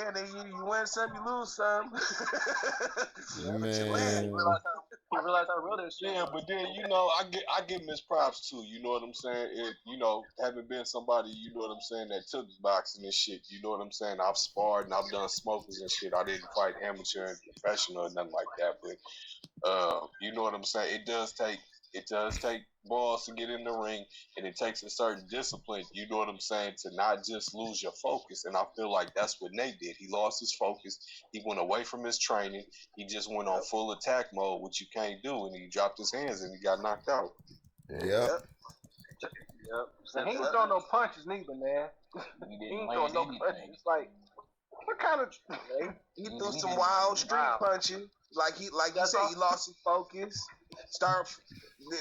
Yeah, then you win some, you lose some. Man. He realized how real that shit. Yeah, but then I give him his props too. You know what I'm saying? Having been somebody, you know what I'm saying, that took boxing and shit. You know what I'm saying? I've sparred and I've done smokers and shit. I didn't fight amateur and professional or nothing like that. But you know what I'm saying? It does take balls to get in the ring, and it takes a certain discipline, you know what I'm saying, to not just lose your focus. And I feel like that's what Nate did. He lost his focus. He went away from his training. He just went on full attack mode, which you can't do, and he dropped his hands and he got knocked out. Yep. And he ain't throwing no punches neither, man. He ain't throwing no punches. Like, what kind of... He threw some wild street punching. Like you said, he lost his focus.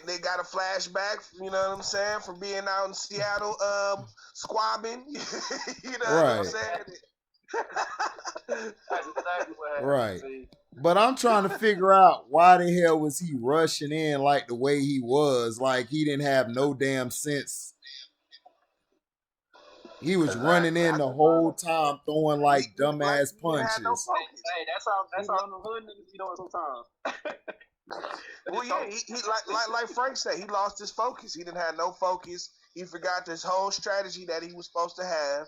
They got a flashback, you know what I'm saying, from being out in Seattle squabbing. You know what I'm saying? That's exactly what happened. Right. See? But I'm trying to figure out why the hell was he rushing in like the way he was? Like he didn't have no damn sense. He was running in the whole time, throwing like dumbass punches. Hey, that's how the hood niggas be doing sometimes. Well, yeah, he like Frank said, he lost his focus. He didn't have no focus. He forgot this whole strategy that he was supposed to have.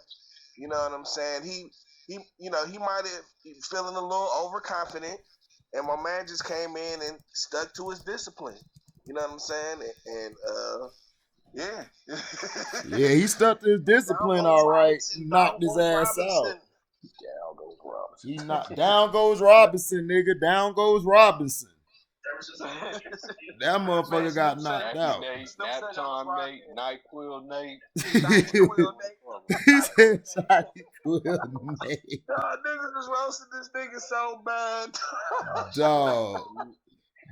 You know what I'm saying? He might have feeling a little overconfident, and my man just came in and stuck to his discipline. You know what I'm saying? And yeah. Yeah, he stuck to his discipline all right. He knocked his ass out. Down goes Robinson. He knocked down goes Robinson, nigga. Down goes Robinson. That motherfucker got knocked out. Nap time Nate, NyQuil Nate. He said NyQuil Nate. Niggas was roasting this nigga so bad.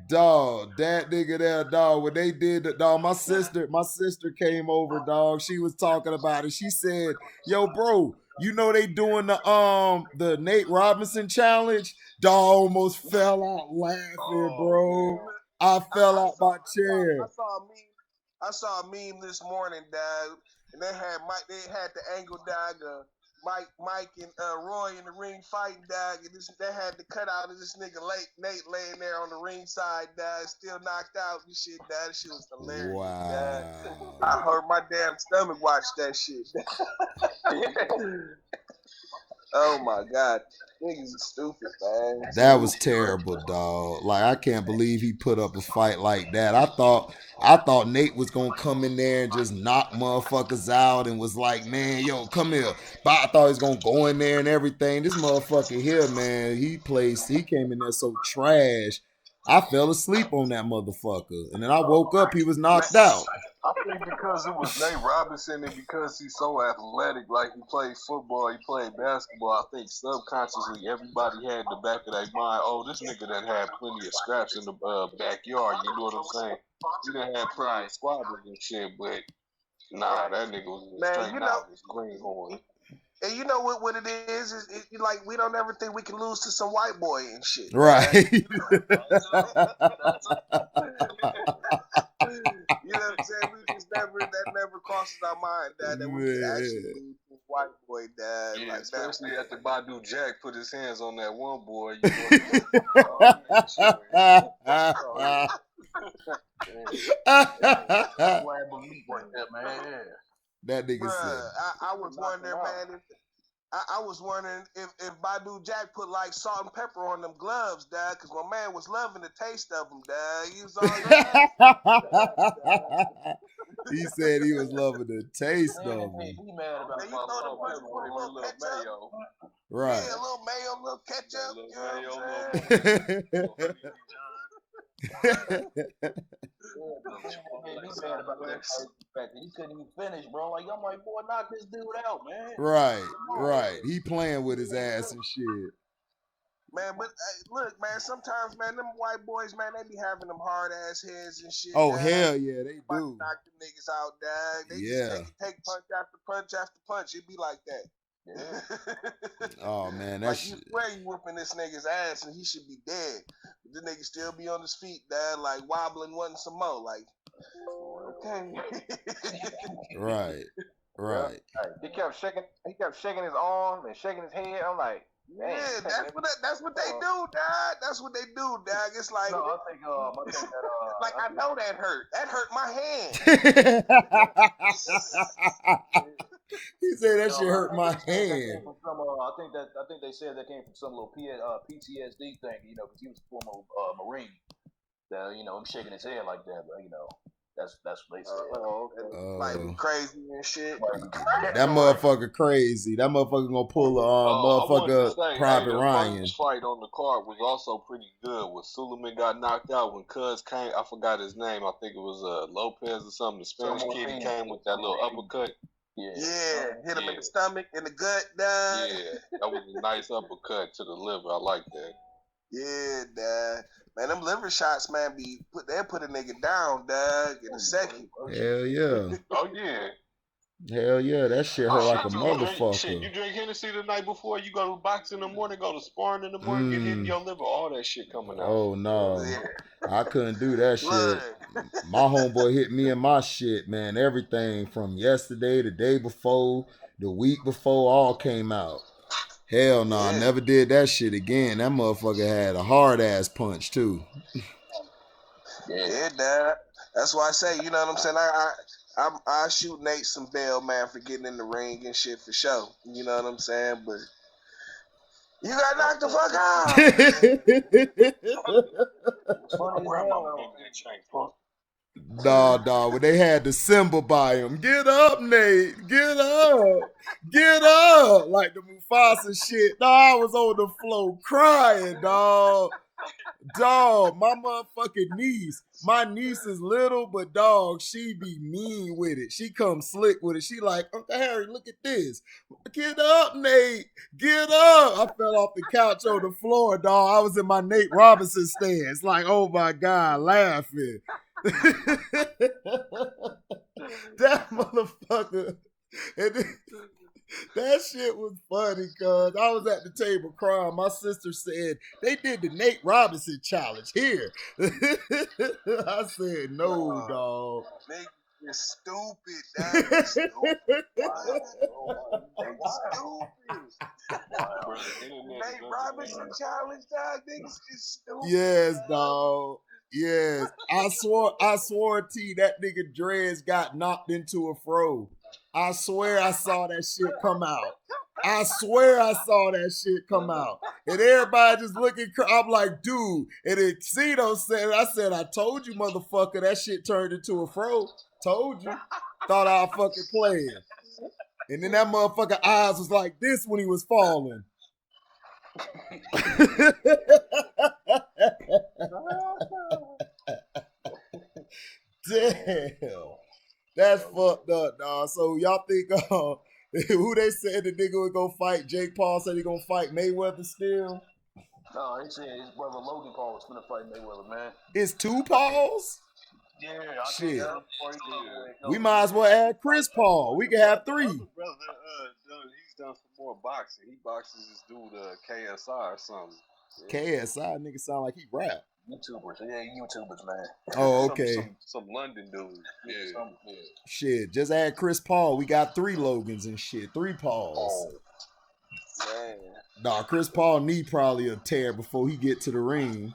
Dog, that nigga there, dog. When they did the dog, my sister came over, dog. She was talking about it. She said, "Yo, bro, you know they doing the Nate Robinson challenge." Dog almost fell out laughing, bro. I fell out my chair. I saw a meme this morning, dog, and they had the angle, dog. Mike and Roy in the ring fighting, dog, and they had the cutout of this nigga Nate laying there on the ringside, dog, still knocked out and shit, dog. That shit was hilarious. Wow. Dog. I hurt my damn stomach watch that shit. Oh my god. Niggas is stupid, man. That was terrible, dog. Like I can't believe he put up a fight like that. I thought Nate was gonna come in there and just knock motherfuckers out and was like, man, yo, come here. But I thought he was gonna go in there and everything. This motherfucker here, man, he came in there so trash. I fell asleep on that motherfucker. And then I woke up, he was knocked out. I think because it was Nate Robinson and because he's so athletic, like he played football, he played basketball, I think subconsciously everybody had in the back of their mind, oh, this nigga done had plenty of scraps in the backyard, you know what I'm saying? He done had plenty of squabbling and shit, but nah, that nigga was straight out his greenhorn. And you know what it is like we don't ever think we can lose to some white boy and shit. Right. You know what I'm saying? We just never crosses our mind, Dad, that we can actually lose to white boy, Dad. Yeah, like especially that. after Badu Jack put his hands on that one boy. You know, that nigga said. I was wondering, man, I was wondering if Badu Jack put like salt and pepper on them gloves, Dad, because my man was loving the taste of them, Dad. He was He said he was loving the taste of them. He mad about you throw the little mayo. Right. Yeah, a little mayo, a little ketchup. He couldn't even finish, bro. Like I'm like, boy, knock this dude out, man. Right. He playing with his ass and shit. Man, but look, man, sometimes, man, them white boys, man, they be having them hard ass heads and shit. Oh, dad. hell yeah, they do. Knock them niggas out, dad. They just take punch after punch after punch. It be like that. Yeah. Oh man, that's like you swear you whooping this nigga's ass and he should be dead. But the nigga still be on his feet, dad, like wobbling, wanting some more. Like, okay. Right. He kept shaking his arm and shaking his head. I'm like, yeah, that's what they do, dog. That's what they do, dog. It's like, no, I think that like I know that hurt. That hurt my hand. He said that shit hurt my hand. I think they said that came from some little PTSD thing, because he was a former Marine. That him shaking his head like that, but that's what they said. Like crazy and shit. That motherfucker crazy. That motherfucker gonna pull a motherfucker Private Ryan. The fight on the card was also pretty good. When Suleiman got knocked out, when Cuz came, I forgot his name. I think it was Lopez or something. The Spanish kid, he came with that little uppercut. Yeah, hit him in the stomach, in the gut, dog. Yeah, that was a nice uppercut to the liver. I like that. Yeah, dog. Man, them liver shots, man, they put a nigga down, dog, in a second. Hell yeah. Oh yeah. Hell yeah, that shit hurt like a motherfucker. Shit, you drink Hennessy the night before, you go to box in the morning, go to sparring in the morning, get hit in your liver, all that shit coming out. Oh no. Yeah. I couldn't do that shit. My homeboy hit me in my shit, man. Everything from yesterday, the day before, the week before, all came out. Hell no, I never did that shit again. That motherfucker had a hard ass punch too. Yeah, dad. That's why I say, you know what I'm saying? I shoot Nate some bail, man, for getting in the ring and shit for sure. You know what I'm saying? But you got knocked the fuck out. Dog, when they had the symbol by him, get up, Nate, get up, like the Mufasa shit. Dog, I was on the floor crying, dog, my motherfucking niece. My niece is little, but dog, she be mean with it. She come slick with it. She like, Uncle Harry, look at this. Get up, Nate, get up. I fell off the couch on the floor, dog. I was in my Nate Robinson stance, like, oh my God, laughing. That motherfucker. And then, that shit was funny, cuz I was at the table crying. My sister said, they did the Nate Robinson challenge here. I said, no, dog. Nate is stupid, dog. Stupid. Nate Robinson challenge, dog. Niggas is stupid. Yes, dog. Yes. I swore, T, that nigga Dreads got knocked into a fro. I swear I saw that shit come out. And everybody just looking, I'm like, dude. And then Cito said, I told you, motherfucker, that shit turned into a fro. Told you. Thought I was fucking playing. And then that motherfucker eyes was like this when he was falling. Damn. That's fucked up, dog. So y'all think who they said the nigga would go fight? Jake Paul said he gonna fight Mayweather still? No, he said his brother Logan Paul was gonna fight Mayweather, man. It's two Pauls? Yeah, shit. We might as well add Chris Paul. We can have three. Brother, he's done some more boxing. He boxes this dude KSI or something. KSI nigga sound like he rap. YouTubers, man. Oh, okay. Some London dude. Yeah. Shit, just add Chris Paul. We got 3 Logans and shit. 3 Pauls. Oh. Man. Nah, Chris Paul need probably a tear before he get to the ring.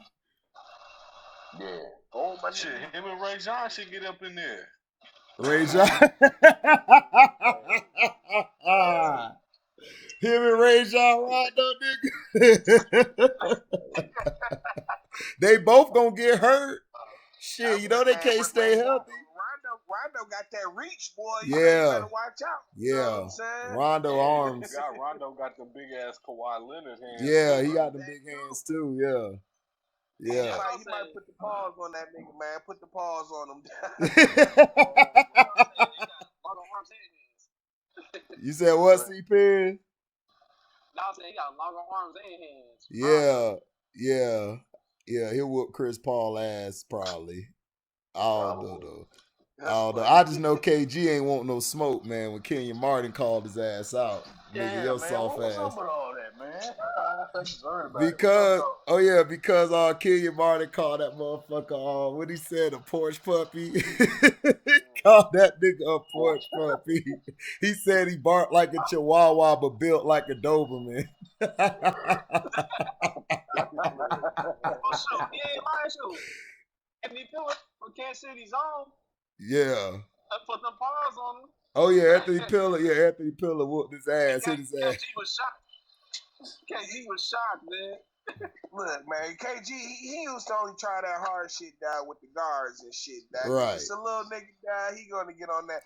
Yeah. Oh, my shit. Him and Ray John should get up in there. Ray John. Him and Ray John Rondo, nigga. They both gonna get hurt. Shit, you know they can't stay healthy. Rondo got that reach, boy. Yeah. You better watch out. Yeah. You know what I'm saying? Rondo arms. Rondo got them big ass Kawhi Leonard hands. Yeah, he got them big hands too. Yeah. Yeah. He might put the paws on that nigga, man. Put the paws on him. You said what, C-Pen? No, I'm saying he got longer arms and hands. Yeah, he'll whoop Chris Paul ass probably. I don't know though. I just know KG ain't want no smoke, man, when Kenyon Martin called his ass out. Nigga, your soft ass. What's up with all that, man? Because Kenyon Martin called that motherfucker, what he said, a porch puppy. called that nigga a porch puppy. He said he barked like a Chihuahua but built like a Doberman. Oh, shoot. He ain't lying, shoot. Anthony Pillard from Kansas City's on. Yeah. Put them paws on him. Oh, yeah, Anthony Pillard whooped his ass, hit his ass. KG was shocked. KG was shocked, man. Look, man, KG, he used to only try that hard shit down with the guards and shit. Dog. Right. Just a little nigga down, he gonna get on that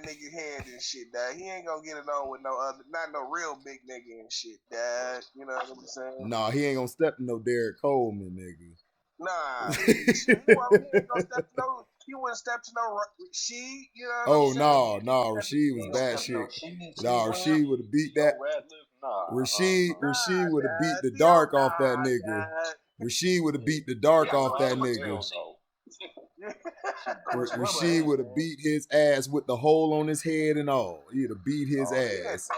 nigga head and shit, dog. He ain't gonna get it on with no other, not no real big nigga and shit, dog. You know what I'm saying? Nah, he ain't gonna step to no Derek Coleman, nigga. Nah, he wouldn't step to no Rasheed, you know what I'm saying? No, Rasheed was bad shit. Nah, Rasheed would have beat that. Rasheed would have beat the dark off that nigga. Rasheed would have beat the dark off that nigga. Rasheed would have beat his ass with the hole on his head and all. He'd have beat his ass.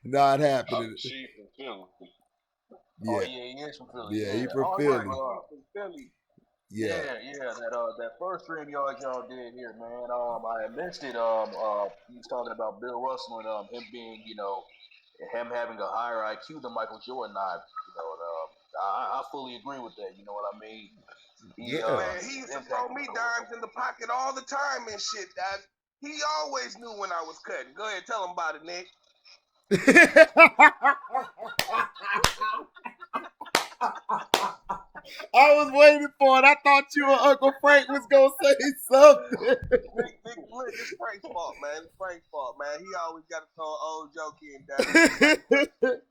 Not happening. Yeah. Oh, yeah, he is from Philly. Yeah, he from Philly. Yeah. That first stream y'all did here, man. I missed it. He was talking about Bill Russell and him being, him having a higher IQ than Michael Jordan. I fully agree with that. You know what I mean? Man, he used to throw me dimes in the pocket all the time and shit. Dad. He always knew when I was cutting. Go ahead, tell him about it, Nick. I was waiting for it. I thought you and Uncle Frank was gonna say something. Look, it's Frank's fault, man. It's Frank's fault, man. He always got to throw an old joke in, Dad.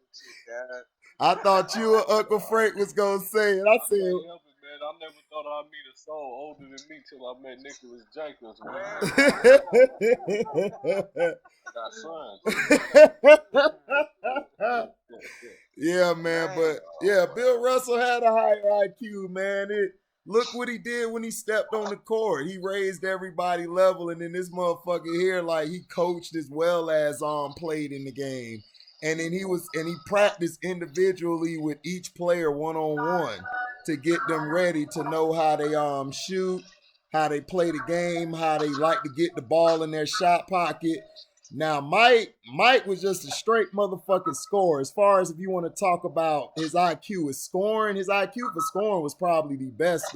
I thought you and Uncle Frank was gonna say it. I said, man, I never thought I'd meet a soul older than me till I met Nicholas Jacobs, man. Got sons. Yeah, man, but yeah, Bill Russell had a high IQ, man. Look what he did when he stepped on the court. He raised everybody level, and then this motherfucker here, like, he coached as well as played in the game. And then he practiced individually with each player one-on-one to get them ready to know how they shoot, how they play the game, how they like to get the ball in their shot pocket. Now, Mike was just a straight motherfucking scorer. As far as if you want to talk about his IQ is scoring, his IQ for scoring was probably the best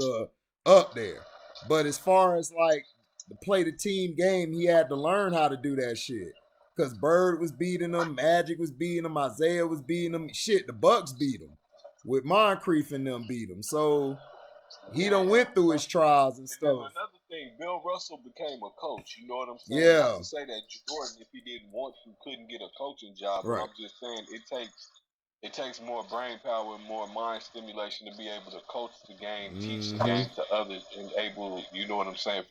up there. But as far as like to play the team game, he had to learn how to do that shit. Because Bird was beating him, Magic was beating him, Isaiah was beating him. Shit, the Bucks beat him. With Moncrief and them beat him. So he done went through his trials and stuff. Another thing, Bill Russell became a coach. You know what I'm saying? Yeah. Not to say that Jordan, if he didn't want to, couldn't get a coaching job. Right. But I'm just saying it takes more brain power and more mind stimulation to be able to coach the game, teach the game to others, and able, you know what I'm saying,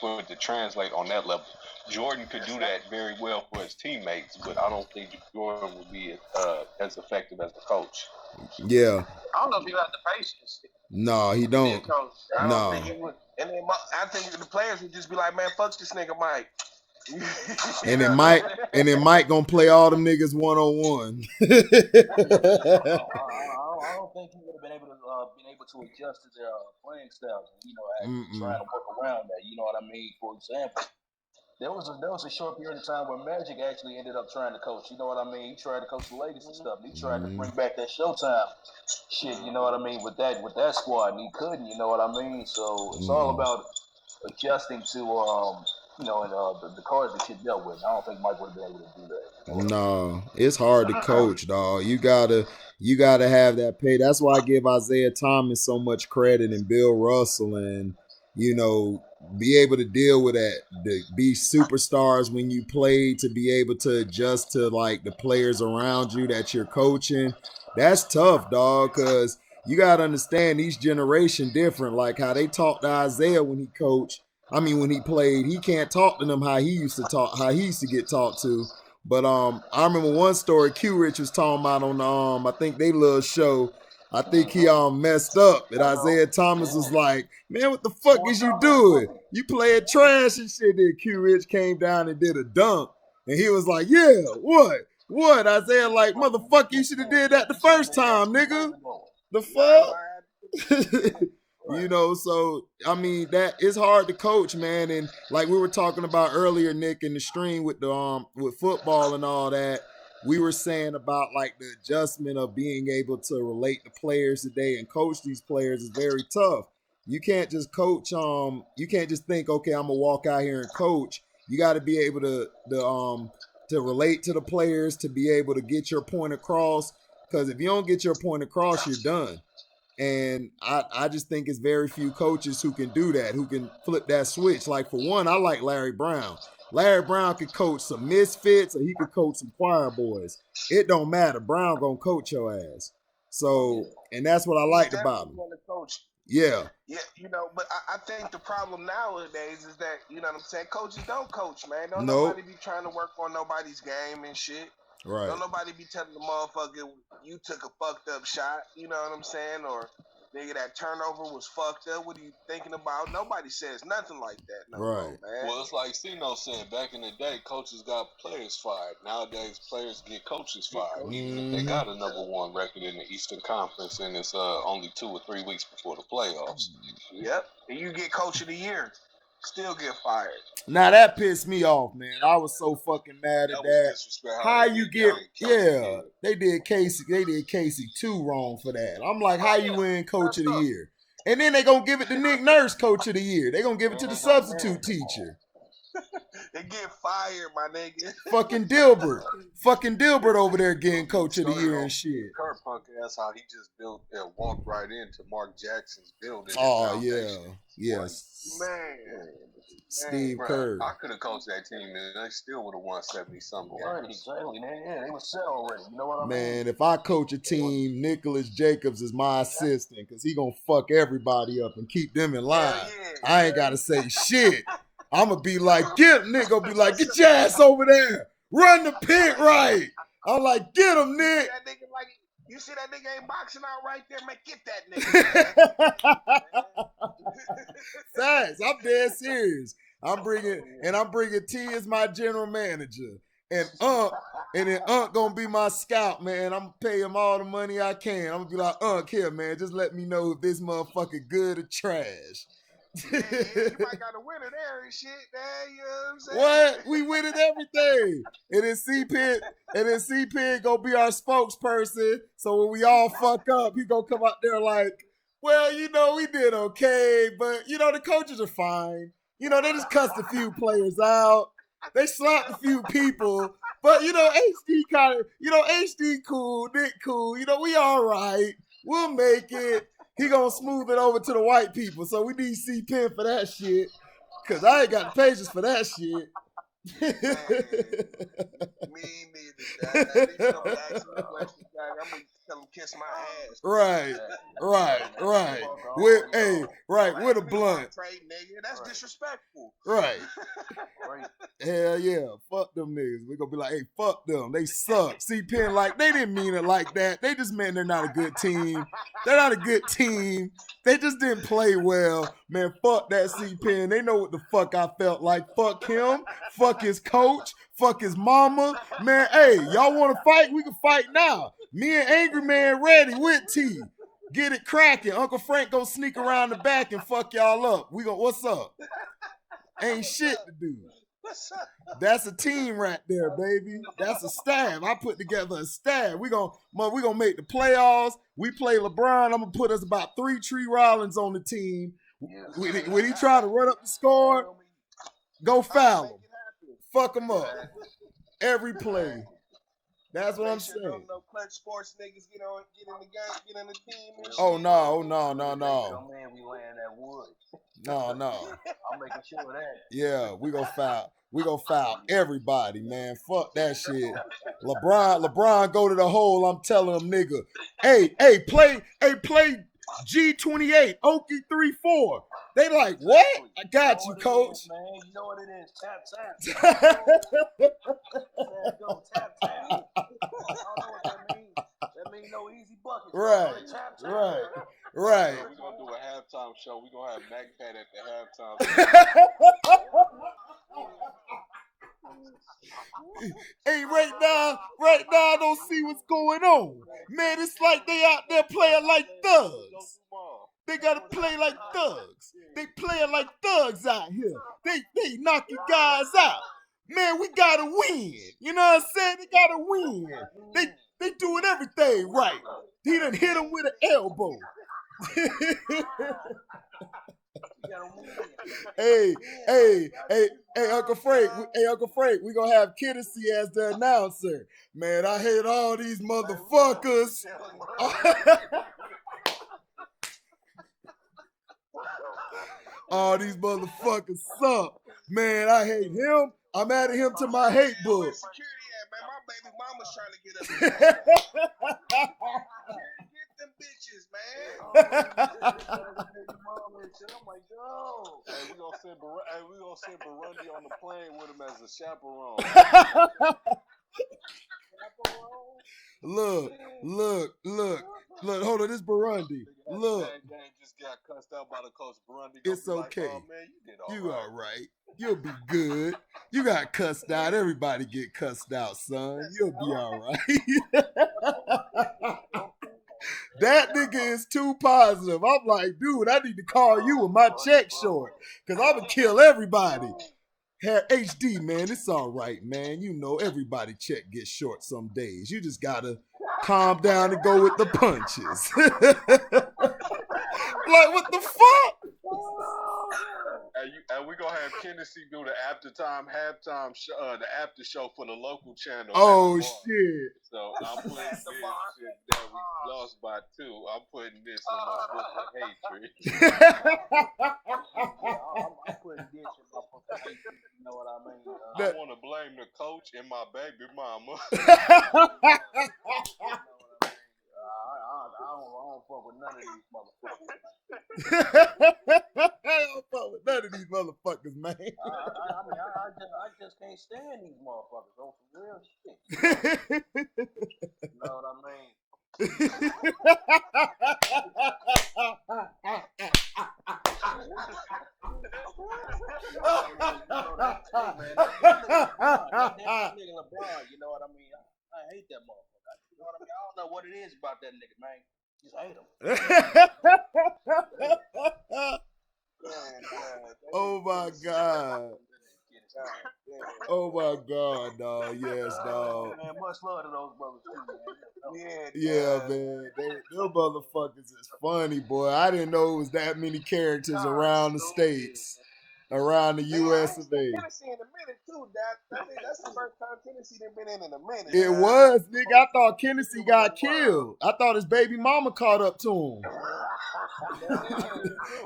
for it to translate on that level. Jordan could do that very well for his teammates, but I don't think Jordan would be as effective as the coach. Yeah. I don't know if he got the patience. No, he don't. I don't think he would. And then I think the players would just be like, man, fuck this nigga Mike. And then Mike gonna play all them niggas one-on-one. I don't think he would have been able to adjust to their playing styles. Trying to work around that. You know what I mean? For example, there was a short period of time where Magic actually ended up trying to coach. You know what I mean? He tried to coach the Lakers and stuff. He tried to bring back that Showtime shit. You know what I mean? With that squad, and he couldn't. You know what I mean? So it's all about adjusting to the cards that shit dealt with. I don't think Mike would have been able to do that. No, it's hard to coach, dog. You gotta have that pay. That's why I give Isaiah Thomas so much credit and Bill Russell, and be able to deal with that, to be superstars when you play, to be able to adjust to like the players around you that you're coaching. That's tough, dog, because you gotta understand each generation different. Like how they talk to Isaiah when he coached. I mean, when he played, he can't talk to them how he used to get talked to. But I remember one story Q Rich was talking about on I think they little show. I think he messed up, and Isaiah Thomas was like, "Man, what the fuck is you doing? You playing trash and shit." Then Q Rich came down and did a dunk, and he was like, "Yeah, what? Isaiah like, motherfucker, you should have did that the first time, nigga. The fuck." You know, so I mean that it's hard to coach, man. And like we were talking about earlier, Nick, in the stream with the with football and all that, we were saying about like the adjustment of being able to relate to players today and coach these players is very tough. You can't just coach. You can't just think, okay, I'm gonna walk out here and coach. You got to be able to relate to the players, to be able to get your point across. Because if you don't get your point across, you're done. And I just think it's very few coaches who can do that, who can flip that switch. Like, for one, I like Larry Brown. Larry Brown could coach some misfits or he could coach some choir boys. It don't matter. Brown gonna coach your ass. So, and that's what I liked about him. Yeah. Yeah, but I think the problem nowadays is that, you know what I'm saying, coaches don't coach, man. Don't nobody be trying to work on nobody's game and shit. Right. Don't nobody be telling the motherfucker you took a fucked up shot, you know what I'm saying? Or nigga, that turnover was fucked up. What are you thinking about? Nobody says nothing like that no more, man. Well, it's like Cino said, back in the day, coaches got players fired. Nowadays, players get coaches fired, even if they got a #1 record in the Eastern Conference, and it's only 2 or 3 weeks before the playoffs. Yep. And you get coach of the year, still get fired. Now that pissed me off, man. I was so fucking mad at that. How you get? Yeah, they did Casey too wrong for that. I'm like, how you win coach of the year? And then they gonna give it to Nick Nurse coach of the year. They gonna give it to the substitute teacher. They get fired, my nigga. Fucking Dilbert over there getting coach of the year and shit. Kurt punk ass how he just built and walked right into Mark Jackson's building. Oh yeah, yes, man. Steve Kerr. I could have coached that team and they still would have won 70-something. Right, exactly, man. Yeah, they were set already. You know what I mean? Man, if I coach a team, Nicholas Jacobs is my assistant because he gonna fuck everybody up and keep them in line. I ain't gotta say shit. I'm gonna be like, Nick gonna be like, get your ass over there. Run the pit right. I'm like, get him, Nick. You see that nigga ain't boxing out right there, man? Get that nigga. Facts. I'm dead serious. I'm bringing T as my general manager. And then gonna be my scout, man. I'm gonna pay him all the money I can. I'm gonna be like, here, man, just let me know if this motherfucker good or trash. You might got a winner there and shit, man. You know what I'm saying? What? We winning everything. And then C-Pig gonna be our spokesperson. So when we all fuck up, he gonna come out there like, well, we did okay, but the coaches are fine. They just cussed a few players out. They slapped a few people. But HD kind of, HD cool, Nick cool, we all right. We'll make it. He gonna smooth it over to the white people. So we need C-Pen for that shit. Cause I ain't got the patience for that shit. Me neither. I'm gonna tell him kiss my ass. Right. With a blunt. That's disrespectful. Right. Hell yeah. Fuck them niggas. We gonna be like, hey, fuck them. They suck. C-Pen, like, they didn't mean it like that. They just meant they're not a good team. They're not a good team. They just didn't play well. Man, fuck that C-Pen. They know what the fuck I felt like. Fuck him. Fuck his coach. Fuck his mama. Man, hey, y'all want to fight? We can fight now. Me and Angry Man ready with T. Get it cracking. Uncle Frank gonna sneak around the back and fuck y'all up. What's up? Ain't shit to do. That's a team right there, baby. That's a staff. I put together a staff. We gonna make the playoffs. We play LeBron. I'm gonna put us about 3 Tree Rollins on the team. When he try to run up the score, go foul him. Fuck him up. Every play. That's what I'm saying. No clutch sports niggas get in the game, get in the team. And oh shit. no. Man, we laying that wood. No. I'm making sure of that. Yeah, we gonna foul everybody, man. Fuck that shit. LeBron go to the hole. I'm telling him, nigga. Hey, play G28, Okie 3-4. They like, what? I got you, coach. Man, you know what it is. Tap. Go, tap. I don't know what that means. That means no easy buckets. Right. We're gonna do a halftime show. We're gonna have McPat at the halftime. Hey, right now, I don't see what's going on. Man, it's like they out there playing like thugs. They gotta play like thugs. They playing like thugs out here. They knocking guys out. Man, we gotta win. You know what I'm saying? They gotta win. They doing everything right. He done hit him with an elbow. Hey, Uncle Frank. Uncle Frank, we gonna have Kinnison as the announcer. Man, I hate all these motherfuckers. All these motherfuckers suck. Man, I hate him. I'm adding him to my hate book. Where's security at, man? My baby mama's trying to get up here. Get them bitches, man. Hey, we gonna send Burundi on the plane with him as a chaperone. Look. Hold on, this Burundi. Look. Just got cussed out by the coach. Burundi. It's okay. Like, oh, man, you all right. You'll be good. You got cussed out. Everybody get cussed out, son. You'll be all right. That nigga is too positive. I'm like, dude, I need to call you with my check short. Because I'm going to kill everybody. HD, man, it's all right, man. You know, everybody check gets short some days. You just got to calm down and go with the punches. Like, what the fuck? And we gonna have Kinnison do the halftime show, the after show for the local channel. Oh shit! So I'm putting this shit that we lost by 2. I'm putting this in my book of hatred. I'm putting this in my book of hatred. You know what I mean? I want to blame the coach and my baby mama. I don't fuck with none of these motherfuckers. I don't fuck with none of these motherfuckers, man. I just can't stand these motherfuckers on some real shit. You know what I mean? That nigga LeBron, you know what I mean? I hate that motherfucker. You know what I mean? I don't know what it is about that nigga, man. Just hate him. Oh my God. Oh my God, dog. Yes, dog. Man, much love to those brothers too, man. Yeah, man. Them motherfuckers is funny, boy. I didn't know it was that many characters around the states, around the U.S. of A. Tennessee in a minute too, Dad. I think that's the first time Tennessee done been in a minute. It was, nigga. I thought Kinnison got killed. I thought his baby mama caught up to him.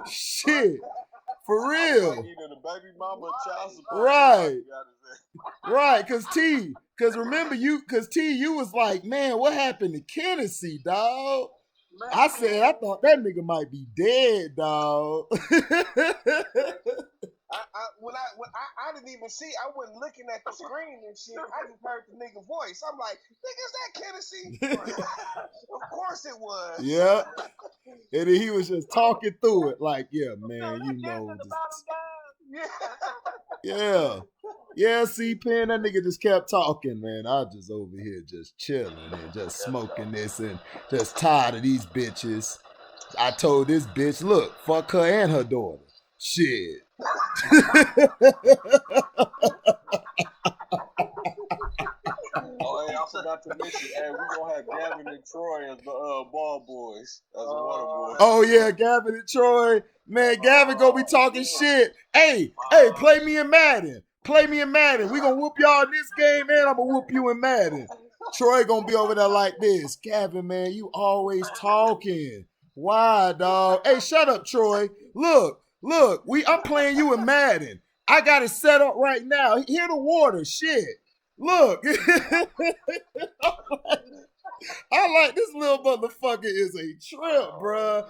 Shit. For real. Right, cause remember you was like, man, what happened to Kinnison, dog? I said I thought that nigga might be dead, dog. I didn't even see. I wasn't looking at the screen and shit. I just heard the nigga voice. I'm like, nigga, is that Kinnison? Of course it was. Yeah. And then he was just talking through it like, yeah, man, you know. Yeah. Yeah, see, Penn, that nigga just kept talking, man. I was just over here just chilling and just smoking this and just tired of these bitches. I told this bitch, look, fuck her and her daughter. Shit. Oh, hey, I forgot to mention, hey, we gonna have Gavin and Troy as the ball boys, as the water boys. Oh yeah, Gavin and Troy. Man, Gavin gonna be talking shit. Hey, play me in Madden. Play me in Madden. We gonna whoop y'all in this game, and I'm gonna whoop you in Madden. Troy gonna be over there like this. Gavin, man, you always talking. Why, dog? Hey, shut up, Troy. Look, I'm playing you in Madden. I got it set up right now. Hear the water, shit. Look. I like this little motherfucker is a trip, bruh.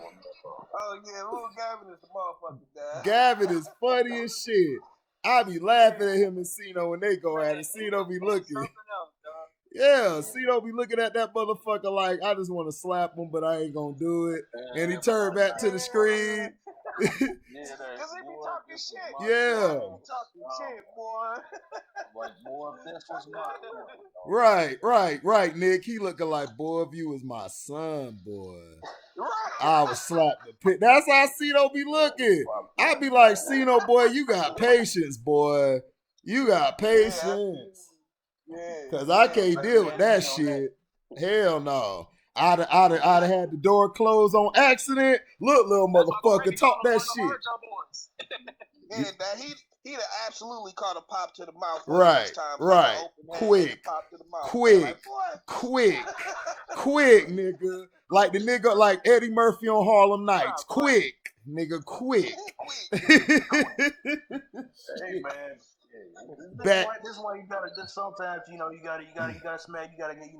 Oh, yeah, little Gavin is the motherfucker, dad. Gavin is funny as shit. I be laughing at him and Cino when they go at it. Cino be looking. Yeah, Cino be looking at that motherfucker like, I just want to slap him, but I ain't gonna do it. And he turned back to the screen. Cause he be talking shit. Yeah. Talking shit, boy. Like, boy, if this was my Right, Nick. He looking like, boy, if you was my son, boy. Right. I would slap the pit. That's how Cino be looking. I be like, Cino, boy, you got patience, boy. You got patience. Cause I can't deal with that shit. Hell no. I'd have had the door closed on accident. Look, little motherfucker, talk that shit. Yeah, that he'd have absolutely caught a pop to the mouth. Right. Quick, nigga. Like the nigga, like Eddie Murphy on Harlem Nights. Quick, nigga, quick. Hey, man. This is why you gotta just sometimes, you gotta smack, you gotta get,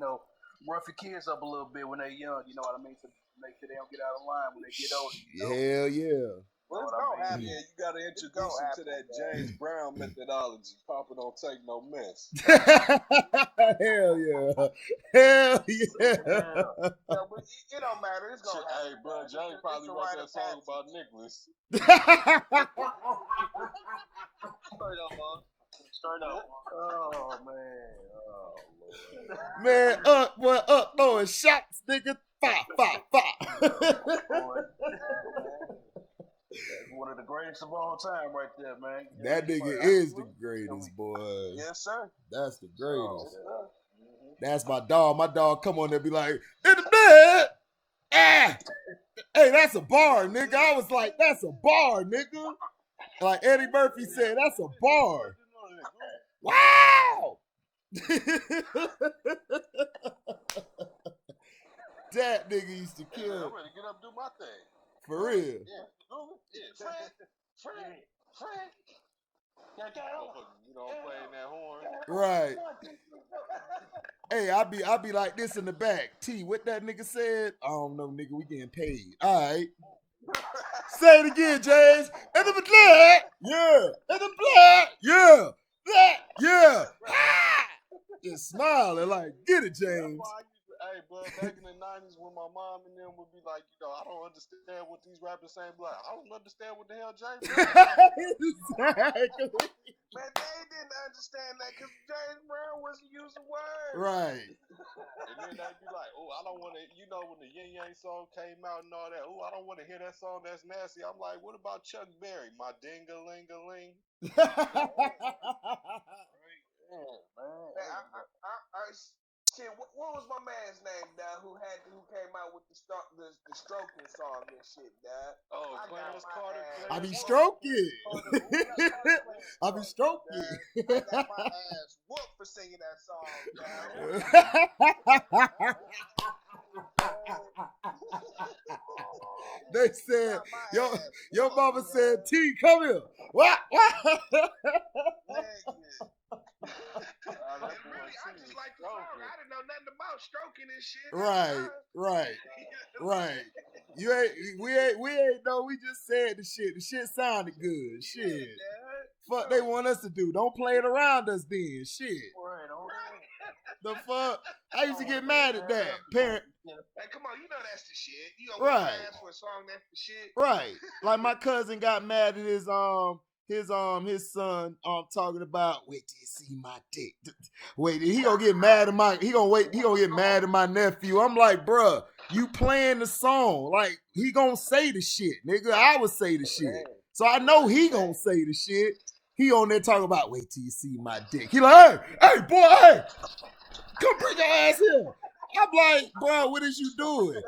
rough your kids up a little bit when they're young, you know what I mean? To make sure they don't get out of line when they get older. Hell yeah. Well, it's gonna happen. Yeah, you gotta introduce him to that James Brown methodology. Papa don't take no mess. Hell yeah. Yeah, but it don't matter. It's gonna happen. Hey, bro, James probably wrote that song about Nicholas. Start up. Oh, man. Man, up throwing shots, nigga. Fire. One of the greatest of all time right there, man. That nigga is the greatest, boy. Yes, sir. That's the greatest. That's my dog. My dog come on there and be like, in the bed. Ah. Hey, that's a bar, nigga. I was like, that's a bar, nigga. Like Eddie Murphy said, that's a bar. Wow. That nigga used to kill. I'm ready to get up and do my thing. For real. Yeah. Fred. You know, playing that horn. Right. Hey, I be like this in the back. T, what that nigga said? I don't know, nigga. We getting paid. All right. Say it again, James. And the black. Yeah. And the black. Yeah. Black. Yeah. Ah! Just smiling like, get it, James. Hey, bro, back in the 90s when my mom and them would be like, I don't understand what these rappers saying. Like, I don't understand what the hell James Exactly. Man, they didn't understand that because James Brown wasn't using words. Right. And then they'd be like, I don't want to, when the Yin Yang song came out and all that, I don't want to hear that song, that's nasty. I'm like, what about Chuck Berry? My ding-a-ling-a-ling? Shit, what was my man's name, dad? Who came out with the stroking song and shit, dad? Oh, Clarence Carter. I be stroking. I be stroking. I got my ass whooped for singing that song, dad. They said, your mama said, T, come here. What? I just like the song. I didn't know nothing about stroking and shit. Right. We ain't know. We just said the shit. The shit sounded good. Shit. Fuck they want us to do. Don't play it around us then. Shit. The fuck? I used to get mad at that. Parent. Hey, come on, you know that's the shit. You don't want to ask for a song that's the shit. Right. Like my cousin got mad at his son talking about, wait till you see my dick. Wait, he gonna get mad at he gonna get mad at my nephew. I'm like, bruh, you playing the song. Like, he gonna say the shit, nigga. I would say the shit. So I know he gonna say the shit. He on there talking about, wait till you see my dick. He like, hey, boy, hey, come bring your ass here. I'm like, bro, what is you doing?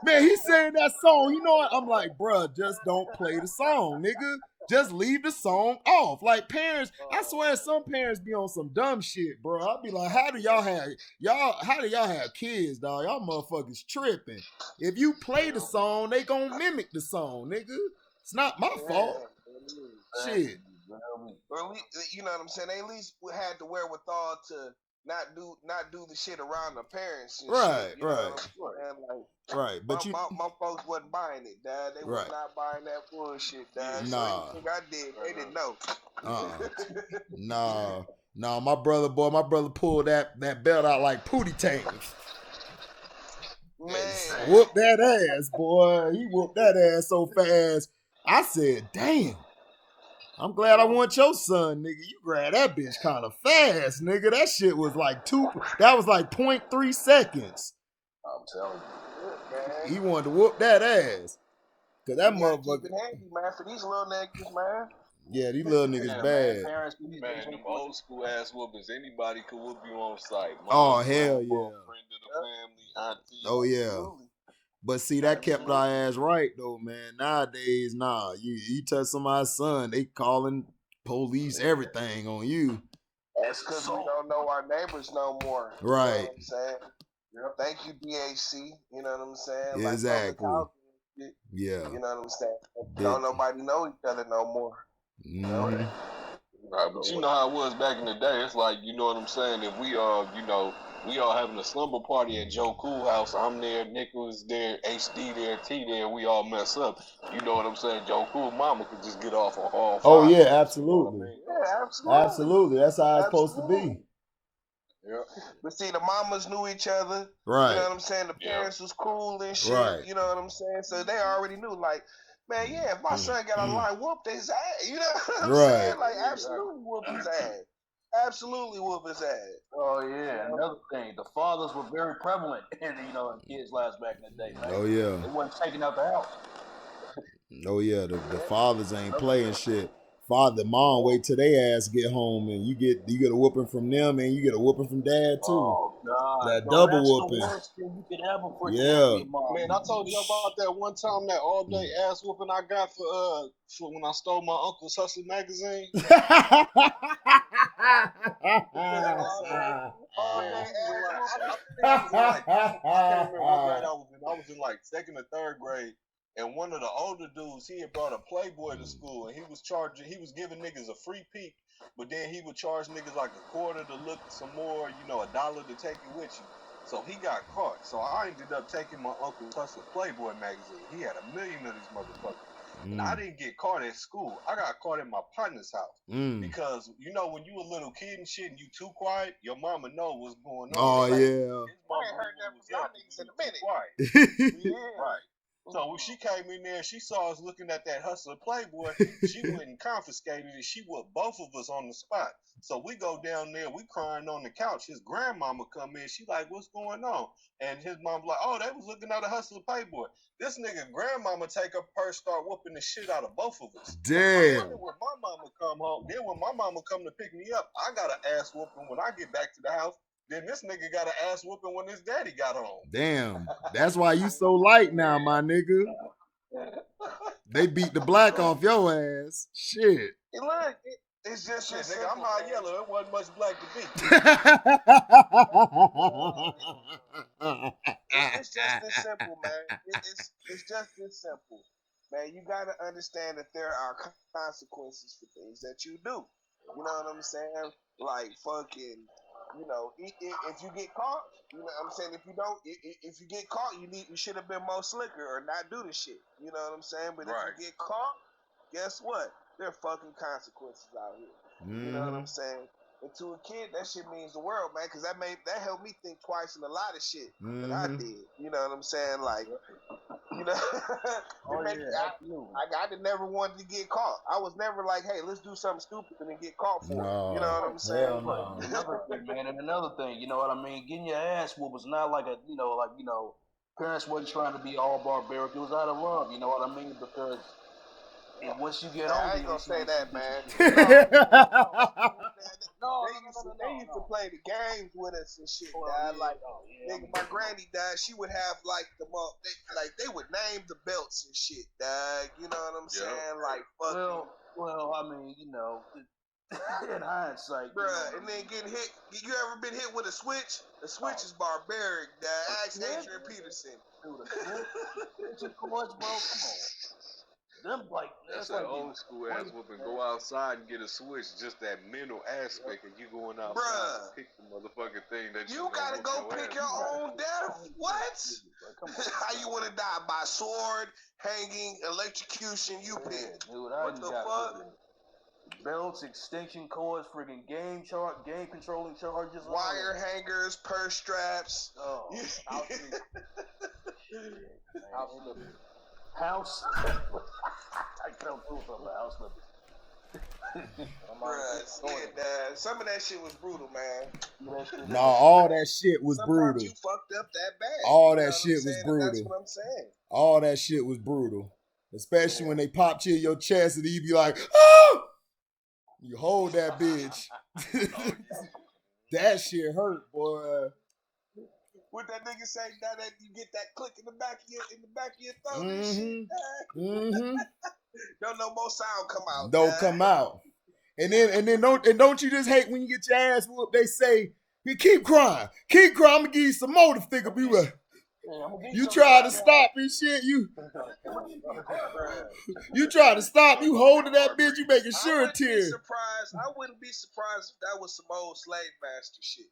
Man, he saying that song. You know what? I'm like, bro, just don't play the song, nigga. Just leave the song off. Like parents, I swear some parents be on some dumb shit, bro. I'll be like, how do y'all have kids, dog? Y'all motherfuckers tripping. If you play the song, they gonna mimic the song, nigga. It's not my fault. Shit. Well, you know what I'm saying? They at least had the wherewithal to not do the shit around the parents. And right, shit, right. But my folks wasn't buying it, dad. They was not buying that bullshit, dad. Nah. So I did. They didn't know. Nah. My brother pulled that belt out like Pootie Tangles. Man, whooped that ass, boy. He whooped that ass so fast. I said, damn. I'm glad I want your son, nigga. You grabbed that bitch kind of fast, nigga. That shit was like that was like 0.3 seconds. I'm telling you. He wanted to whoop that ass. Cause that motherfucker. Keep it handy, man, for these little niggas, man. Yeah, these little niggas bad. Man, them old school ass whoopings, anybody could whoop you on sight. Oh, hell yeah. Friend of the family, auntie. Oh, yeah. But see, that kept our ass right, though, man. Nowadays, nah. You touch somebody's son, they calling police, everything on you. That's because we don't know our neighbors no more. Right. You know what I'm saying? Thank you, BAC. You know what I'm saying? Exactly. Like, yeah. You know what I'm saying? Don't nobody know each other no more. Mm-hmm. Right, but you know how it was back in the day. It's like, you know what I'm saying? If we we all having a slumber party at Joe Cool House. I'm there, Nick was there, HD there, T there. We all mess up. You know what I'm saying? Joe Cool Mama could just get off on all five. Oh yeah, absolutely. You know Yeah, absolutely. Absolutely. That's how it's supposed to be. Yeah. But see, the mamas knew each other. Right. You know what I'm saying? The parents was cool and shit. Right. You know what I'm saying? So they already knew, like, man, yeah, if my son got a line, whoop his ass. You know what I'm saying? Like, absolutely whoop his ass. Absolutely whoop his ass. Oh yeah, another thing, the fathers were very prevalent in kids' lives back in the day, man. Oh yeah. They wasn't taking out the house. Oh yeah, the fathers ain't playing shit. Father, mom, wait till they ass get home, and you get a whooping from them, and you get a whooping from dad too. Oh God, that double whooping. The worst thing you could ever for yeah. Man, I told you about that one time that all day ass whooping I got for when I stole my uncle's Hustler magazine. I was in like second or third grade. And one of the older dudes, he had brought a Playboy to school, and he was giving niggas a free peek, but then he would charge niggas like $0.25 to look some more, $1 to take it with you. So he got caught. So I ended up taking my Uncle Hustler Playboy magazine. He had 1 million of these motherfuckers. And I didn't get caught at school. I got caught at my partner's house. Because, when you a little kid and shit and you too quiet, your mama know what's going on. Oh, yeah. I ain't heard that from y'all niggas in a minute. Yeah. Right. So when she came in there, she saw us looking at that Hustler Playboy. She went and confiscated it. She whooped both of us on the spot. So we go down there, we crying on the couch. His grandmama come in. She like, what's going on? And his mom like, oh, they was looking at a Hustler Playboy. This nigga grandmama take her purse, start whooping the shit out of both of us. Damn. Then when my mama come home, then when my mama come to pick me up, I got an ass whooping when I get back to the house. Then this nigga got an ass whooping when his daddy got home. Damn. That's why you so light now, my nigga. They beat the black off your ass. Shit. Look, it's just shit, nigga. I'm high yellow. It wasn't much black to beat. It's just this simple, man. It's just this simple. Man, you gotta understand that there are consequences for things that you do. You know what I'm saying? Like fucking, if you get caught, you know what I'm saying? If you get caught, you should have been more slicker or not do the shit. You know what I'm saying? But if you get caught, guess what? There are fucking consequences out here. You know what I'm saying? And to a kid, that shit means the world, man, because that helped me think twice in a lot of shit that I did. You know what I'm saying? Like, I never wanted to get caught. I was never like, hey, let's do something stupid and get caught for it. You know what I'm saying? No. Another thing, man, and another thing, you know what I mean? Getting your ass whooped was not like parents wasn't trying to be all barbaric. It was out of love, you know what I mean? Because once you get older, I ain't gonna say that, man. They used to play the games with us and shit. Nigga, my granny died. She would have they would name the belts and shit, dog. You know what I'm saying? Like fucking. Well, I mean, in hindsight, bruh, and then getting hit. You ever been hit with a switch? The switch is barbaric, dog. Ask Adrian Peterson. Dude, of course, bro. Come on. That's that old school ass whooping. Go outside and get a switch. Just that mental aspect of you going outside to pick the motherfucking thing that you gotta go pick your own death. What? How you want to die? By sword, hanging, electrocution? You pick. Dude, what the fuck? Belts, extension cords, friggin' game controlling charges, wire hangers, purse straps. Oh, House. I can't do something about house numbers. Bruh, some of that shit was brutal, man. No, all that shit was Sometimes brutal. you fucked up that bad. All that shit was brutal. That's what I'm saying. All that shit was brutal. Especially when they popped you in your chest and you be like, oh! You hold that bitch. That shit hurt, boy. What that nigga say? Now that you get that click in the back of your throat and shit. Don't no more sound come out. Don't come out. And then don't you just hate when you get your ass whooped? They say, you keep crying. I'm gonna give you some more to think of you. You try to stop and shit. You try to stop. You holding that bitch. You making sure it tears. I wouldn't be surprised if that was some old slave master shit.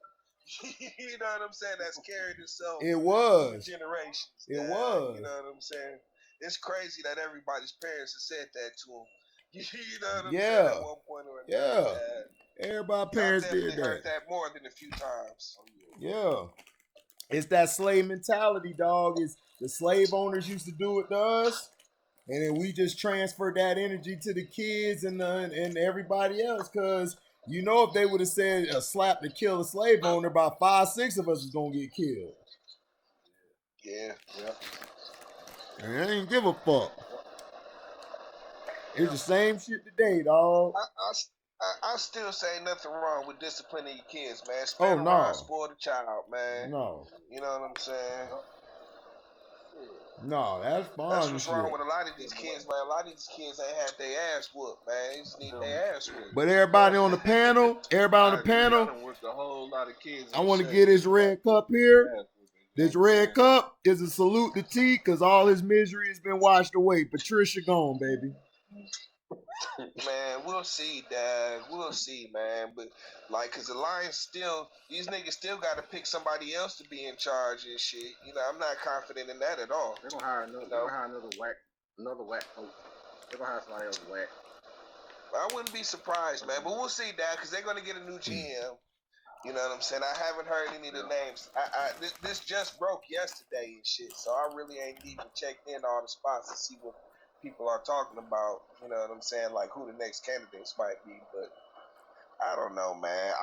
You know what I'm saying? That's carried itself. It was generations. It was. You know what I'm saying? It's crazy that everybody's parents have said that to them. You know what I'm saying? At one point or another. Everybody's parents did that. Heard that more than a few times. Yeah. It's that slave mentality, dog. It's the slave owners used to do it to us, and then we just transferred that energy to the kids and everybody else. Cause you know, if they would have said a slap to kill a slave owner, about 5-6 of us is gonna get killed. Yeah. And I ain't give a fuck. It's the same shit today, dog. I still say nothing wrong with disciplining your kids, man. Spend around, spoil the child, man. No. You know what I'm saying? No, that's fine. That's what's wrong with a lot of these kids, man. A lot of these kids ain't had their ass whooped, man. They just need their ass whooped. But everybody on the panel, I want to get his red cup here. This red cup is a salute to T, because all his misery has been washed away. Patricia gone, baby. Man, we'll see, Dad. We'll see, man. But cause the Lions these niggas still got to pick somebody else to be in charge and shit. You know, I'm not confident in that at all. They're gonna hire another whack coach. They're gonna hire somebody else whack. I wouldn't be surprised, man. But we'll see, Dad, because they're gonna get a new GM. You know what I'm saying? I haven't heard any of the names. This just broke yesterday and shit, so I really ain't even checked in all the spots to see what people are talking about, you know what I'm saying, like who the next candidates might be, but I don't know, man.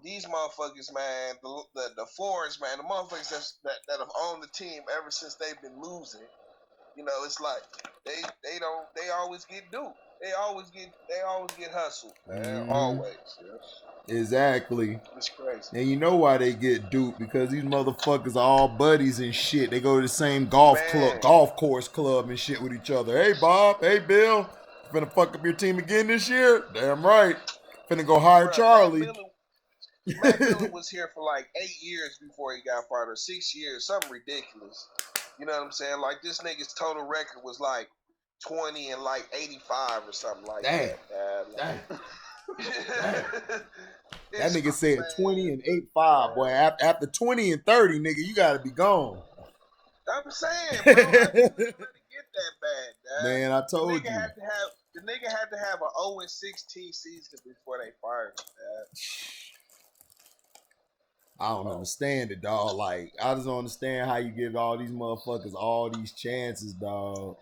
These motherfuckers, man, the Fords, man, the motherfuckers that have owned the team ever since they've been losing, you know, it's like they always get duped. They always get hustled, man. Always. Exactly. It's crazy. And you know why they get duped? Because these motherfuckers are all buddies and shit. They go to the same golf course club and shit with each other. Hey Bob, hey Bill, finna fuck up your team again this year? Damn right. Finna go hire Charlie. Matt Miller was here for like 8 years before he got fired, or 6 years, something ridiculous. You know what I'm saying? Like this nigga's total record was like 20 and like 85 or something like that. Damn. That nigga said 20 and 85, boy. After 20 and 30, nigga, you gotta be gone. I'm saying, bro, I didn't really get that bad, dad. Man, I told you. The nigga had to have an 0-16 season before they fired him, dad. I don't understand it, dog. Like, I just don't understand how you give all these motherfuckers all these chances, dog.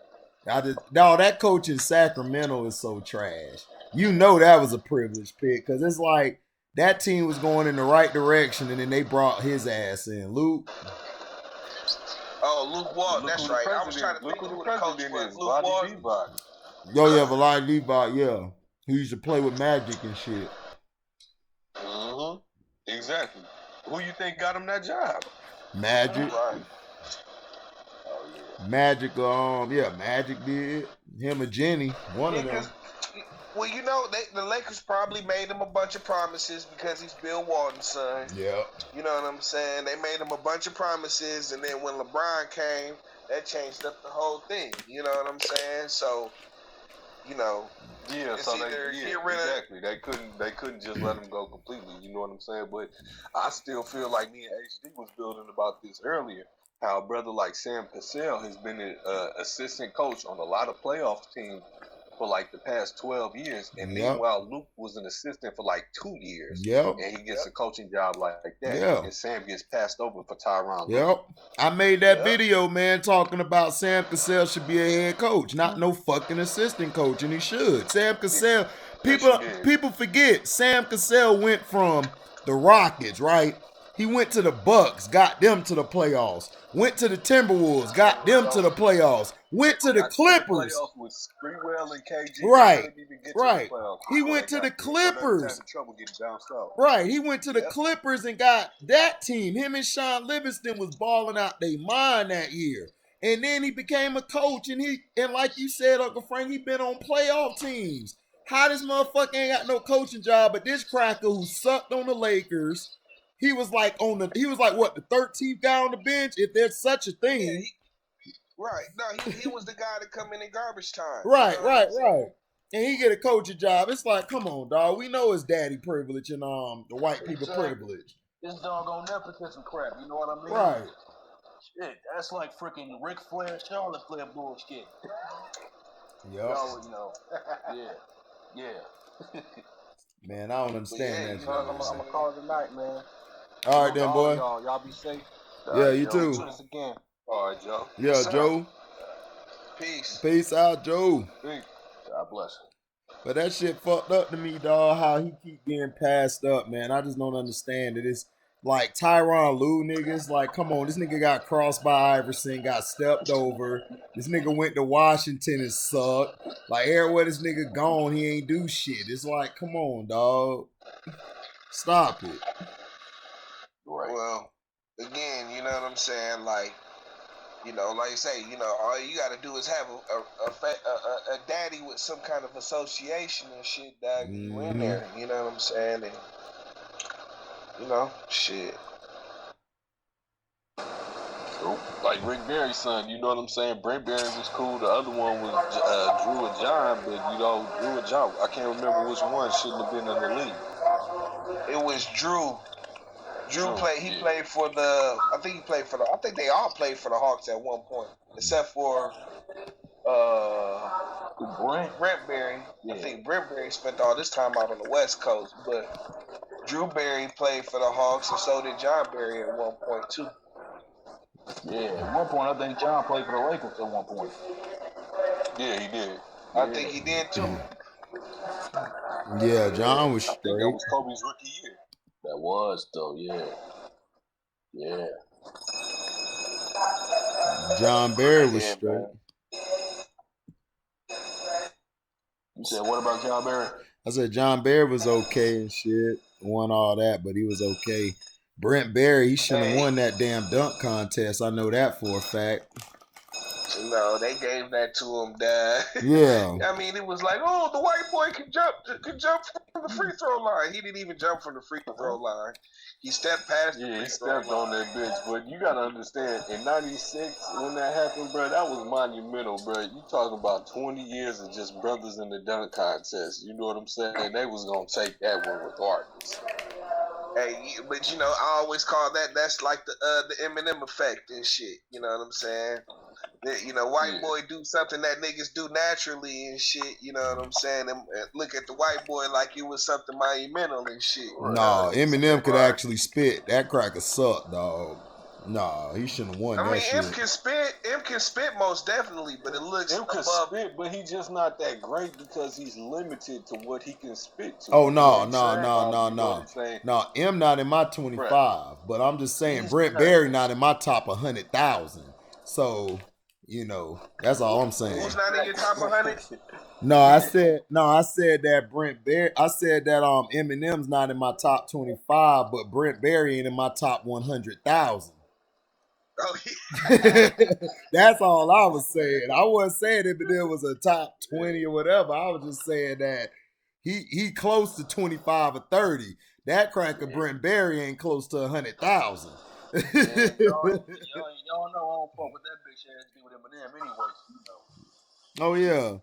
That coach in Sacramento is so trash. You know that was a privileged pick, because it's like that team was going in the right direction, and then they brought his ass in. Luke. Oh, Luke Walton, that's right. I was trying to think who the coach was. Luke Walton. Yo, yeah, Vlad Levi, yeah. Who used to play with Magic and shit. Exactly. Who you think got him that job? Magic. Right. Magic, Magic did. Him and Jenny, one of them. Well, you know, the Lakers probably made him a bunch of promises because he's Bill Walton's son. Yeah. You know what I'm saying? They made him a bunch of promises, and then when LeBron came, that changed up the whole thing. You know what I'm saying? So, you know. Yeah, so exactly. They couldn't just let him go completely. You know what I'm saying? But I still feel like me and HD was building about this earlier. How a brother like Sam Cassell has been an assistant coach on a lot of playoff teams for like the past 12 years, and meanwhile Luke was an assistant for like 2 years. Yep. And he gets a coaching job like that. Yeah. And Sam gets passed over for Tyronn Lue. Yep. I made that video, man, talking about Sam Cassell should be a head coach, not no fucking assistant coach, and he should. Sam Cassell, people forget Sam Cassell went from the Rockets, right? He went to the Bucks, got them to the playoffs. Went to the Timberwolves, got them to the playoffs. Went to the Clippers. With Sprewell and KG. Right. Right. He went to the Clippers. Right. He went to the Clippers and got that team. Him and Sean Livingston was balling out their mind that year. And then he became a coach, and like you said, Uncle Frank, he been on playoff teams. How this motherfucker ain't got no coaching job, but this cracker who sucked on the Lakers, he was like what, the 13th guy on the bench, if there's such a thing. Right. No, he was the guy that come in garbage time. Right. And he get a coaching job. It's like, come on, dog. We know it's daddy privilege and the white people privilege. This doggone nepotism crap, you know what I mean? Right. Shit, that's like freaking Ric Flair, Charlotte Flair bullshit. Yep. Y'all know. Yeah. Man, I don't understand that. I'm gonna call it a night, man. All right, then, boy. Y'all be safe. Yeah, you too. Do this again. All right, Joe. Yeah, Joe. Peace. Peace out, Joe. Peace. God bless. But that shit fucked up to me, dog, how he keep getting passed up, man. I just don't understand it. It's like Tyronn Lue niggas. Like, come on, this nigga got crossed by Iverson, got stepped over. This nigga went to Washington and sucked. Like, everywhere this nigga gone, he ain't do shit. It's like, come on, dog. Stop it. Right. Well, again, you know what I'm saying? Like, you know, like you say, you know, all you got to do is have a daddy with some kind of association and shit, dog. You in there, you know what I'm saying? And, you know, shit. Like Rick Barry's son, you know what I'm saying? Brent Barry was cool. The other one was Drew and John, but, you know, Drew and John, I can't remember which one shouldn't have been in the league. It was Drew. Drew played. He played for the. I think he played for the. I think they all played for the Hawks at one point, except for Brent Barry. Yeah. I think Brent Barry spent all this time out on the West Coast, but Drew Barry played for the Hawks, and so did John Barry at one point too. Yeah, at one point I think John played for the Lakers at one point. Yeah, he did. I think he did too. Yeah, John was straight. I think that was Kobe's rookie year. That was though, yeah. John Barry was straight. Man. You said what about John Barry? I said John Barry was okay and shit. Won all that, but he was okay. Brent Barry, he shouldn't have won that damn dunk contest. I know that for a fact. No, they gave that to him, Dad. Yeah. I mean, it was like, oh, the white boy could jump from the free throw line. He didn't even jump from the free throw line. He stepped past the free throw line. He stepped on that bitch. But you got to understand, in 96, when that happened, bro, that was monumental, bro. You talking about 20 years of just brothers in the dunk contest. You know what I'm saying? They was going to take that one regardless. Hey, but you know, I always call that's like the Eminem effect and shit. You know what I'm saying? You know, white boy do something that niggas do naturally and shit. You know what I'm saying? And look at the white boy like it was something monumental and shit. No, Eminem could actually spit. That cracker sucked, dog. Nah, he shouldn't have won that shit. M can spit most definitely, but it looks M can spit, but he's just not that great because he's limited to what he can spit to. Oh, no. No, M not in my 25, right. But I'm just saying Brent Barry not in my top 100,000. So, you know, that's all I'm saying. Who's not in your top 100? I said that Brent Barry. I said that Eminem's not in my top 25, but Brent Barry ain't in my top 100,000. Oh, yeah. That's all I was saying. I wasn't saying if there was a top 20 or whatever. I was just saying that he close to 25 or 30. That cracker Brent Barry ain't close to 100,000. Y'all know I don't fuck with that bitch ass dude with Eminem anyway. You know.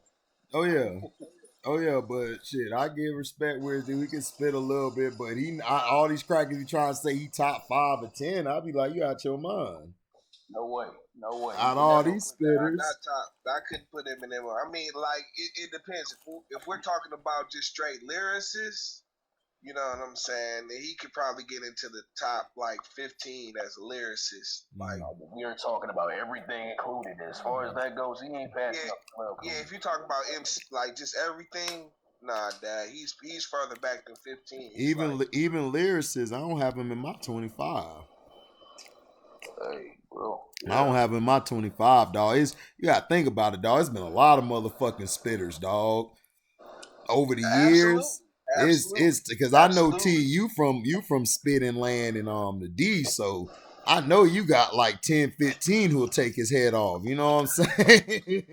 Oh yeah, but shit, I give respect where he can spit a little bit, but all these crackers be trying to say he top 5 or 10. I'll be like, you out your mind. No way. Out of all these spitters. Not top. I couldn't put Eminem on. I mean, like, it depends. If we're talking about just straight lyricists, you know what I'm saying? Then he could probably get into the top, like, 15 as a lyricist. Like, we're talking about everything included. As far as that goes, he ain't passing up. Yeah, if you're talking about MC, like, just everything, nah, Dad, he's further back than 15. Even lyricists, I don't have him in my 25. Hey, bro. I don't have him in my 25, dog. You gotta think about it, dog. It's been a lot of motherfucking spitters, dog. Over the years. It's because I know T, you from spitting land and the D, so I know you got like 10, 15 who'll take his head off. You know what I'm saying?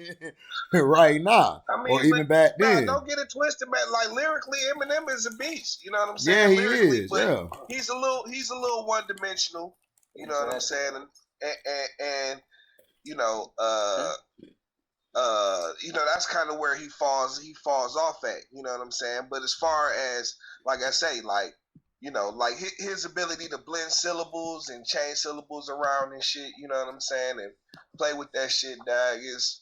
Right now, I mean, or even back then. Don't get it twisted, man. Like lyrically, Eminem is a beast. You know what I'm saying? Yeah, he is. But he's a little one dimensional. You know what I'm saying? And you know, that's kind of where he falls off at, you know what I'm saying? But as far as, like I say, like, you know, like his ability to blend syllables and change syllables around and shit, you know what I'm saying? And play with that shit, dog, he's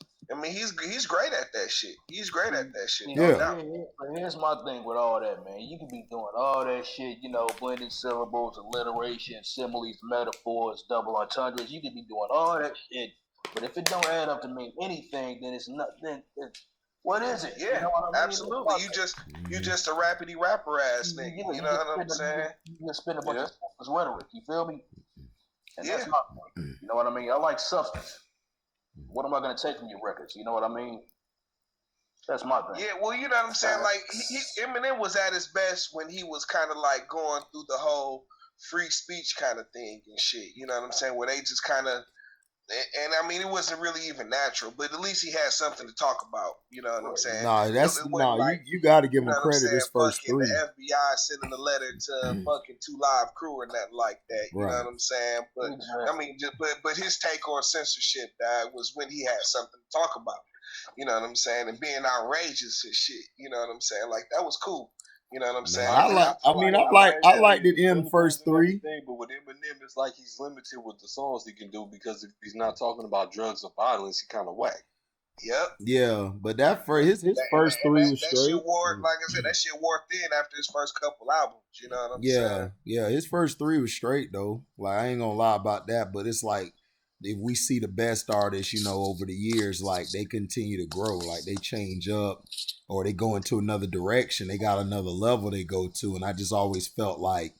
great at that shit. He's great at that shit. Yeah. Here's my thing with all that, man. You can be doing all that shit, you know, blending syllables, alliteration, similes, metaphors, double entendres. You can be doing all that shit. But if it don't add up to mean anything, then it's not. Then what is it? Yeah, you know what I mean? Absolutely. You just a rapidy rapper ass nigga. You know what I'm saying? You just spend a bunch of rhetoric. You feel me? And that's my point. You know what I mean? I like substance. What am I gonna take from your records? You know what I mean? That's my thing. Yeah, well, you know what I'm saying? Like Eminem was at his best when he was kind of like going through the whole free speech kind of thing and shit. You know what I'm saying? Where they just kind of. And I mean, it wasn't really even natural, but at least he had something to talk about. You know what I'm saying? You got to give him credit. His first three. The FBI sending a letter to fucking 2 Live Crew or nothing like that. You know what I'm saying? But I mean, but his take on censorship, was when he had something to talk about. You know what I'm saying? And being outrageous and shit. You know what I'm saying? Like that was cool. You know what I'm saying? I liked it in first three. But with Eminem, it's like he's limited with the songs he can do because if he's not talking about drugs or violence, he kind of whack. Yep. Yeah, but that for his first three was straight. Shit wore, like I said, that shit wore thin after his first couple albums. You know what I'm saying? Yeah, his first three was straight though. Like I ain't gonna lie about that, but it's like if we see the best artists, you know, over the years, like they continue to grow, like they change up or they go into another direction. They got another level they go to. And I just always felt like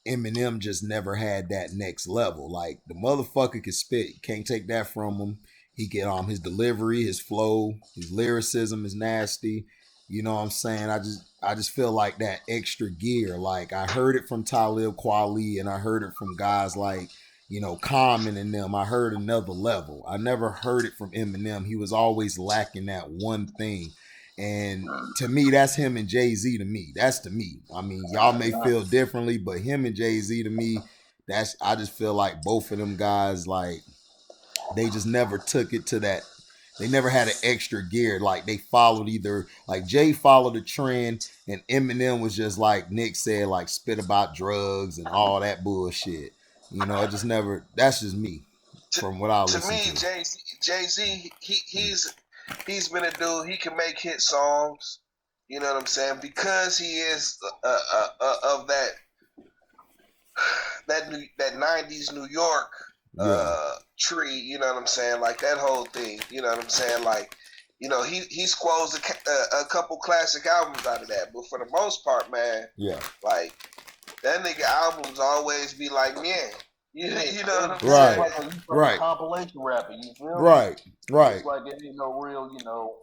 Eminem just never had that next level. Like the motherfucker can spit. You can't take that from him. He get his delivery, his flow, his lyricism is nasty. You know what I'm saying? I just feel like that extra gear. Like I heard it from Talib Kweli and I heard it from guys like, you know, Common and them. I heard another level. I never heard it from Eminem. He was always lacking that one thing. And to me, that's him and Jay-Z to me. That's to me. I mean, y'all may feel differently, but him and Jay-Z to me, I just feel like both of them guys, like, they just never took it to that. They never had an extra gear. Like they followed like Jay followed the trend and Eminem was just like Nick said, like spit about drugs and all that bullshit. You know, it just never. That's just me, from what I listen to. To me, Jay-Z, he's been a dude. He can make hit songs. You know what I'm saying? Because he is of that 90s New York tree. You know what I'm saying? Like that whole thing. You know what I'm saying? Like, you know, he squoze a couple classic albums out of that. But for the most part, man, like. That nigga albums always be like, man, you know what I'm saying? Right. Compilation rapper, you feel me? Right. It's like it ain't no real, you know,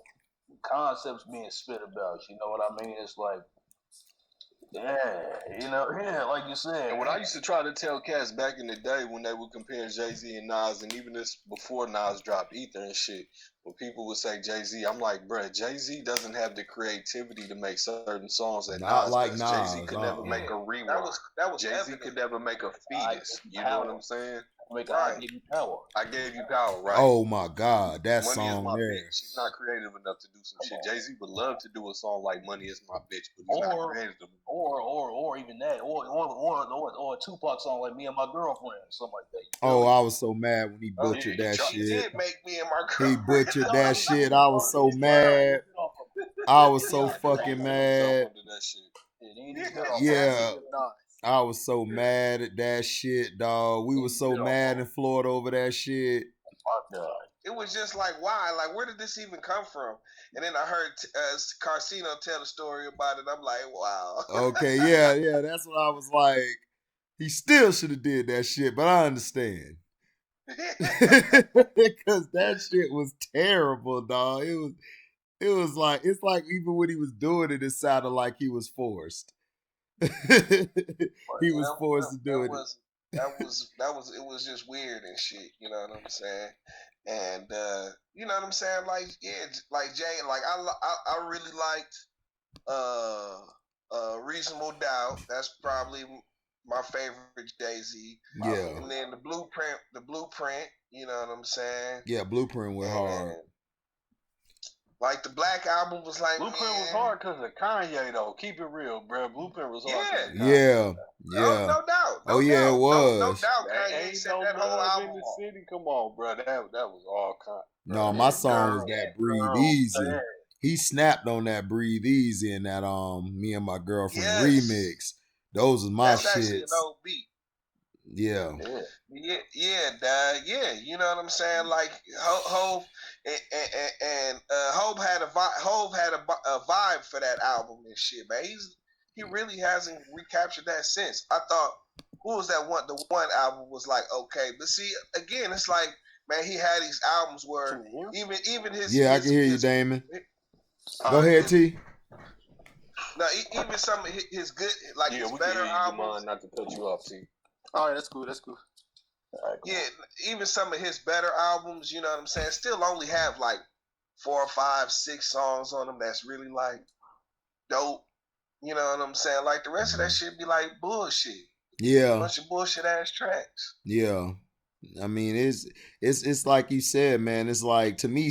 concepts being spit about. You know what I mean? It's like, like you said. And what I used to try to tell cats back in the day when they would compare Jay-Z and Nas, and even this before Nas dropped Ether and shit, when people would say Jay-Z, I'm like, bruh, Jay-Z doesn't have the creativity to make certain songs that not Nas like does. Jay-Z could never make a rework. That was Jay-Z could never make a fetus. You know what I'm saying? I Gave You Power. I Gave You Power, right? Oh my God, that Money song is my there. bitch. He's not creative enough to do some shit. Jay-Z would love to do a song like Money Is My Bitch, but he's not creative enough. Or even that, or a Tupac song like Me and My Girlfriend, something like that. Oh, I was so mad when he butchered that shit. He did make Me and My Girlfriend. He butchered that shit. I was so mad. I was so fucking mad. Yeah. I was so mad at that shit, dog. We were so mad in Florida over that shit. It was just like, why? Like, where did this even come from? And then I heard Carcino tell the story about it. I'm like, wow. Okay, yeah. That's what I was like. He still should have did that shit, but I understand. Because that shit was terrible, dog. It was like, it's like even when he was doing it, it sounded like he was forced. He was forced to do it. It was just weird and shit. You know what I'm saying? And you know what I'm saying? Like, yeah, like Jay, like I really liked Reasonable Doubt. That's probably my favorite Jay-Z. Yeah. And then the Blueprint, you know what I'm saying? Yeah, Blueprint went hard. Like the Black Album was like, Blueprint was hard because of Kanye though. Keep it real, bro. Blueprint was hard. Yeah. No doubt. It was. No doubt. Kanye Ain't said no that whole love album in the city. Come on, bro. That was all kind. No, my song was that Breathe Easy. He snapped on that Breathe Easy and that Me and My Girlfriend remix. Those are my shits. That's actually an old beat. Yeah, dad. Yeah, you know what I'm saying? Like Hove and Hove had a vibe for that album and shit, man. He really hasn't recaptured that since. I thought, who was that one? The one album was like okay, but see, again, it's like, man, he had these albums where even his I can hear you, Damon. Go ahead, T. No, even some of his good, like his better albums. Not to cut you off, T. All right, that's cool. Right, yeah, even some of his better albums, you know what I'm saying, still only have like 4 or 5, 6 songs on them that's really like dope. You know what I'm saying? Like the rest of that shit be like bullshit. Yeah, a bunch of bullshit ass tracks. Yeah. I mean, it's like you said, man. It's like, to me,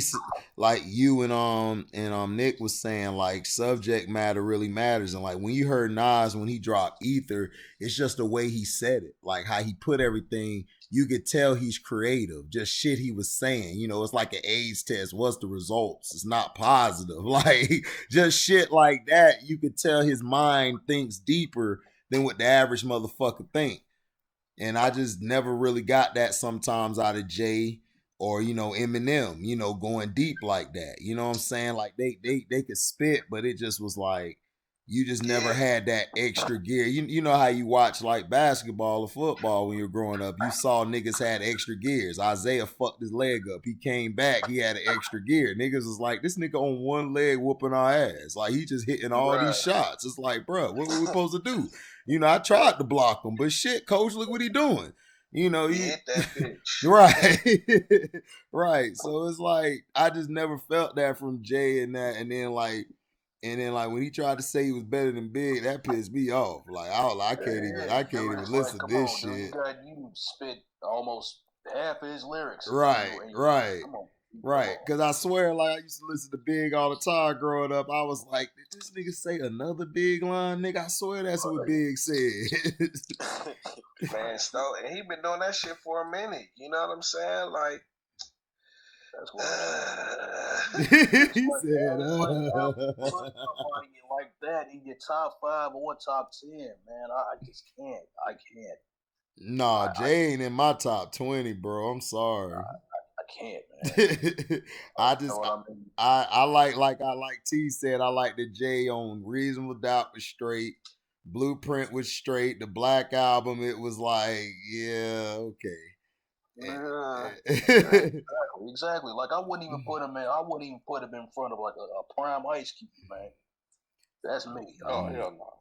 like you and Nick was saying, like subject matter really matters. And like when you heard Nas when he dropped Ether, it's just the way he said it, like how he put everything. You could tell he's creative. Just shit he was saying. You know, it's like an AIDS test. What's the results? It's not positive. Like just shit like that. You could tell his mind thinks deeper than what the average motherfucker think. And I just never really got that sometimes out of Jay or, you know, Eminem, you know, going deep like that. You know what I'm saying? Like they could spit, but it just was like, you just never had that extra gear. You know how you watch like basketball or football when you're growing up. You saw niggas had extra gears. Isaiah fucked his leg up. He came back. He had an extra gear. Niggas was like, this nigga on one leg whooping our ass. Like he just hitting all these shots. It's like, bro, what were we supposed to do? You know, I tried to block him, but shit, coach, look what he doing. You know, he hit that bitch. Right. Right. So it's like, I just never felt that from Jay and that. And then like when he tried to say he was better than Big, that pissed me off. Like I can't even listen to this shit. You spit almost half of his lyrics. Right. Because I swear, like I used to listen to Big all the time growing up. I was like, did this nigga say another Big line? Nigga, I swear that's what Big said. Man, and he been doing that shit for a minute. You know what I'm saying? Like, that's what he said, like that in your top 5 or top 10, man. I just can't. I can't. Nah, Jay ain't in my top 20, bro. I'm sorry. I can't, man. I like T said, I like the Jay on Reasonable Doubt was straight. Blueprint was straight. The Black Album, it was like, yeah, okay. Exactly. Like I wouldn't even put him in front of like a prime Ice Cube, man. That's me.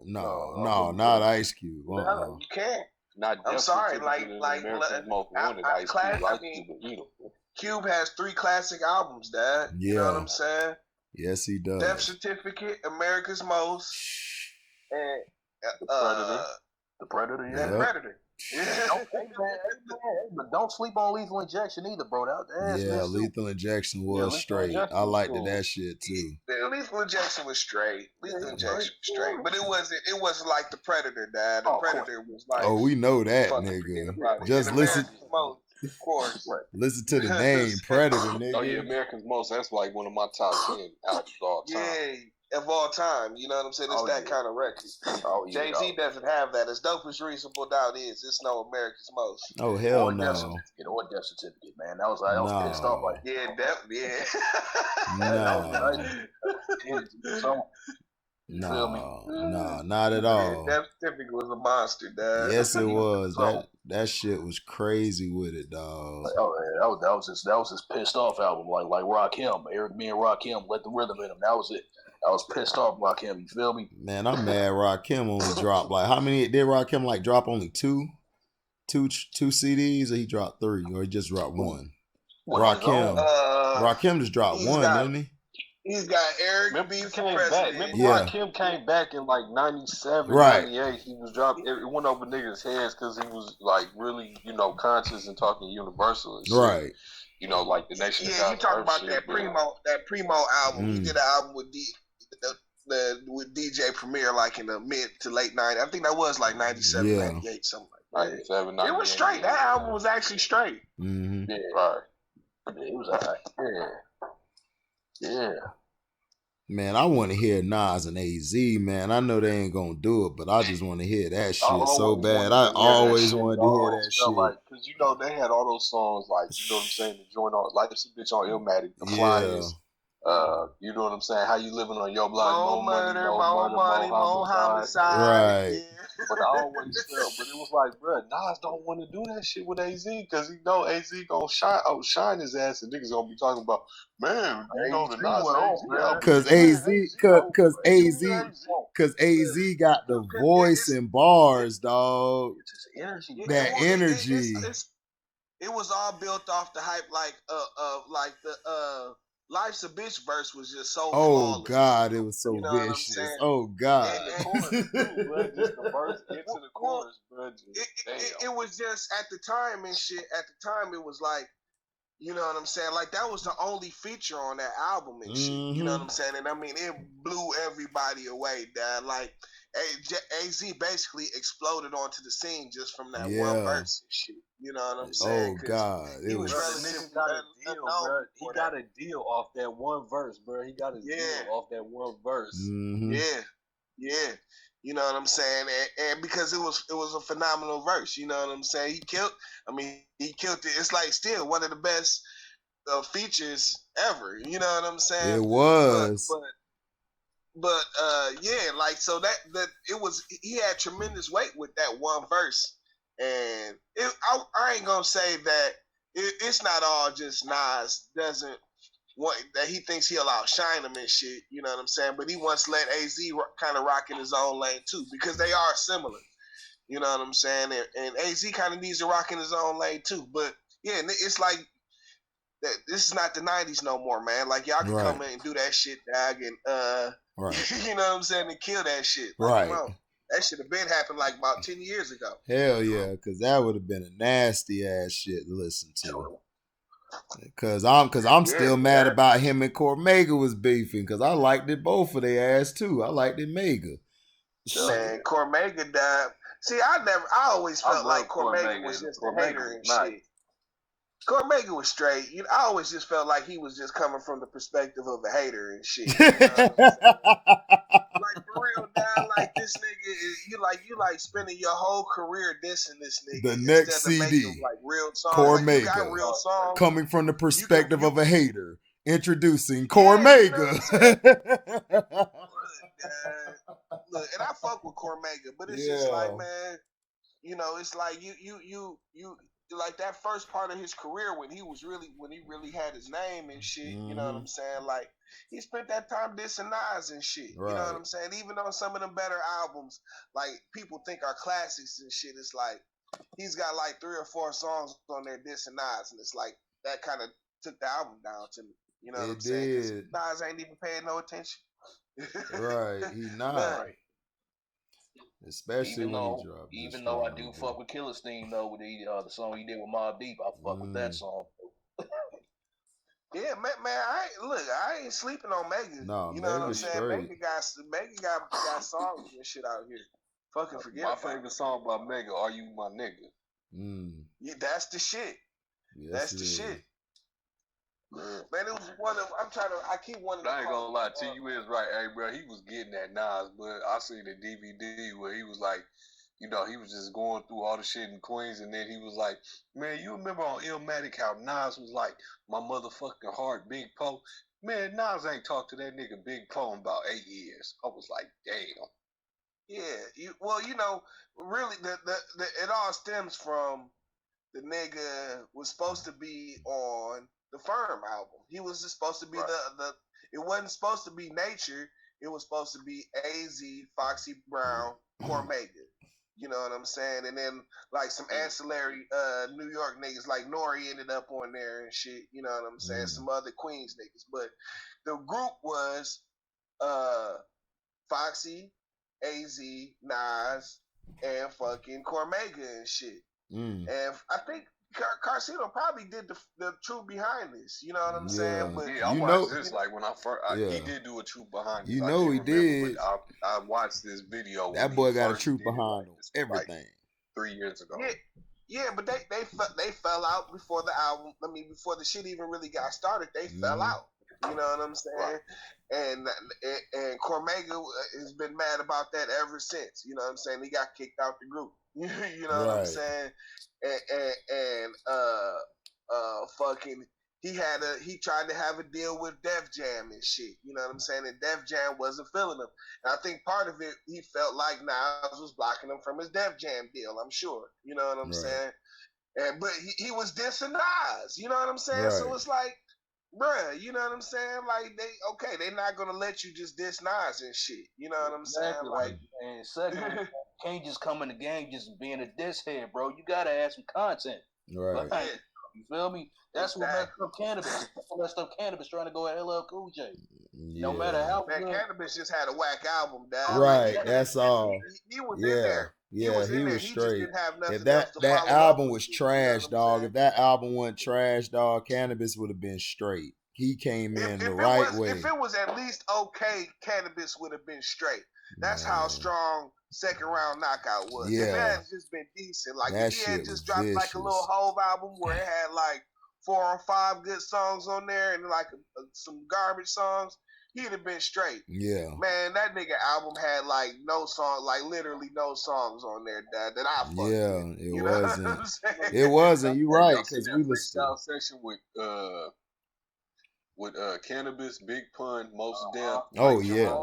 No, not Ice Cube. No, you can't. I'm sorry. Cube has 3 classic albums, Dad. Yeah. You know what I'm saying? Yes, he does. Death Certificate, America's Most, and The Predator. The Predator. But don't sleep on Lethal Injection either, bro. Yeah, Lethal Injection was straight. I liked that shit too. Lethal Injection was straight. Lethal Injection was straight, but it wasn't like the Predator, Dad. The Predator was like. Oh, we know that, nigga. Just listen. Of course. Listen to the name Predator, nigga. Oh yeah, American's Most. That's like one of my top 10 albums of all time. Yeah, of all time. You know what I'm saying? It's that kind of record. Jay-Z doesn't have that. As dope as Reasonable Doubt is, it's no American's Most. Oh hell no. Or Death Certificate, man. I was pissed off like No, not at all. Death Certificate was a monster, dog. Yes, it was. That shit was crazy with it, dog. That was his pissed off album, like Rakim. Me and Rakim, Let the Rhythm in him. That was it. I was pissed off Rakim. You feel me? Man, I'm mad. Rakim only dropped how many? Did Rakim drop only two CDs, or he dropped 3, or he just dropped 1? Rakim just dropped 1, didn't he? He's got Eric B for president. Rakim came back in like 97, right. 98. He was dropped. It went over niggas' heads because he was like really, conscious and talking universal and shit. Right. Like the Nation. Yeah, you talking about that Primo album. He did an album with DJ Premier like in the mid to late 90s. I think that was like 97, 98, something like that. 97, it was straight. That album was actually straight. Mm-hmm. Yeah, right. Yeah, it was alright. Yeah. Man, I want to hear Nas and AZ, man. I know they ain't gonna do it, but I just want to hear that shit so bad. I always wanted to hear that shit. Because they had all those songs, like, you know what I'm saying, the joint on, like this bitch on Illmatic, the Flyers. You know what I'm saying? How you living on your block? More murder, more homicide. Right. Yeah. But I always felt, but it was like, bro, Nas don't want to do that shit with AZ because he know AZ gonna shine his ass, and niggas gonna be talking about, man, you know the Nas. Cause AZ got the voice and bars, dog. That energy. It was all built off the hype, like the Life's a Bitch verse was just so flawless. God, it was so vicious. Oh God. Just the verse into the chorus, bro. It was just at the time and shit. At the time, it was like, you know what I'm saying? Like that was the only feature on that album and shit. You know what I'm saying? And I mean, it blew everybody away, dad. Like AZ basically exploded onto the scene just from that one verse and shit. You know what I'm saying? Oh God, he was nigga got a deal, bro. He got a deal off that one verse, bro. He got a deal off that one verse. Mm-hmm. Yeah. You know what I'm saying? And because it was a phenomenal verse. You know what I'm saying? He killed it. It's like still one of the best features ever. You know what I'm saying? It was. But like so that it was. He had tremendous weight with that one verse. And I ain't gonna say that it's not all just Nas doesn't want that he thinks he'll outshine him and shit. You know what I'm saying? But he once let AZ kind of rock in his own lane too because they are similar. You know what I'm saying? And AZ kind of needs to rock in his own lane too. But yeah, it's like that. This is not the '90s no more, man. Like y'all can come in and do that shit, dog, and you know what I'm saying, and kill that shit. Like, right. That should have been happened like about 10 years ago. Hell yeah, because that would have been a nasty ass shit to listen to. Because I'm still mad about him and Cormega was beefing because I liked it both of their ass too. I liked it mega. Man, Cormega died. See, I always felt like Cormega was just a hater and shit. Cormega was straight. I always just felt like he was just coming from the perspective of a hater and shit. You know? Like for real, now, like this nigga is you like spending your whole career dissing this nigga. The next CD, like real songs. Cormega, like real songs, coming from the perspective of a hater, introducing Cormega. Look, and I fuck with Cormega, but it's just like, man, it's like you like that first part of his career when he really had his name and shit. You know what I'm saying? Like he spent that time dissing Nas and shit. Right. You know what I'm saying? Even on some of them better albums, like people think are classics and shit, it's like he's got like 3 or 4 songs on there dissing Nas, and it's like that kind of took the album down to me. You know what I'm saying? Nas ain't even paying no attention. Right, he not. Especially when he dropped. Even though I do fuck with Killer Steam though, with the song he did with Mobb Deep, I fuck with that song. Yeah, man, I ain't sleeping on Megan. No, you know what I'm saying? straight. Megan got songs and shit out here. Fucking forget my favorite song by Megan, Are You My Nigga? Yeah, that's the shit. Yes, that's the shit. Man, it was one of I keep wanting to I ain't gonna lie to you, is right. Hey, bro, he was getting that Nas, but I seen the DVD where he was like, you know, he was just going through all the shit in Queens, and then he was like, man, you remember on Illmatic how Nas was like, my motherfucking heart, Big Poe? Man, Nas ain't talked to that nigga Big Poe in about 8 years. I was like, damn. Yeah, really, it all stems from the nigga was supposed to be on the Firm album. He was just supposed to be it wasn't supposed to be Nature. It was supposed to be AZ, Foxy Brown, Cormega. You know what I'm saying? And then like some ancillary New York niggas like Nori ended up on there and shit. You know what I'm saying? Some other Queens niggas. But the group was Foxy, AZ, Nas, and fucking Cormega and shit. And I think Carcino probably did the truth behind this. You know what I'm saying? But I watched this like when I first. He did do a truth behind this. You know he did. I watched this video. That boy got a truth behind everything. Like 3 years ago. Yeah, but they fell out before the album. I mean, before the shit even really got started, they fell out. You know what I'm saying? Right. And Cormega has been mad about that ever since. You know what I'm saying? He got kicked out the group. You know what I'm saying? And fucking he tried to have a deal with Def Jam and shit. You know what I'm saying? And Def Jam wasn't feeling him. And I think part of it, he felt like Nas was blocking him from his Def Jam deal. I'm sure. You know what I'm saying? But he was dissing Nas. You know what I'm saying? So it's like, bruh, you know what I'm saying? Like they're not gonna let you just diss Nas and shit. You know what I'm saying? Like, and second, you can't just come in the game just being a diss head, bro. You gotta add some content. Right. Like, you feel me? That's what messed up Cannabis. Messed up Cannabis trying to go at LL Cool J. No matter how Cannabis just had a whack album, dog. Right, that's all. He was in there. Yeah, he was straight. He just didn't have nothing if that album was trash, dog. If that album wasn't trash, dog, Cannabis would have been straight. He came in the right way. If it was at least okay, Cannabis would have been straight. That's how strong Second Round Knockout was. Yeah. If it had just been decent, like that if he had just dropped vicious. like a little Hove album where it had like 4 or 5 good songs on there and like some garbage songs, he'd have been straight. Yeah. Man, that nigga album had like no song, like literally no songs on there that I fucked with. It wasn't. It wasn't. You right, because we listened to session with Cannabis, Big Pun, Most Def. Oh yeah.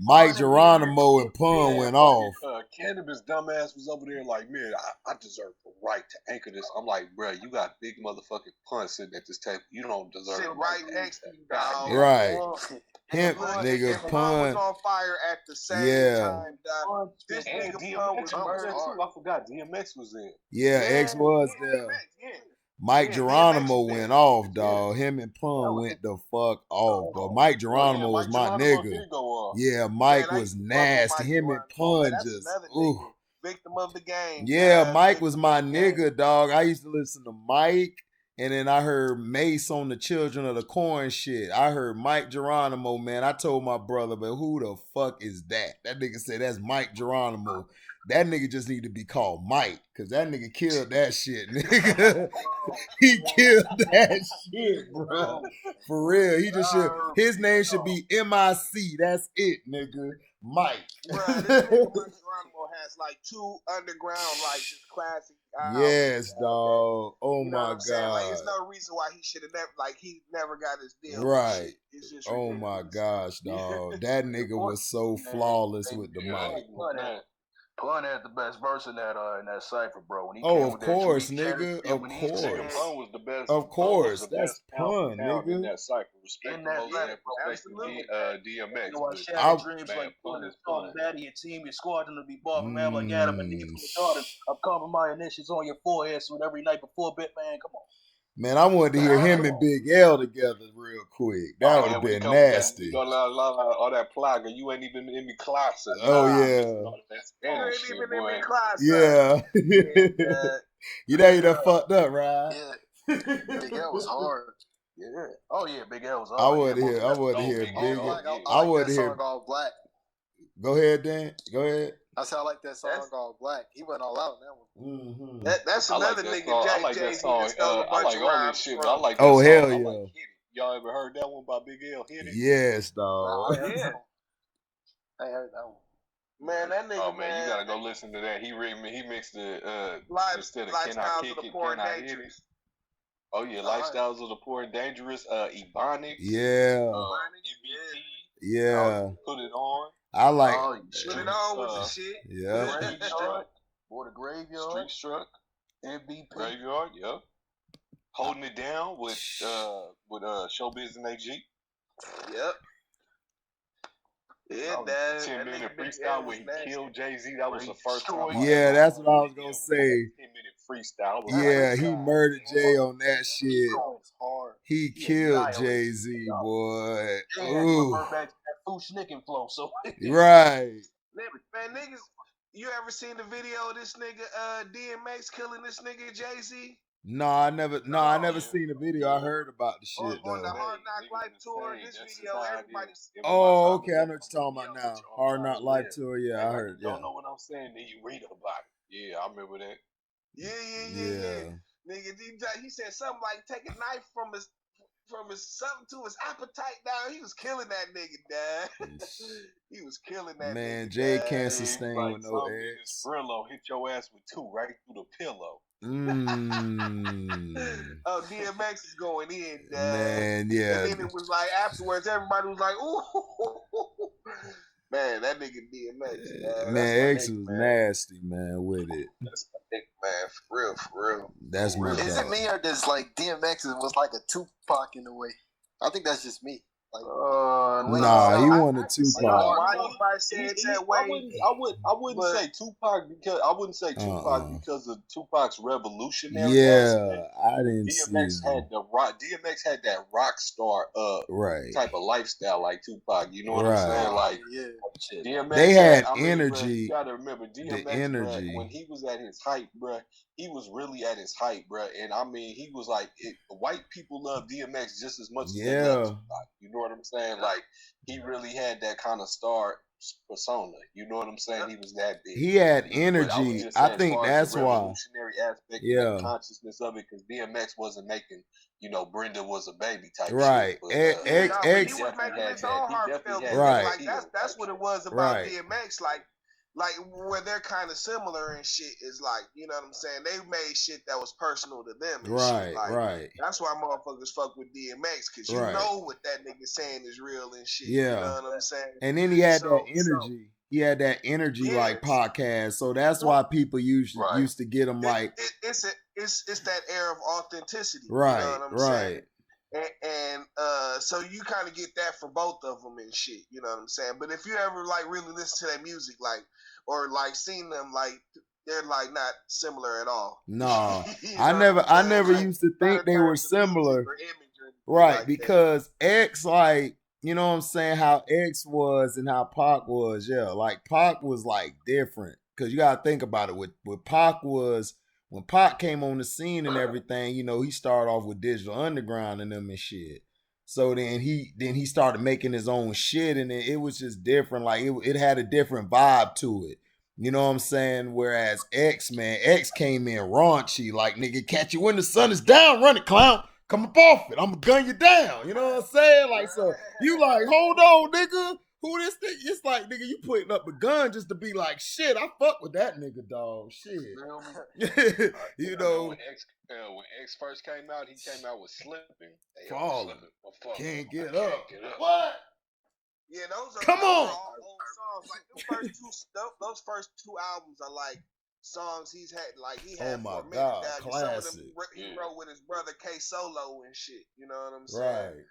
Mike Geronimo and Pun went off. Cannabis dumbass was over there like, man, I deserve the right to anchor this. I'm like, bro, you got big motherfucking Pun sitting at this table. You don't deserve it. Right next to you, dog. Right. Him, nigga, Pun was on fire at the same time, dog. This nigga Pun was murdered too. I forgot DMX was in. Yeah, X was there. Mike Geronimo went off, dog. Him and Pun went the fuck off, bro. Mike Geronimo was my nigga. Yeah, Mike was nasty. Him and Pun just, ooh. Victim of the game. Yeah, Mike was my nigga, dog. I used to listen to Mike, and then I heard Mace on the Children of the Corn shit. I heard Mike Geronimo, man. I told my brother, but who the fuck is that? That nigga said, that's Mike Geronimo. That nigga just need to be called Mike, because that nigga killed that shit, nigga. He killed that shit, bro. For real. He just should, his name should be M-I-C. That's it, nigga. Mike. Bro, this nigga Mike Geronimo has like 2 underground, like just classic albums. Yes, dog. Oh you know my God. Like, there's no reason why he should have never, like, he never got his deal. Right. It's just oh my gosh, dog. That nigga was so flawless with the mic. Pun had the best verse in that cipher, bro. When he of course, nigga. Of course. Pun was the best. Of course. That's Pun, nigga. In that cipher. Respect DMX. You know, I shattered dreams like Pun is Pun. Daddy and team, your squad to be bought from like Adam and nigga from the Jordan. I'm carving my initials on your forehead so every night before bed, man. Come on. Man, I wanted to hear him and Big L together real quick. That would have been nasty. All that plaga. You ain't even in the class. Oh yeah. You ain't even in the class. Yeah. You know you done fucked up, right? Yeah. Big L was hard. Yeah. Oh yeah, Big L was hard. I want to hear Big L. I like that song All Black. Go ahead, Dan. Go ahead. That's how I like that song All Black. He went all out on that one. Mm-hmm. That's another nigga. I like that song. I like all this shit, but I like that song. Hell yeah. Like, y'all ever heard that one by Big L? Hit It? Yes, dog. Yeah. I heard that one. Man, that nigga. Oh man, you gotta go listen to that. He mixed the instead of Can I Kick It, Can I Hit It? Oh yeah, Lifestyles of the Poor and Dangerous. Ebonics. Yeah. MVP. Yeah. Put It On. I like. Put It On with the shit. Yeah. Street Struck. Or the Graveyard. Street Struck. MVP. Graveyard. Yep. Holding It Down with Showbiz and AG. Yep. Yeah, 10-minute freestyle where he killed Jay-Z. That was the first time. Yeah, that's what I was gonna say. 10-minute freestyle. Yeah, he murdered Jay on that shit. He killed Jay-Z, boy. Ooh. Back to that Foo Schnicken flow. So right. Man, niggas, you ever seen the video of this nigga DMX killing this nigga Jay-Z? No, I never seen the video. I heard about the shit though. On the Hard Knock Life tour, this video, everybody's. Oh, okay, I know what you're talking about now. Hard Knock Life tour, yeah, I heard. Don't know what I'm saying. Then you read about it. Yeah, I remember that. Yeah. Nigga, he said something like take a knife from his something to his appetite down. He was killing that nigga, dad. He was killing that man, nigga. Jay can't sustain with no eggs. Brillo hit your ass with 2 right through the pillow. Oh, DMX is going in, dad. Man, yeah. And then it was like afterwards, everybody was like, ooh. Man, that nigga DMX, man, X was nasty, man, with it. That's my nigga, man, for real. That's my dog. Is it me or does like DMX was like a Tupac in a way? I think that's just me. Like, nah, he wanted Tupac. Why you might say it that way? I wouldn't say Tupac because of Tupac's revolutionary. Yeah, aspect. I didn't see DMX had that rock star type of lifestyle like Tupac. You know what I'm saying? Like, DMX they had energy. You gotta remember DMX, the energy. When he was at his height, bruh, he was really at his height, bruh. And I mean, he was like, white people love DMX just as much as they love Tupac. You know what I'm saying? Like, he really had that kind of star persona. You know what I'm saying? He was that big. He had energy. I think that's why. Revolutionary aspect of the consciousness of it, because DMX wasn't making, Brenda was a baby type right. shit. He was making his own heartfelt music. Like, that's what it was about DMX. Like where they're kind of similar and shit is like, you know what I'm saying? They made shit that was personal to them. And shit. Like, that's why motherfuckers fuck with DMX, because you know what that nigga saying is real and shit. Yeah. You know what I'm saying? And then he had that energy. He had that energy like podcast. So that's why people used to get him like it's that air of authenticity. Right. You know what I'm saying? And so you kind of get that for both of them and shit, you know what I'm saying? But if you ever like really listen to their music, like, or like seen them, like they're like not similar at all. No, I never used to think they were similar, right? Like because X, like, you know what I'm saying, how X was and how Pac was, like Pac was like different, because you gotta think about it. With Pac was, when Pac came on the scene and everything, he started off with Digital Underground and them and shit. So then he started making his own shit, and it was just different. Like it had a different vibe to it. You know what I'm saying? Whereas X came in raunchy, like, nigga, catch you when the sun is down, run it, clown. Come up off it. I'ma gun you down. You know what I'm saying? Like, so you like, hold on, nigga. Who this thing? It's like, nigga, you putting up a gun just to be like, shit, I fuck with that nigga, dog. Shit. You know. When X first came out, he came out with Slipping. Falling. Can't get up. What? Yeah, those are Come on. All old songs. Like those first two albums are like songs he had oh my for a minute. God, Now, classic. some of them he wrote with his brother K Solo and shit. You know what I'm saying? Right.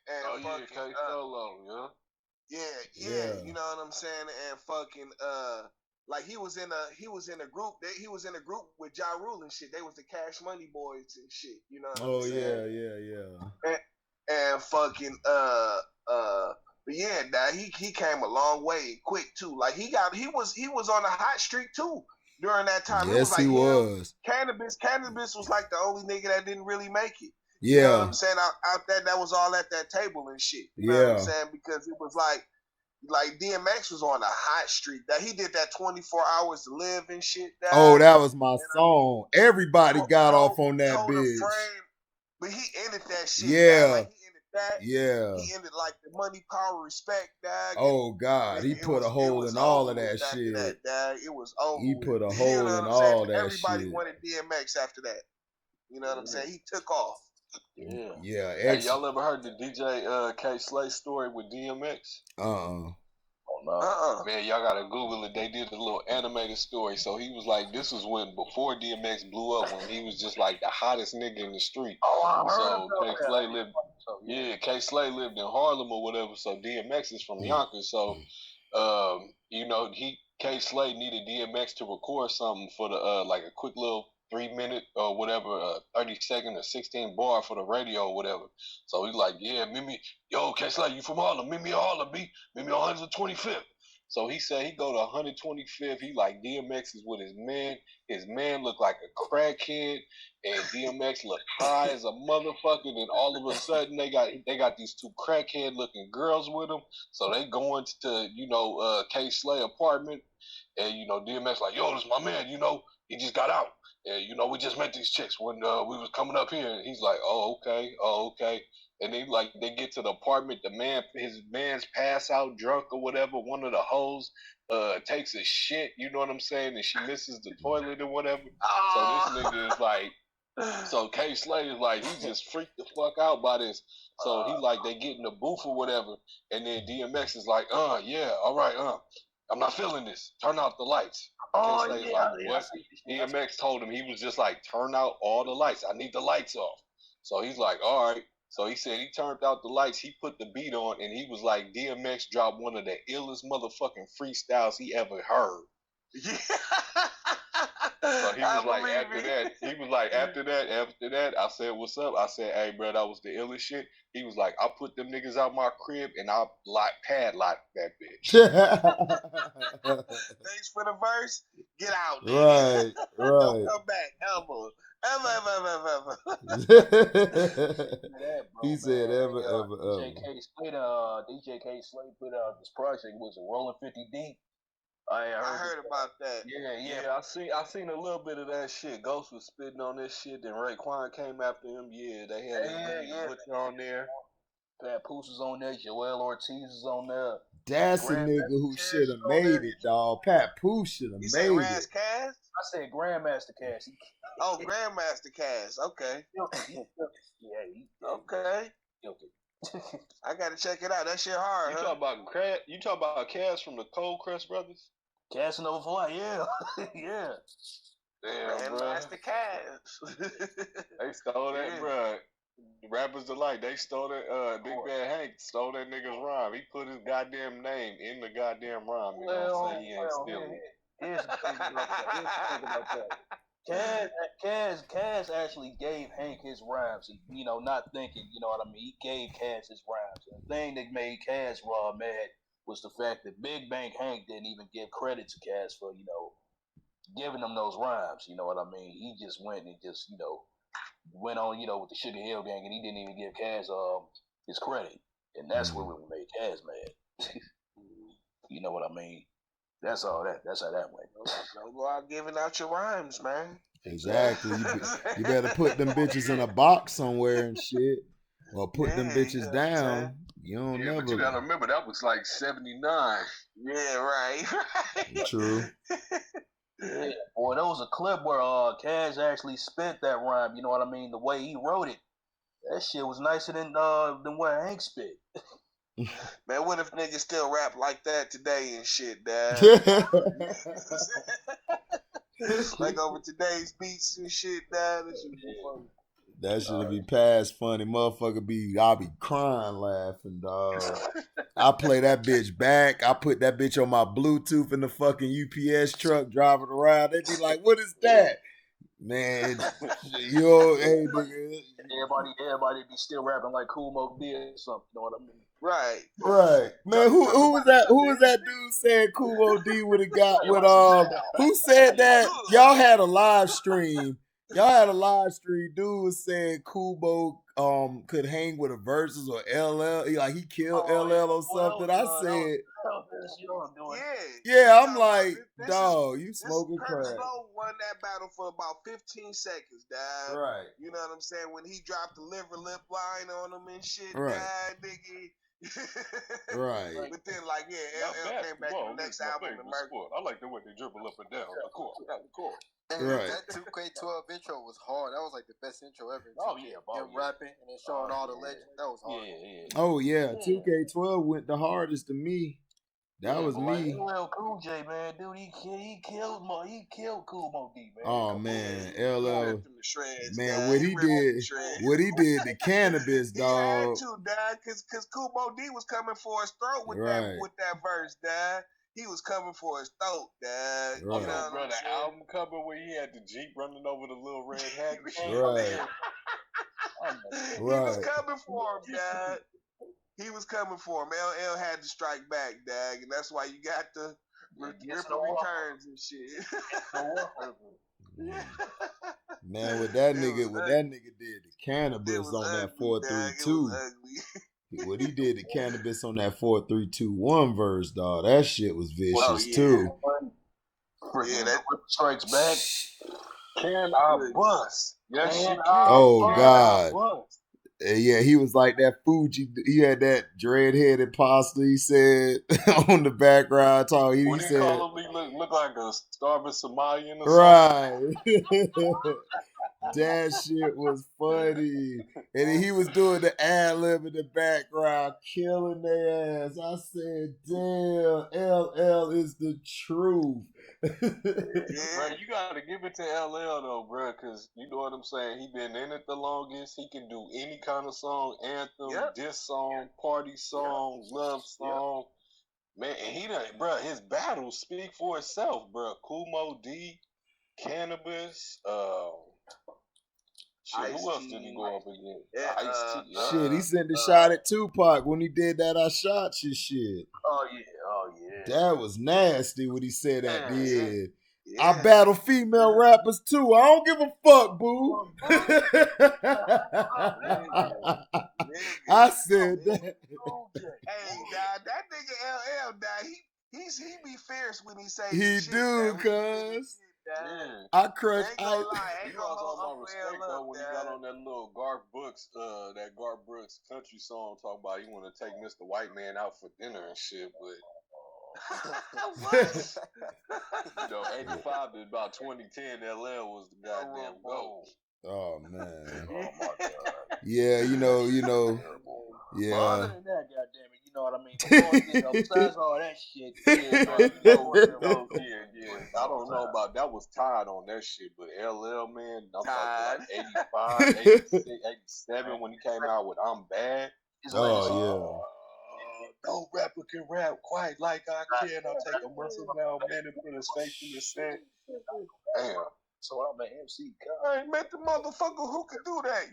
And fucking, K Solo, yeah. You know what I'm saying? And fucking Like he was in a group with Ja Rule and shit. They was the Cash Money Boys and shit. You know what I'm saying? Yeah. And fucking but yeah, nah, he came a long way quick too. Like he was on a hot streak too during that time. Yes, it was like he was. Cannabis was like the only nigga that didn't really make it. Yeah. You know what I'm saying? Out there, that was all at that table and shit. You know what I'm saying? Because it was like DMX was on a hot streak. That he did that 24 Hours to Live and shit. Oh, that was my song. Everybody got off on that bitch. Frame, but he ended that shit. Yeah. Like he ended that. Yeah. He ended like the Money, Power, Respect, dog. Oh God, he put a hole in all of that shit. Dog. It was over. He put a hole you know in all that Everybody shit. wanted DMX after that. You know what I'm saying? He took off. Yeah. Hey, y'all ever heard the DJ K Slay story with DMX? Man, y'all gotta Google it. They did a little animated story. So he was like, this was before DMX blew up, when he was just like the hottest nigga in the street. So K Slay lived in Harlem or whatever. So DMX is from Yonkers. So K Slay needed DMX to record something for the like a quick little 3-minute or whatever, 30-second or 16 bar for the radio or whatever. So he's like, yeah, meet me, yo, K Slay, you from Harlem? Meet me in Harlem, meet me on 125th. So he said he go to 125th. He like DMX is with his man. His man looked like a crackhead, and DMX looked high as a motherfucker. Then all of a sudden they got these two crackhead looking girls with them. So they go into K Slay apartment, and DMX like, yo, this is my man. He just got out. And we just met these chicks when we was coming up here. And he's like, oh okay. And they get to the apartment. His man's pass out drunk or whatever. One of the hoes takes a shit. You know what I'm saying? And she misses the toilet or whatever. So this nigga is like, so K Slay is like, he just freaked the fuck out by this. So he like, they get in the booth or whatever. And then DMX is like, yeah, all right, I'm not feeling this. Turn out the lights. K Slay is like, what? DMX told him, he was just like, turn out all the lights. I need the lights off. So he's like, all right. So he said he turned out the lights, he put the beat on, and he was like, DMX dropped one of the illest motherfucking freestyles he ever heard. Yeah. So he was like, after that, I said, what's up? I said, hey, bro, that was the illest shit. He was like, I put them niggas out my crib and I padlock that bitch. Thanks for the verse. Get out. Right. Don't come back ever. He said ever. DJ K Slay put out this project, was it Rolling 50 Deep? I heard about that. Yeah. I seen a little bit of that shit. Ghost was spitting on this shit, then Raekwon came after him. Yeah, they had Butcher on there. Papoose is on there. Joel Ortiz is on there. That's a nigga who should have made it, dog. Papoose should have made it. Raz Cass? I said Grandmaster Cass. Oh, Grandmaster Cass. Okay. Okay. I gotta check it out. That shit hard. You talk about Cass from the Cold Crest Brothers? Cass and Over, yeah. Yeah. Damn, bro. Grandmaster Cass. They stole that, bro. Rappers Delight, they stole that. Big Bad Hank stole that nigga's rhyme. He put his goddamn name in the goddamn rhyme. You know what I'm saying? He ain't stealing. Here's the thing about that. Cass actually gave Hank his rhymes. Not thinking, you know what I mean? He gave Cass his rhymes. And the thing that made Cass raw mad was the fact that Big Bank Hank didn't even give credit to Cass for, giving him those rhymes. You know what I mean? He just went and just, went on, with the Sugar Hill Gang, and he didn't even give Cass his credit. And that's what really made Cass mad. You know what I mean? That's all that. That's how that went. Don't go out giving out your rhymes, man. Exactly. You better put them bitches in a box somewhere and shit. Or put them bitches down. You don't never. But you gotta remember, that was like 79. Yeah, right. True. Yeah, boy, there was a clip where Cass actually spit that rhyme. You know what I mean? The way he wrote it, that shit was nicer than what Hank spit. Man, what if niggas still rap like that today and shit, dad? Like over today's beats and shit, dad. That shit be funny. That should be past funny. Motherfucker I'll be crying laughing, dog. I play that bitch back. I put that bitch on my Bluetooth in the fucking UPS truck driving around. They be like, what is that? Man, hey, nigga. Everybody be still rapping like Cool Mo D or something. You know what I mean? Right. Man, who was that? Who was that dude saying Cool Mo D would have got with who said that? Y'all had a live stream. Dude was saying Kubo could hang with a Versus or LL. Like he killed LL or something. I said, yeah, I'm like, dog, you smoking crack. Curtis Blow won that battle for about 15 seconds, dad. Right. You know what I'm saying? When he dropped the liver lip line on him and shit, right. Dad, nigga. Right. But then, like, yeah, LL came back to the next album, The Murder. I like the way they dribble up and down the court. And that 2K12 intro was hard. That was like the best intro ever. Him rapping and then showing all the legends. That was hard. Oh yeah, 2K12 went the hardest to me. That was me. LL Cool J, man, dude, he killed Cool Mo D, man. Oh man, LL, man, what he did to Cannabis, dog. He had to, Dad, because Cool Mo D was coming for his throat with that verse, Dad. He was coming for his throat, Dad. Right. You know, bro, the album cover where he had the Jeep running over the little red hat. Right. He was coming for him, Dad. He was coming for him. LL had to strike back, Dad, and that's why you got the ripper returns and shit. Man, what that nigga did to Cannabis on that 432. What he did to Cannabis on that 4-3-2-1 verse, dog. That shit was vicious too. Yeah, that strikes back. Can I bust? Yes, oh God. Yeah, he was like that Fuji. He had that dread-headed pasta. He said on the background talk. He said, call him, he look like a starving Somalian or something. Right. That shit was funny. And then he was doing the ad-lib in the background, killing their ass. I said, damn, LL is the truth. Bro, you gotta give it to LL though, bro, because you know what I'm saying. He been in it the longest. He can do any kind of song, anthem, diss song, party song, love song. Man, and he done, bro. His battles speak for itself, bro. Cool Mo D, Cannabis, shit, who else did he go up against? Ice-T. Shit, he sent the shot at Tupac when he did that I Shot You shit. Oh yeah. That was nasty what he said that did. Yeah. I battle female rappers too. I don't give a fuck, boo. I said that. Hey, that nigga LL, he be fierce when he say he shit, do, cuz. I crush. Ain't gonna lie. Ain't gonna all hold my respect though when he got on that little Garth Brooks country song talking about he want to take Mr. White Man out for dinner and shit, but you know, 85 to about 2010, LL was the goddamn goal. Oh man. Oh my God. Yeah, you know. Yeah. But other than that, goddamn it, you know what I mean. Besides all that shit, I don't know about that was tied on that shit, but LL, man, I'm talking like 85, 86, 87 when he came out with I'm Bad. Oh yeah. No rapper can rap quite like I can. I'll take a muscle down man and put his face in the sand. Damn. So I'm an MC. I ain't met the motherfucker who could do that.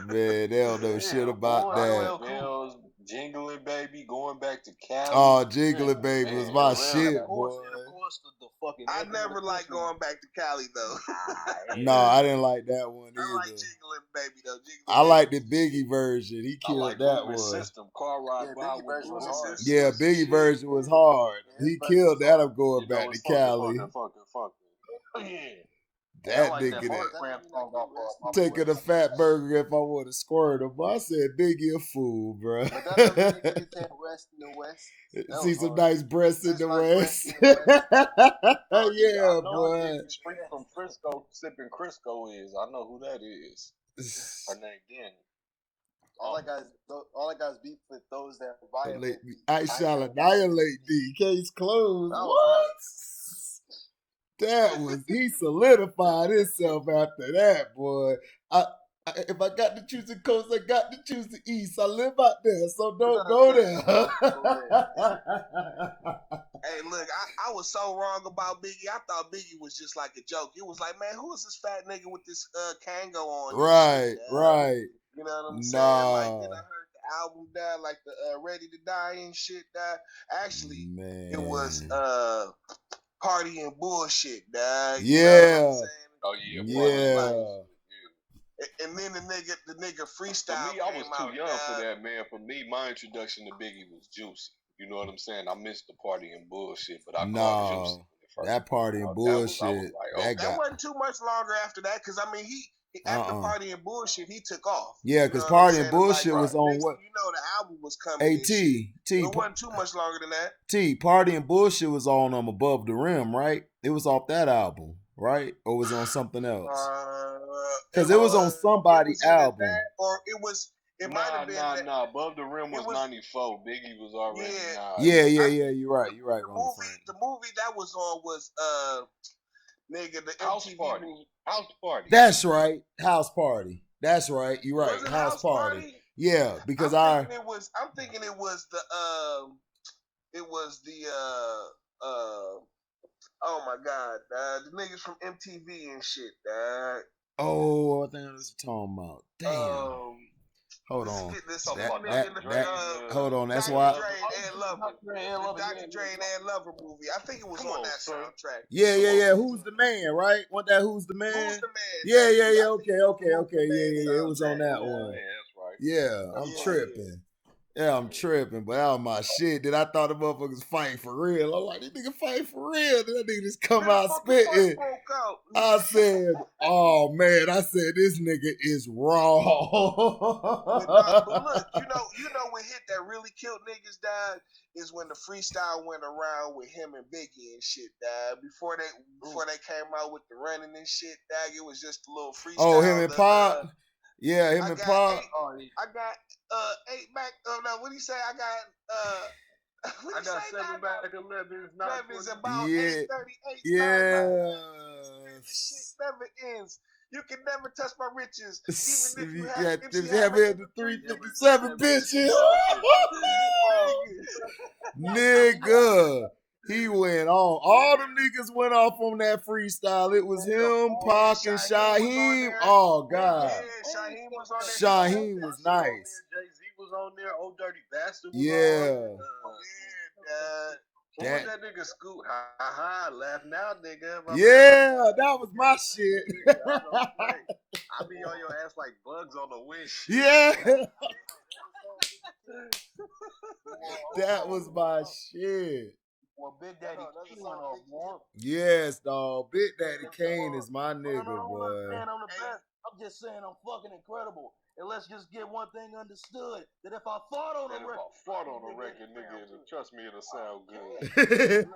Man, they don't know shit about that. Bells, Jingling Baby, going back to Cali. Oh, Jingling Baby was my shit, boy. I never liked going back to Cali though. No, I didn't like that one either. I like Jingling Baby though. I like the Biggie version. He killed that one. System, car ride by Biggie version was hard. Yeah, Biggie version was hard. He killed that. I'm going back to Cali. That nigga taking a fat burger if I want to squirt him. I said, Biggie a fool, bro. See some nice breasts in the West. Yeah, boy. Street from Frisco, sipping Crisco is. I know who that is. Her name Danny. All I got is beef with those that violate me. I shall annihilate thee. Case closed. What? He solidified himself after that, boy. If I got to choose the coast, I got to choose the east. I live out there, so don't go there. Hey, look, I was so wrong about Biggie. I thought Biggie was just like a joke. It was like, man, who is this fat nigga with this Kango on? Right. You know what I'm saying? Like, then I heard the album die, like the Ready to Die and shit die. Actually, it was Party and Bullshit, dog. Yeah. You know what I'm saying? Oh yeah. And then the nigga freestyle. For me, I was too young for that, man. For me, my introduction to Biggie was Juicy. You know what I'm saying? I missed the Party and Bullshit, but I called Juicy. That Party and Bullshit. That wasn't too much longer after that, because I mean, he after Party and Bullshit, he took off. Yeah, because Party and Bullshit was on what? You know, the album was coming. T. It wasn't too much longer than that. Party and Bullshit was on Above the Rim, right? It was off that album, right? Or was it on something else? Because it was on somebody's album. Or it might have been. Nah. Above the Rim was 94. Biggie was already. Yeah. You're right. The movie that was on was nigga, the House MTV Party. movie. House Party. That's right. House Party. That's right. You're right. House Party. Yeah, because I'm thinking it was the oh my god, the niggas from MTV and shit, dog. Oh, I think I was talking about. Damn. Hold on. Hold on. That's why. Dr. Dre and Lover movie. I think it was on that soundtrack. Yeah. Who's the man? Right? Want that? Who's the man? Who's the man? Yeah. Okay. Yeah. It was on that one. Yeah, that's right. Yeah, I'm tripping. Yeah, I'm tripping, but that was my shit. Then I thought the motherfuckers fighting for real. I'm like, these niggas fighting for real. Then that nigga just come out spitting. I said, oh man, this nigga is raw. But look, you know what hit that really killed niggas, dog, is when the freestyle went around with him and Biggie and shit, dog. Before they came out with the running and shit, dog, it was just a little freestyle. Oh, him and Pop. Yeah, him and Pop. I got 8 back. Oh no, what do you say? I got 7 back 11. It's about 838. Shit never ends. You can never touch my riches. Even if you have the 357 bitches. Nigga. He went on. All them niggas went off on that freestyle. It was him, Pac, and Shaheem. Oh, God. Shaheem was nice. Jay-Z was on there. Old Dirty Bastard was on there. What was that nigga Scoot? Laugh now, nigga. Yeah, that was my shit. I be on your ass like bugs on the wish. Yeah. That was my shit. Well, Big Daddy Kane went off, boy. Yes, dog. Big Daddy Kane is my nigga, boy. I'm just saying I'm fucking incredible. And let's just get one thing understood, that if I fought on the record, nigga, trust me, it'll sound good.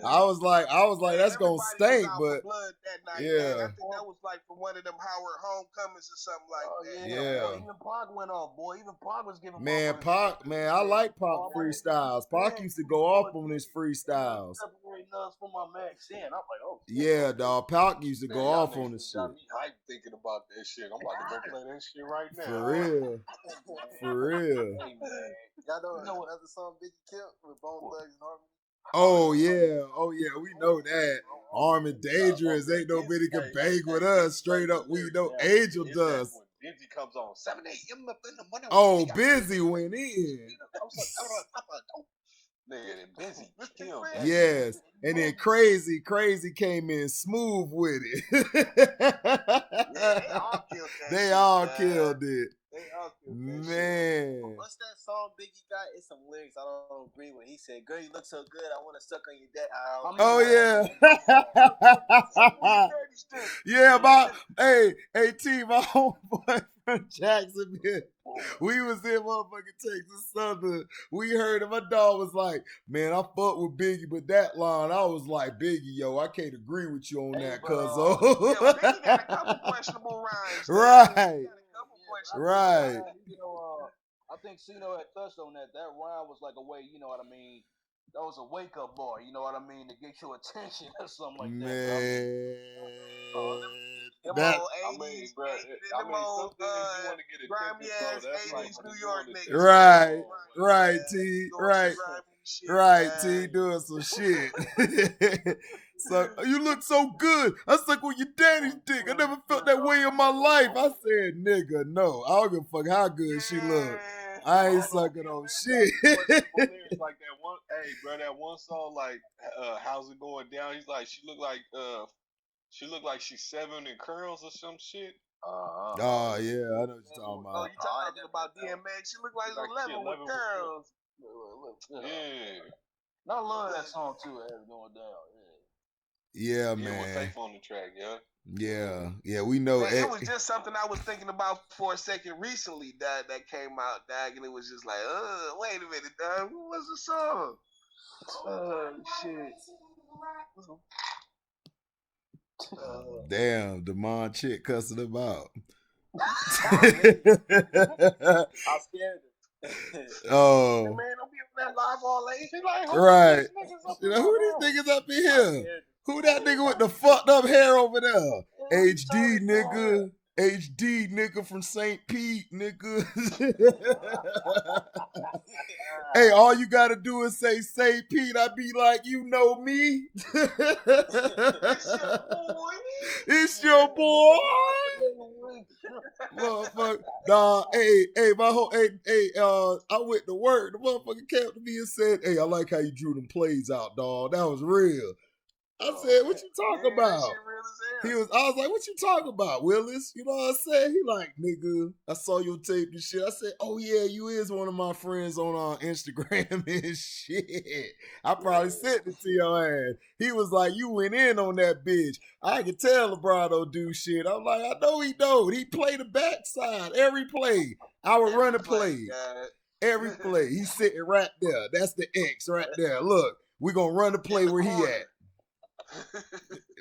I was like, that's gonna stink, but yeah. I think that was like from one of them Howard Homecomings or something like that. Yeah. Boy, even Pac went off, boy. Even Pac was giving. Man, Pac, I like Pac freestyles. Pac used to go off on his freestyles. From my Max in. I'm like, oh. Yeah, dog. Pac used to go off on this shit. I'm thinking about that shit. I'm about to go play that shit right now. For real. Y'all know another song Biggie killed with Bone Thugs and Harmony? Oh yeah, we know that. Arm and Dangerous, ain't nobody can bang with us. Straight up, we know Angel does. Busy comes on 7 a.m. up in the morning. Oh, Busy went in. Nigga, Busy killed. Yes, and then Crazy came in smooth with it. They all killed it. Man. What's that song Biggie got? It's some lyrics I don't agree with. He said, "Girl, you look so good, I want to suck on your dick." Oh yeah. Yeah, hey T, my homeboy from Jacksonville. We was in motherfucking Texas Southern. We heard it. My dog was like, "Man, I fuck with Biggie, but that line," I was like, "Biggie, yo, I can't agree with you on that, cuz." Biggie got a couple questionable rhymes. Right. Right. I think Cino had touched on that. That rhyme was like a way, you know what I mean? That was a wake up bar, you know what I mean, to get your attention or something like that. Man. That, I mean, bro. Some things you want to get attention, bro. That's like when New you York doing niggas. Right, T. Right, T. Doing some shit. So you look so good. I suck on your daddy's dick. I never felt that way in my life. I said, nigga, no. I don't give a fuck how good she look. I ain't sucking on shit. Like that one, hey, bro, that one song, like, how's it going down? He's like, she look like she's 7 in curls or some shit. Oh yeah, I know what you're talking about. Oh, you talking about DMX? She look like 11 with curls. Yeah. I love that song too. How's it going down? Yeah, man. With Faith on the track, Yeah, we know. Man, it was just something I was thinking about for a second recently that came out, Dag, and it was just like, wait a minute, Dag, what was the song? Shit. Damn, Damond chick cussing him out. I scared her. Oh, man, don't be on that live all late. Like, right. Who these niggas up in here? Who that nigga with the fucked up hair over there? HD nigga. HD nigga from St. Pete, nigga. Hey, all you gotta do is say St. Pete. I be like, you know me. It's your boy. Motherfucker. Nah, hey, I went to work. The motherfucker came to me and said, hey, I like how you drew them plays out, dog. That was real. I said, what you talking about? I was like, what you talking about, Willis? You know what I said? He like, nigga, I saw your tape and shit. I said, oh yeah, you is one of my friends on Instagram and shit. I probably sent it to your ass. He was like, you went in on that bitch. I could tell LeBron don't do shit. I'm like, I know he don't. He played the backside every play. I would run a play. Every play. He's sitting right there. That's the X right there. Look, we're going to run the play where he at.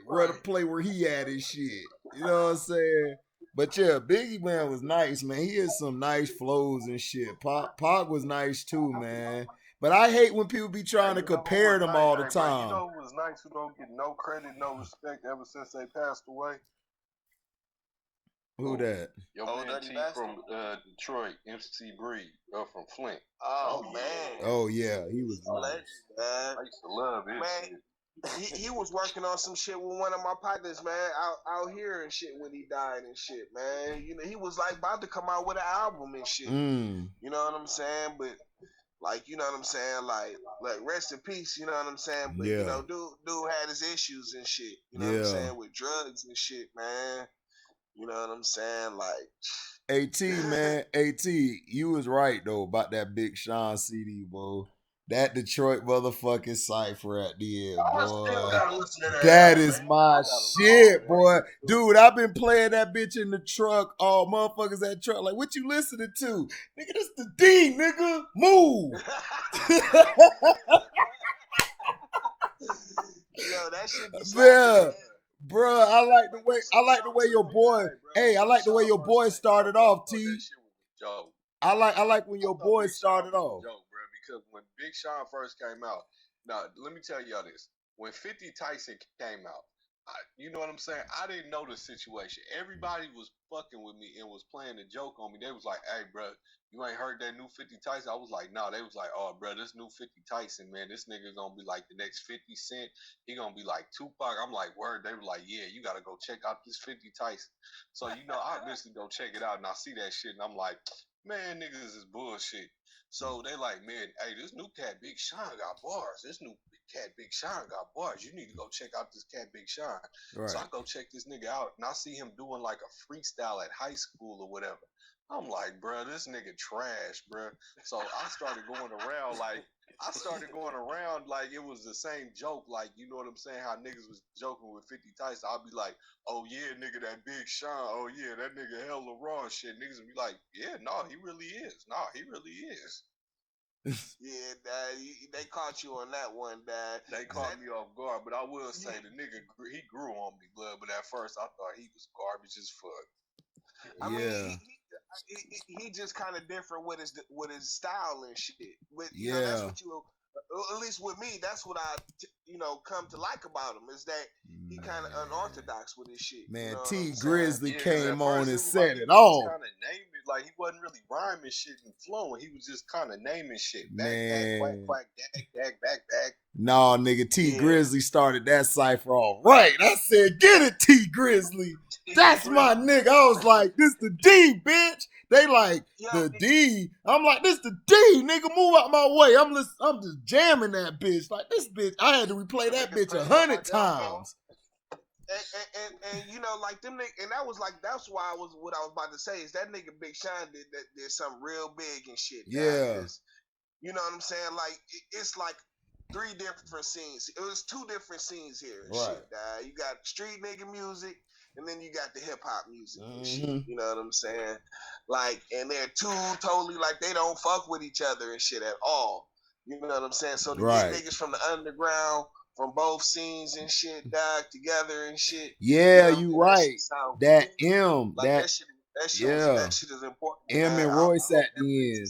Run a play where he at and shit. You know what I'm saying? But yeah, Biggie man was nice, man. He had some nice flows and shit. Pac was nice too, man. But I hate when people be trying to compare them all the time. You know who was nice who don't get no credit, no respect ever since they passed away? Who that? Your man T from Detroit, MC Breed, from Flint. Oh man. Oh yeah, he was nice. I used to love his shit. He was working on some shit with one of my partners, man, out here and shit when he died and shit, man. You know, he was like about to come out with an album and shit. You know what I'm saying? But like, you know what I'm saying? Like rest in peace, you know what I'm saying? But you know, dude had his issues and shit. You know what I'm saying? With drugs and shit, man. You know what I'm saying? Like AT, man, AT, you was right though about that Big Sean CD, bro. That Detroit motherfucking cipher at the end, boy. That is my shit, boy. Dude, I've been playing that bitch in the truck. All motherfuckers at truck. Like, what you listening to? Nigga, this the D, nigga. Move. Yo, that shit be yeah. Bruh, I like the way your boy. Hey, I like the way your boy started off, T. I like when your boy started off. Because when Big Sean first came out, now let me tell y'all this: when 50 Tyson came out, you know what I'm saying? I didn't know the situation. Everybody was fucking with me and was playing a joke on me. They was like, "Hey, bro, you ain't heard that new 50 Tyson?" I was like, "No." They was like, "Oh, bro, this new 50 Tyson, man, this nigga gonna be like the next 50 Cent. He gonna be like Tupac." I'm like, "Word." They were like, "Yeah, you gotta go check out this 50 Tyson." So you know, I obviously go check it out and I see that shit and I'm like, "Man, niggas is bullshit." So they like, man, hey, this new cat Big Sean got bars. This new cat Big Sean got bars. You need to go check out this cat Big Sean. Right. So I go check this nigga out, and I see him doing like a freestyle at high school or whatever. I'm like, bro, this nigga trash, bro. So I started going around like it was the same joke. Like, you know what I'm saying? How niggas was joking with 50 Tyson. I'll be like, oh yeah, nigga, that Big Sean. Oh yeah, that nigga hella raw shit. Niggas would be like, yeah, no, he really is. No, he really is. Yeah, Dad, they caught you on that one, Dad. They caught me off guard, but I will say the nigga, he grew on me, blood. But at first, I thought he was garbage as fuck. I mean, he just kind of different with his style and shit. But you know, that's what you. At least with me, that's what I come to like about him is that he kind of unorthodox with his shit. Man, you know T Grizzly came on and said like it all. Kind of naming, like he wasn't really rhyming shit and flowing. He was just kind of naming shit. Back, quack, quack, back. Nah, nigga, T Grizzly started that cipher all right. I said, get it, T Grizzly. That's my nigga. I was like, this the D, bitch. They like the D. I'm like, this the D, nigga. Move out my way. I'm just jamming that bitch. Like this bitch. I had to replay that bitch 100 times. And you know, like them niggas, and that's why what I was about to say is that nigga Big Sean did something real big and shit. Yeah. You know what I'm saying? Like it's like 3 different scenes. It was 2 different scenes here. And shit. You got street nigga music, and then you got the hip hop music and shit. You know what I'm saying? Like, and they're 2 totally like they don't fuck with each other and shit at all. You know what I'm saying? So to get niggas from the underground, from both scenes and shit, together and shit. Yeah, you right. That M, like that shit is important. M and Royce at the end.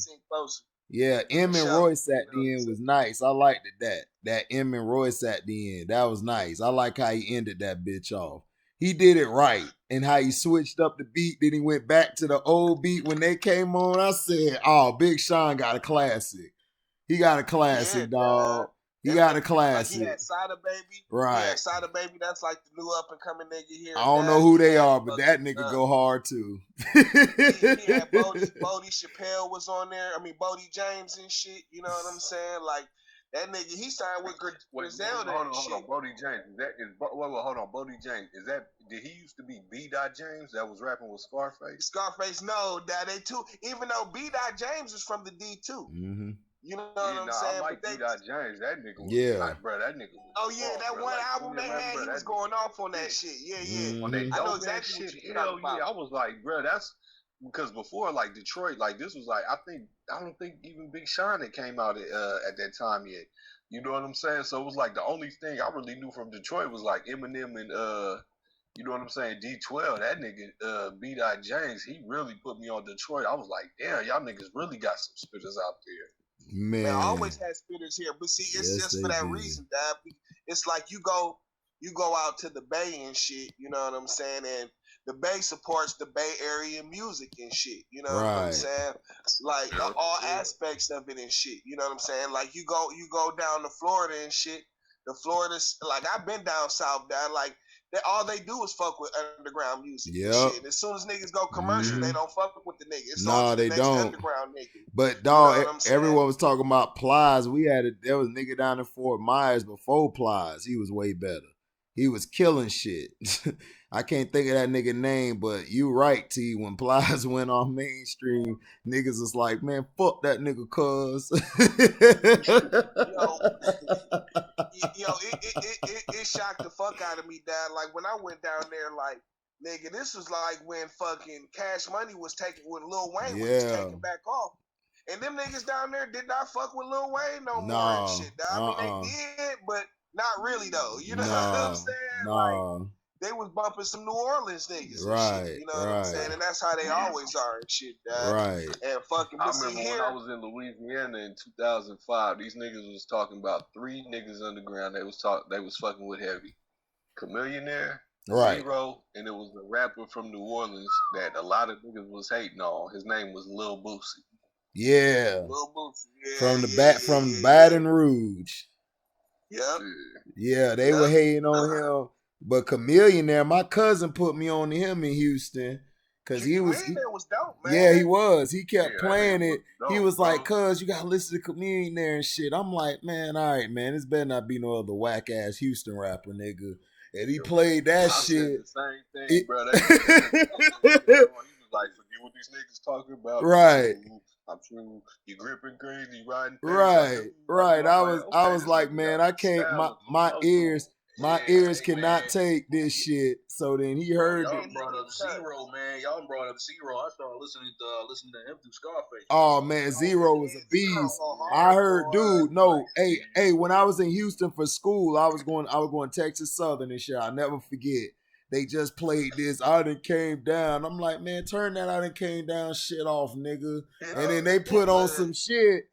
Yeah, M and Royce at the end was nice. I liked it that M and Royce at the end. That was nice. I like how he ended that bitch off. He did it right. And how he switched up the beat, then he went back to the old beat when they came on. I said, oh, Big Sean got a classic. He got a classic, dog. He got a classic. Like he had Sada Baby. Right. He had Sada Baby. That's like the new up and coming nigga here. I don't know who they are, but that nigga go hard too. he had Bodie Chappelle was on there. I mean, Bodie James and shit. You know what I'm saying? Like that nigga, he signed with Griselda. Hold on. Bodie James. Hold on. Bodie James. Did he used to be B. James that was rapping with Scarface? Scarface, no, that they too. Even though B. James is from the D too. Mm-hmm. You know what I'm saying? I like B. James. That nigga was like, bro, that nigga was that one album they had, he was going off on that shit. Yeah. Mm-hmm. I know exactly what you're talking about. I was like, bro, that's because before, like, Detroit, like, this was like, I don't think even Big Sean had came out at that time yet. You know what I'm saying? So it was like the only thing I really knew from Detroit was like Eminem and you know what I'm saying, D12. That nigga B. James, he really put me on Detroit. I was like, damn, y'all niggas really got some spitters out there. Man, I always had spitters here, but see, it's just for that reason, Dad. It's like you go out to the Bay and shit. You know what I'm saying? And the Bay supports the Bay Area music and shit. You know what I'm saying? Like all aspects of it and shit. You know what I'm saying? Like you go down to Florida and shit. The Florida's like I've been down south, Dad. Like all they do is fuck with underground music. Yeah. As soon as niggas go commercial, they don't fuck with the niggas. No, they don't. Underground nigga. But dog, you know everyone was talking about Plies. There was a nigga down in Fort Myers before Plies. He was way better. He was killing shit. I can't think of that nigga name, but you right, T. When Plies went on mainstream, niggas was like, man, fuck that nigga, cuz. It shocked the fuck out of me, Dad. Like when I went down there, like, nigga, this was like when fucking Cash Money was taking, when Lil Wayne was taking back off. And them niggas down there did not fuck with Lil Wayne no more and shit, dog. I mean, they did, but not really, though. You know what I'm saying? Like, they was bumping some New Orleans niggas and shit. You know what I'm saying? And that's how they always are and shit, dog. Right. And fucking, I remember when I was in Louisiana in 2005, these niggas was talking about 3 niggas underground. They was fucking with heavy. Chamillionaire, Zero, and it was a rapper from New Orleans that a lot of niggas was hating on. His name was Lil Boosie. Yeah. Lil Boosie. Yeah, from Baton Rouge. Yep. Yeah, they were hating on him. But Chamillionaire, my cousin put me on to him in Houston. Cause he was dope, man. Yeah, he was. He kept playing it. He was like, cuz you gotta listen to Chamillionaire and shit. I'm like, man, all right, man. This better not be no other whack ass Houston rapper, nigga. And he played that shit. The same thing, bro. He was like, forget what these niggas talking about. Right. I'm true. You gripping crazy, riding. Right. I was like, man, I can't. My ears cannot take this shit. So then he heard Y'all brought up Zero, man. Y'all brought up Zero. I started listening to him through Scarface. Oh man, Zero was a beast. I heard, dude. No, hey. When I was in Houston for school, I was going Texas Southern and shit. I'll never forget. they just played this. I done came down. I'm like, man, turn that I done came down shit off, nigga. And then they put on some shit.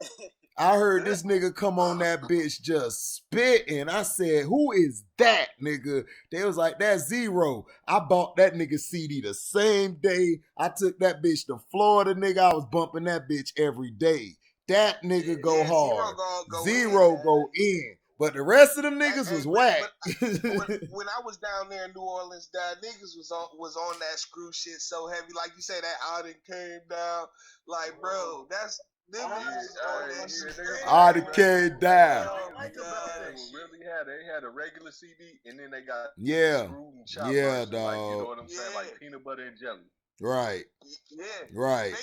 I heard this nigga come on that bitch just spitting. I said, who is that, nigga? They was like, that's Zero. I bought that nigga CD the same day. I took that bitch to Florida, nigga. I was bumping that bitch every day. That nigga go hard. Zero go in. But the rest of them niggas was whack. When I was down there in New Orleans, niggas was on that screw shit so heavy. Like you say, that out and came down. Like, bro, that's... I came down. They had a regular CD and then they got screwed and chopped dog. Like, you know what I'm saying? Like peanut butter and jelly. Right. Yeah. Right.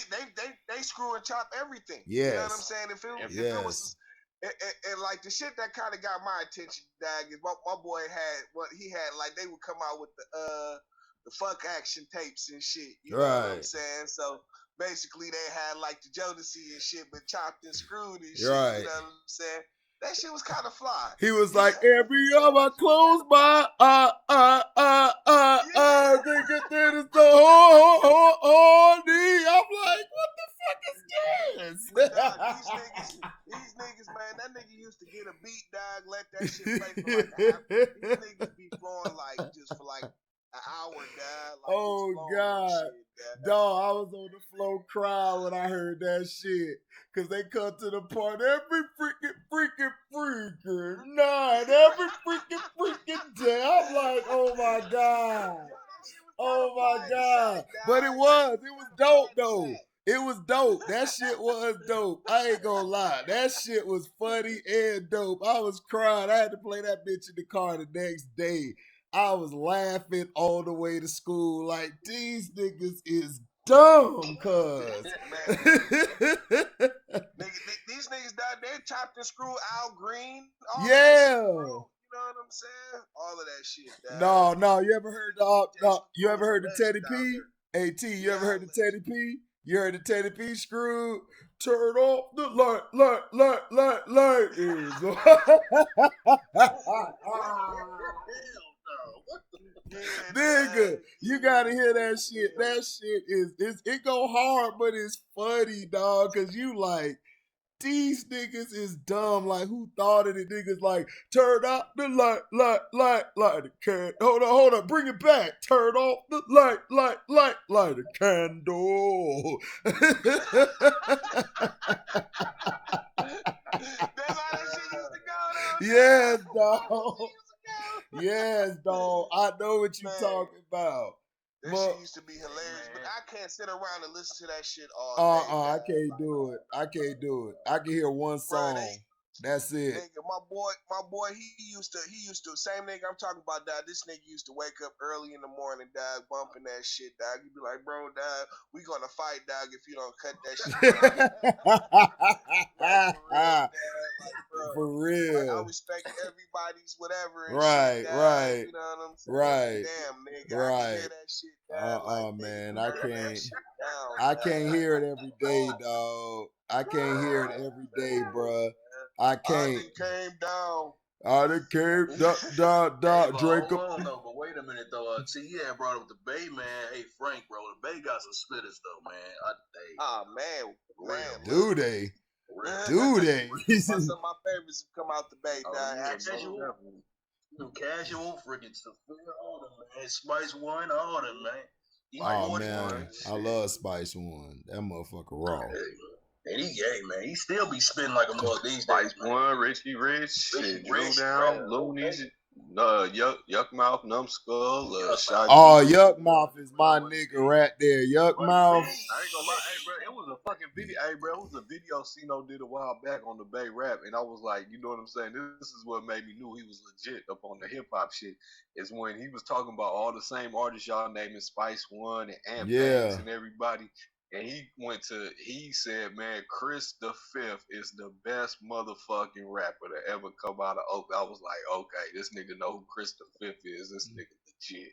They screw and chop everything. Yes. You know what I'm saying? If it was and like the shit that kind of got my attention, Dag, is my boy had what he had. Like they would come out with the fuck action tapes and shit. You know what I'm saying? So basically they had like the Jodeci and shit, but chopped and screwed and shit. Right. You know what I'm saying? That shit was kind of fly. He was like, every time I close my nigga, that is the whole knee. I'm like, what the fuck is this? But these niggas, man, that nigga used to get a beat, dog, let that shit play for like a half. These niggas be flowing like just for like an hour, dog. Like, oh God, dog, I was on the floor crying when I heard that shit. Cause they come to the part every freaking night, every freaking day. I'm like, oh my God. Oh my God. But it was dope though. It was dope. That shit was dope. I ain't gonna lie. That shit was funny and dope. I was crying. I had to play that bitch in the car the next day. I was laughing all the way to school. Like, these niggas is dumb, cuz. These niggas, they chopped and screwed Al Green. Yeah. You know what I'm saying? All of that shit. No. You ever heard you ever heard the Teddy P? Hey T, you ever heard the Teddy P? You heard the Teddy P screwed? Turn off the light. Nigga, you gotta hear that shit. That shit it go hard, but it's funny, dog. Cause you like, these niggas is dumb. Like, who thought of it? Niggas like, turn out the light. Hold on, bring it back. Turn off the light a candle. That's how that shit used to go, though. Yes, dog. Yes, dog. I know what you talking about. That shit used to be hilarious, but I can't sit around and listen to that shit all day. I can't do it. I can hear one song. That's it. Nigga, my boy, he used to, same nigga I'm talking about, dog. This nigga used to wake up early in the morning, dog, bumping that shit, dog. He'd be like, bro, dog, we gonna fight, dog, if you don't cut that shit. For real. Like, I respect everybody's whatever and right, shit, dog. right. You know what I'm saying? Right. Damn, nigga, I can hear that shit, dog. Man, I can't hear it every day, dog. I can't hear it every day, bruh. I can't. I done came down, Drake. But wait a minute, though. See, you had brought up the Bay, man. Hey, Frank, bro, the Bay got some spitters, though, man. Man. Do they? Some of my favorites have come out the Bay, dog. Casual, freaking Sophia, all them, man. Spice One, all them, man. Man, I love Spice One. That motherfucker raw. And he still be spinning like a mug these days. One, Richie Rich, Drew Down, Looney's, Yuck Mouth, Numbskull, Yuck Mouth is my nigga right there. Yuck Mouth. I ain't gonna lie, hey, bro, it was a fucking video. Hey, bro, it was a video Cino did a while back on the Bay Rap, and I was like, you know what I'm saying? This is what made me knew he was legit up on the hip hop shit. Is when he was talking about all the same artists y'all naming, Spice One and Amp Banks and everybody. And he said, man, Chris the Fifth is the best motherfucking rapper to ever come out of Oakland. I was like, okay, this nigga know who Chris the Fifth is. This nigga legit.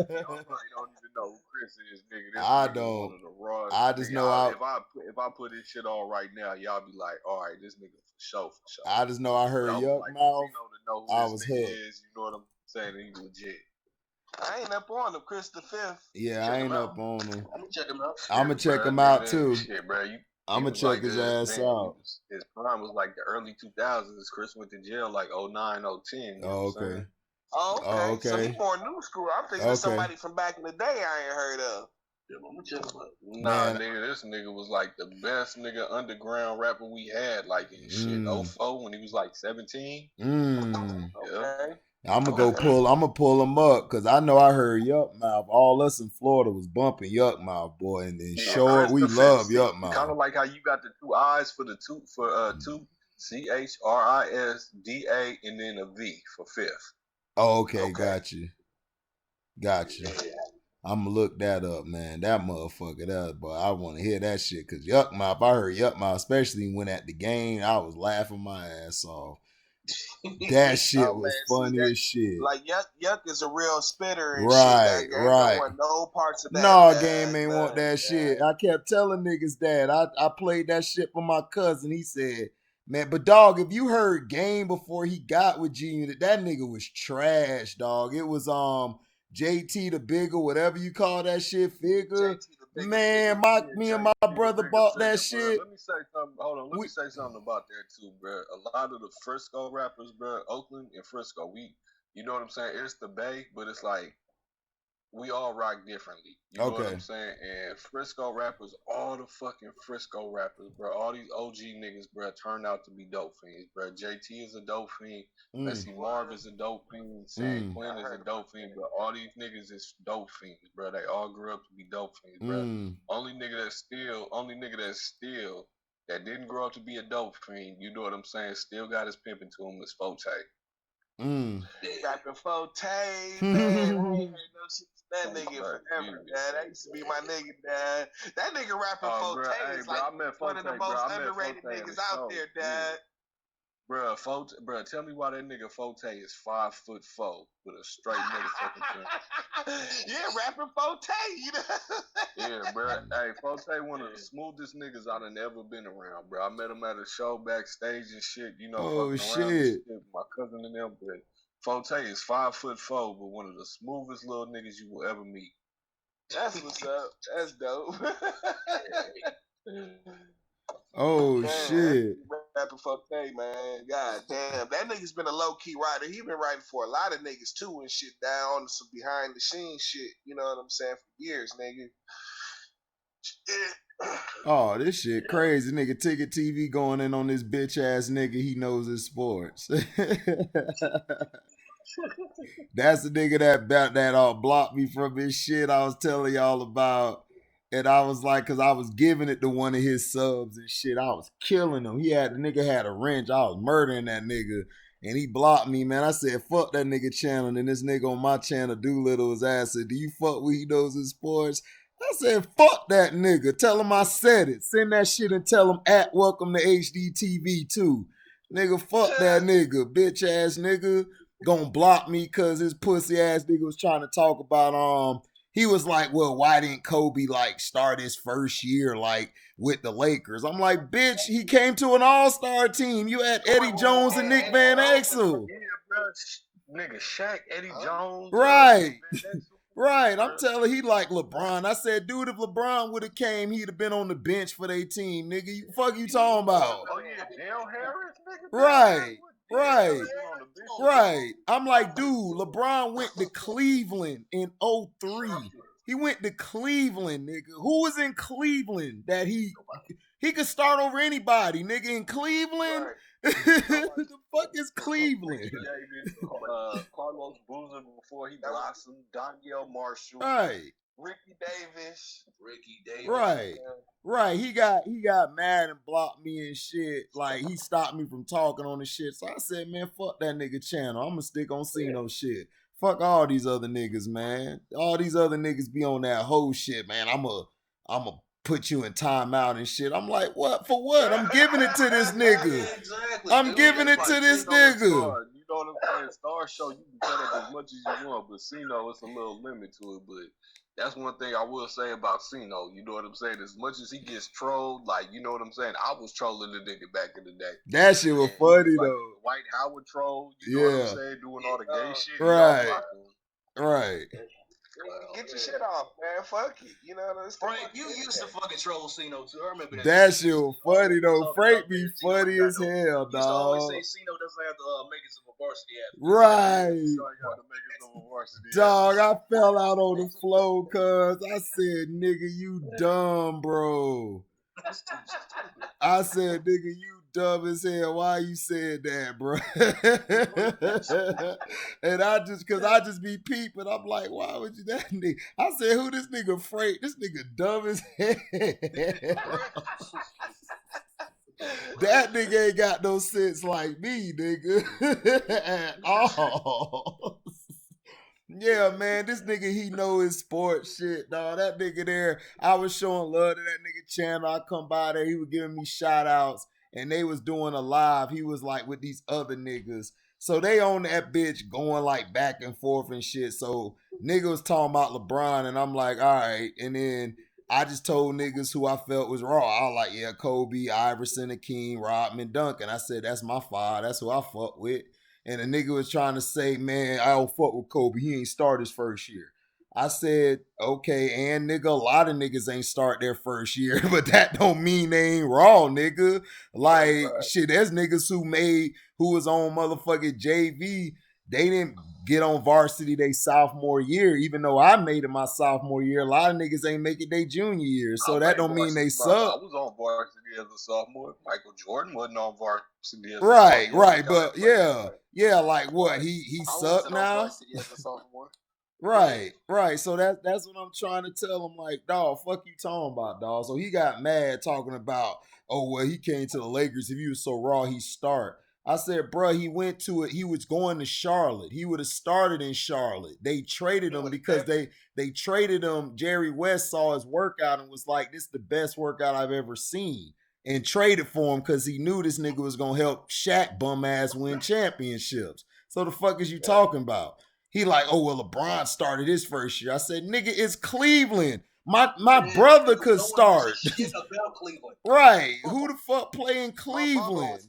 Nobody don't even know who Chris is, nigga. This I nigga don't. One of the rawest, I just know if I put this shit on right now, y'all be like, all right, this nigga for sure. I just know I heard Yuck Mouth. Know I was hooked. you know what I'm saying he legit. I ain't up on him, Chris the Fifth. Yeah, I ain't up on him. I'm gonna check him out. I'm gonna check him out too. Shit, bro. I'm gonna check his ass out. His prime was like the early 2000s. Chris went to jail like 09, 010. You know what I'm saying? Oh, okay. So he more new school. I'm thinking of somebody from back in the day I ain't heard of. Yeah, I'm gonna check him out. Nah, nigga, this nigga was like the best nigga underground rapper we had, like in shit 04 when he was like 17. Okay. I'm gonna pull him up because I know I heard Yuck Mouth. All us in Florida was bumping Yuck Mouth, boy, and then short we love Yuck Mouth. Kind of like how you got the two eyes for the two CHRISDA and then a V for fifth. Oh, okay. Got you. I'm gonna look that up, man. That motherfucker, but I want to hear that shit because Yuck Mouth. I heard Yuck Mouth, especially when at the game, I was laughing my ass off. That shit was funny as shit. Like Yuck is a real spitter and right, shit. That game right. Don't want no parts of that. No, game ain't want that shit. I kept telling niggas that. I played that shit for my cousin. He said, man, but dog, if you heard Game before he got with G Unit, that nigga was trash, dog. It was JT the Bigger, whatever you call that shit, figure. Man, me and my brother bought that shit. Let me say something. Hold on. Let me say something about that too, bro. A lot of the Frisco rappers, bro, Oakland and Frisco, you know what I'm saying? It's the Bay, but it's like we all rock differently. You know what I'm saying? And Frisco rappers, all the fucking Frisco rappers, bro, all these OG niggas, bro, turned out to be dope fiends, bro. JT is a dope fiend. Bessie Marv is a dope fiend. San Quinn is a dope fiend, but all these niggas is dope fiends, bro. They all grew up to be dope fiends, bro. Only nigga that's still that didn't grow up to be a dope fiend, you know what I'm saying, still got his pimping to him is Forte. Rapping Forte, man. That nigga forever, man. That used to be my nigga, man. That nigga rapping Forte is like one of the most underrated niggas out there, dad. Bro, tell me why that nigga Forte is 5'4" with a straight motherfucking chin. Yeah, rapping Forte, you know. Yeah, bro. Hey, Forte, one of the smoothest niggas I've ever been around, bro. I met him at a show backstage and shit, you know, fucking around and shit with my cousin and them, but Forte is 5'4", but one of the smoothest little niggas you will ever meet. That's what's up. That's dope. Oh, man, shit. Rapping Forte, man. God damn. That nigga's been a low-key writer. He been writing for a lot of niggas, too, and shit down on some behind-the-scenes shit. You know what I'm saying? For years, nigga. Oh, this shit crazy. Nigga, Ticket TV going in on this bitch-ass nigga. He knows his sports. That's the nigga that blocked me from his shit I was telling y'all about. And I was like, because I was giving it to one of his subs and shit. I was killing him. The nigga had a wrench. I was murdering that nigga. And he blocked me, man. I said, fuck that nigga channel. And this nigga on my channel, Doolittle, his ass said, do you fuck with He Knows His Sports? I said, fuck that nigga. Tell him I said it. Send that shit and tell him @welcome to HDTV too. Nigga, fuck that nigga. Bitch ass nigga. Gonna block me because his pussy ass nigga was trying to talk about, he was like, well, why didn't Kobe like start his first year like with the Lakers? I'm like, bitch, he came to an all-star team. You had Eddie Jones and Nick Van Exel. Yeah, bro. Nigga, Shaq, Eddie Jones. Right. Right. I'm telling he like LeBron. I said, dude, if LeBron would have came, he'd have been on the bench for their team, nigga. Fuck you talking about? Oh, yeah, Dale Harris, nigga. Right. Right. Right. I'm like, dude, LeBron went to Cleveland in 2003. He went to Cleveland, nigga. Who was in Cleveland that he could start over anybody, nigga, in Cleveland? Right. The fuck is Cleveland? Carlos Boozer before he blossomed. Danielle Marshall. Right. Ricky Davis. Right. Right. He got mad and blocked me and shit. Like, he stopped me from talking on the shit. So I said, man, fuck that nigga channel. I'm gonna stick on Cino shit. Fuck all these other niggas, man. All these other niggas be on that whole shit, man. I'm a put you in timeout and shit. I'm like, what? For what? I'm giving it to this nigga. Exactly. I'm giving it to this nigga. You know what I'm saying? Star Show, you can cut up as much as you want, but Cino, it's a little limit to it. But that's one thing I will say about Cino. You know what I'm saying? As much as he gets trolled, like, you know what I'm saying? I was trolling the nigga back in the day. That shit was funny, though. White Howard troll. You know what I'm saying? Doing all the gay shit. Right. Right. Get your shit off, man. Fuck it. You know what I'm saying? Frank, you used to fucking troll Cino too. I remember that. That shit was funny though. Frank be funny as hell, dog. You used to always say Cino doesn't have to make it to a varsity athlete. Right. Dog, I fell out on the floor cause I said, nigga, you dumb, bro. I said, nigga, you dumb as hell. Why you said that, bro? And I just be peeping. I'm like, why would you that nigga? I said, who this nigga Frank? This nigga dumb as hell. That nigga ain't got no sense like me, nigga. At all. Yeah, man, this nigga, he know his sports shit, dog. That nigga there, I was showing love to that nigga channel. I come by there, he was giving me shout outs, and they was doing a live. He was like with these other niggas. So they on that bitch going like back and forth and shit. So nigga was talking about LeBron, and I'm like, all right. And then I just told niggas who I felt was raw. I was like, yeah, Kobe, Iverson, Akeem, Rodman, Duncan. I said, that's my five. That's who I fuck with. And the nigga was trying to say, man, I don't fuck with Kobe. He ain't start his first year. I said, okay, and nigga, a lot of niggas ain't start their first year, but that don't mean they ain't raw, nigga. Like, shit, there's niggas who was on motherfucking JV. They didn't get on varsity their sophomore year, even though I made it my sophomore year. A lot of niggas ain't make it their junior year, so that don't mean they suck. I was on varsity as a sophomore. Michael Jordan wasn't on varsity as a sophomore. Right, but yeah, like what? He sucked now? Varsity as a sophomore. Right. So that's what I'm trying to tell him. Like, dog, fuck you talking about, dog. So he got mad talking about, oh, well, he came to the Lakers. If he was so raw, he start. I said, bro, he went to it. He was going to Charlotte. He would have started in Charlotte. They traded him because they traded him. Jerry West saw his workout and was like, this is the best workout I've ever seen. And traded for him because he knew this nigga was going to help Shaq bum ass win championships. So the fuck is you talking about? He like, oh, well, LeBron started his first year. I said, nigga, it's Cleveland. My brother could start. Right. Who the fuck playing Cleveland?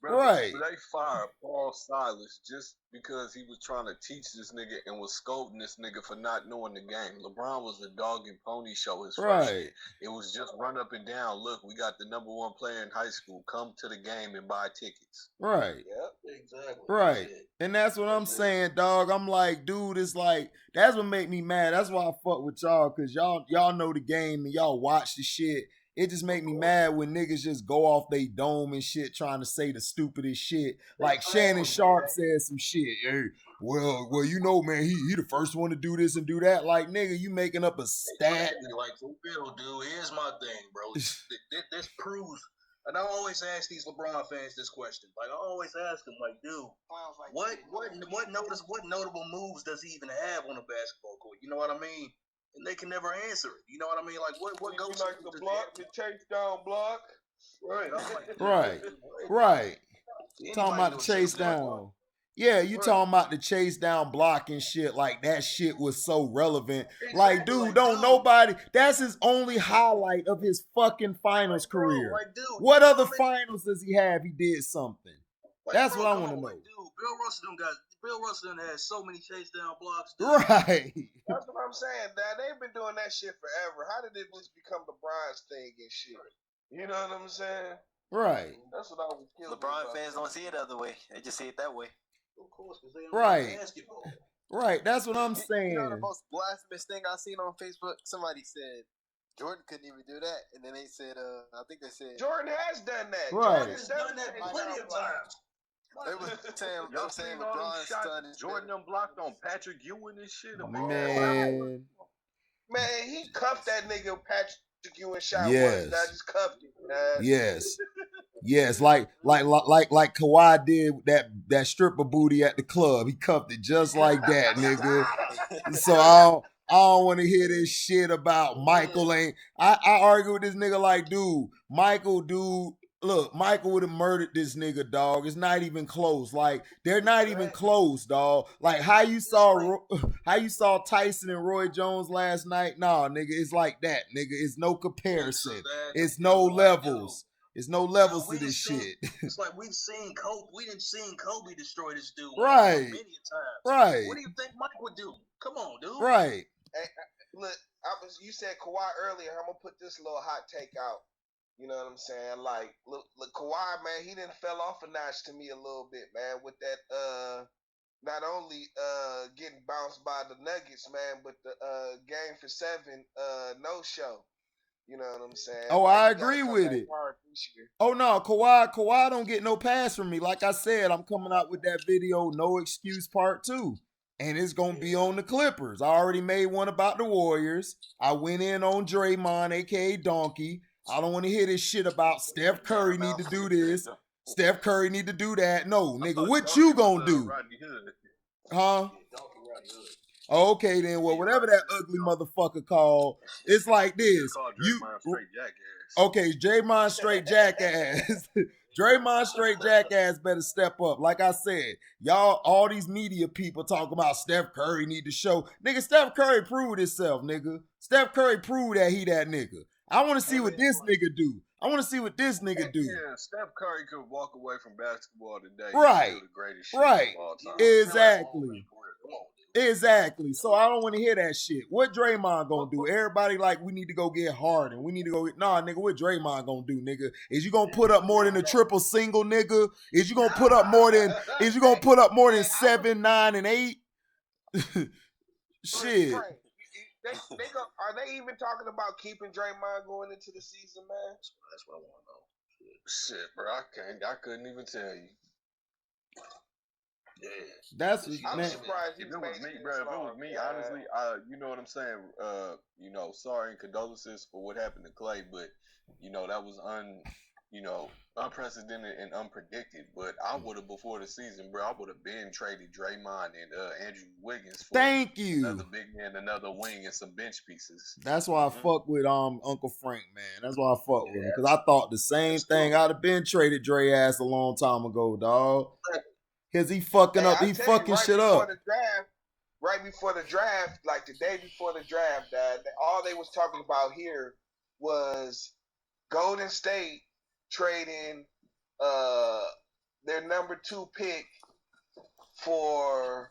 Right. They fired Paul Silas just because he was trying to teach this nigga and was scolding this nigga for not knowing the game. LeBron was the dog and pony show his first year. It was just run up and down. Look, we got the number one player in high school. Come to the game and buy tickets. Right. Yep, exactly. Right. And that's what I'm saying, dog. I'm like, dude, it's like, that's what make me mad. That's why I fuck with y'all, because y'all know the game and y'all watch the shit. It just make me mad when niggas just go off they dome and shit trying to say the stupidest shit. Like Shannon Sharp said some shit. Hey, well, you know, man, he the first one to do this and do that. Like, nigga, you making up a stat. Like, for real, dude, here's my thing, bro. This proves, and I always ask these LeBron fans this question. Like, I always ask them, like, dude, what notable moves does he even have on a basketball court? You know what I mean? And they can never answer it. You know what I mean? Like, what goes like the block, the chase down block? Right. Talking about the chase down. Yeah, you talking about the chase down block and shit. Like, that shit was so relevant. Like, dude, nobody, that's his only highlight of his fucking finals career. What other finals does he have? He did something. That's what I want to know. Bill Russell has so many chase down blocks. Dude. Right. That's what I'm saying, Dad. They've been doing that shit forever. How did it just become LeBron's thing and shit? You know what I'm saying? Right. That's what I was killing. LeBron fans don't see it the other way. They just see it that way. Of course, because they don't like basketball. Right. That's what I'm saying. You know the most blasphemous thing I seen on Facebook? Somebody said Jordan couldn't even do that, and then they said, I think they said Jordan has done that. Right. Jordan's done that plenty of times. They were saying LeBron's son is Jordan them blocked on Patrick Ewing and shit. Man, he cuffed that nigga Patrick Ewing shot. Yes. I just cuffed him. Yes. Like Kawhi did that stripper booty at the club. He cuffed it just like that, nigga. So I don't want to hear this shit about Michael ain't. I argue with this nigga like, dude, look, Michael would have murdered this nigga, dog. It's not even close. Like, they're not even close, dog. Like, how you saw Tyson and Roy Jones last night? Nah, nigga, it's like that, nigga. It's no comparison. It's no levels. There's no levels to this shit. It's like we've seen Kobe. We didn't seen Kobe destroy this dude right. many times. Right. What do you think Mike would do? Come on, dude. Right. Hey, look, you said Kawhi earlier. I'm gonna put this little hot take out. You know what I'm saying? Like, look, Kawhi, man, he done fell off a notch to me a little bit, man, with that not only getting bounced by the Nuggets, man, but the game for 7 no show. You know what I'm saying? Oh, like, I agree with it. Oh no, Kawhi don't get no pass from me. Like I said, I'm coming out with that video, No Excuse Part 2. And it's gonna be on the Clippers. I already made one about the Warriors. I went in on Draymond, aka Donkey. I don't want to hear this shit about Steph Curry need to do this. Steph Curry need to do that. No, nigga, what you gonna do? Huh? Okay, then. Well, whatever that ugly motherfucker called, it's like this. Okay, Draymond straight jackass. Draymond straight jackass better step up. Like I said, y'all, all these media people talk about Steph Curry need to show. Nigga, Steph Curry proved himself, nigga. Steph Curry proved that he that nigga. I want to see what this nigga do. I want to see what this nigga do. Yeah, Steph Curry could walk away from basketball today. Right. The greatest shit Right. of all time. Exactly. Exactly. So I don't want to hear that shit. What Draymond gonna do? Everybody like, we need to go get Harden. We need to go get, nah, nigga, what Draymond gonna do, nigga? Is you gonna put up more than a triple single, nigga? Is you gonna put up more than 7, 9, and 8? Shit. Are they even talking about keeping Draymond going into the season, man? That's what I want to know. Shit, bro, I couldn't even tell you. Yeah, that's I'm man. surprised. If it was me, bro, honestly, you know what I'm saying. You know, sorry and condolences for what happened to Clay, but you know that was unprecedented and unpredicted. But I would have before the season, bro. I would have been traded Draymond and Andrew Wiggins for another big man, another wing, and some bench pieces. That's why I fuck with Uncle Frank, man. That's why I fuck with him, because I thought the same thing. I'd have been traded Dre ass a long time ago, dog. Because he fucking up. He fucking shit up. Right before the draft, like the day before the draft, all they was talking about here was Golden State trading their number 2 pick for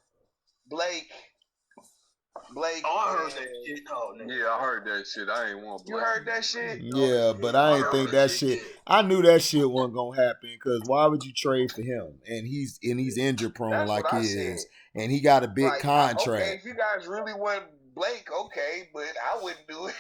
Blake. Oh, I heard that shit. Oh, yeah, I heard that shit. I ain't want Blake. You heard that shit? Yeah, but I ain't think that shit. I knew that shit wasn't gonna happen, because why would you trade for him? And he's injury prone like he is, and he got a big contract. Okay, if you guys really want Blake, okay, but I wouldn't do it.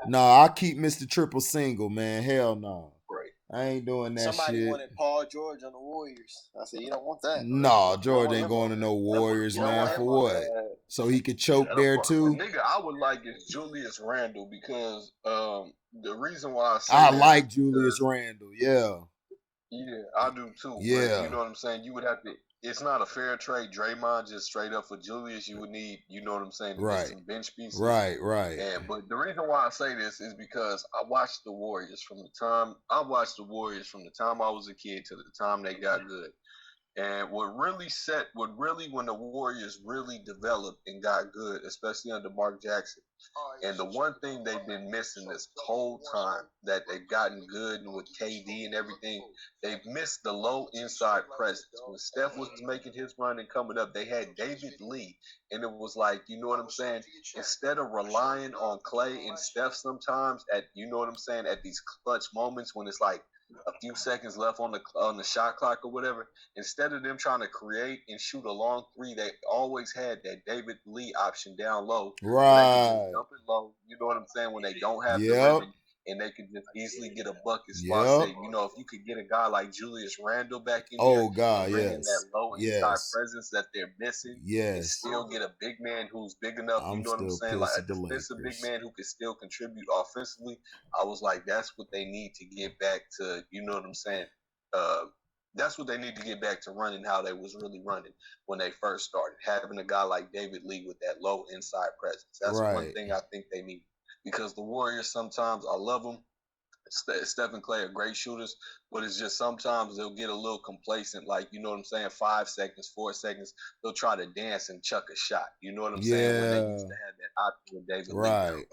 No, I keep Mr. Triple Single, man. Hell no. Right. I ain't doing that Somebody shit. wanted Paul George on the Warriors. I said, you don't want that. No, George ain't going to no Warriors, man. For what? So he could choke there too? Nigga, I would like is Julius Randle, because the reason why I like Julius Randle, yeah. Yeah, I do too. Yeah. But you know what I'm saying? You would have to. It's not a fair trade. Draymond just straight up for Julius. You would need, you know what I'm saying, to get some bench pieces. Right. But the reason why I say this is because I watched the Warriors from the time I was a kid to the time they got good. And when the Warriors really developed and got good, especially under Mark Jackson, and the one thing they've been missing this whole time that they've gotten good and with KD and everything, they've missed the low inside presence. When Steph was making his run and coming up, they had David Lee, and it was like, you know what I'm saying? Instead of relying on Clay and Steph sometimes at, you know what I'm saying, at these clutch moments when it's like a few seconds left on the shot clock or whatever, instead of them trying to create and shoot a long three, they always had that David Lee option down low. Right. Dump it low, you know what I'm saying, when they don't have the rim, and they can just easily get a bucket. So I say, you know, if you could get a guy like Julius Randle back in here, bring in that low inside presence that they're missing, and still get a big man who's big enough, you know what I'm saying, like a defensive big man who can still contribute offensively, I was like, that's what they need to get back to, you know what I'm saying, that's what they need to get back to running how they was really running when they first started. Having a guy like David Lee with that low inside presence. That's one thing I think they need. Because the Warriors, sometimes, I love them. Steph and Clay are great shooters, but it's just sometimes they'll get a little complacent, like, you know what I'm saying, 5 seconds, 4 seconds, they'll try to dance and chuck a shot. You know what I'm saying? When they used to have that option with David Lee.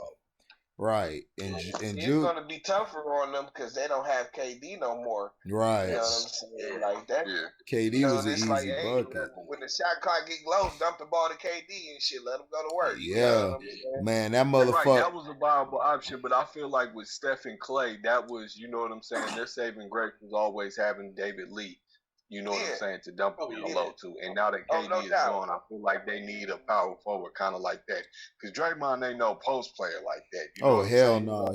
Right. And it's gonna be tougher on them because they don't have KD no more. Right. You know what I'm saying? Like that. Yeah. KD was an easy bucket. When the shot clock get low, dump the ball to KD and shit. Let him go to work. Yeah. You know what I'm saying? Man, that motherfucker. Right, that was a viable option, but I feel like with Steph and Clay, that was, you know what I'm saying, their saving grace was always having David Lee. You know what I'm saying, to dump it low to. And now that KD is gone, I feel like they need a power forward kind of like that. Because Draymond ain't no post player like that. You know hell no.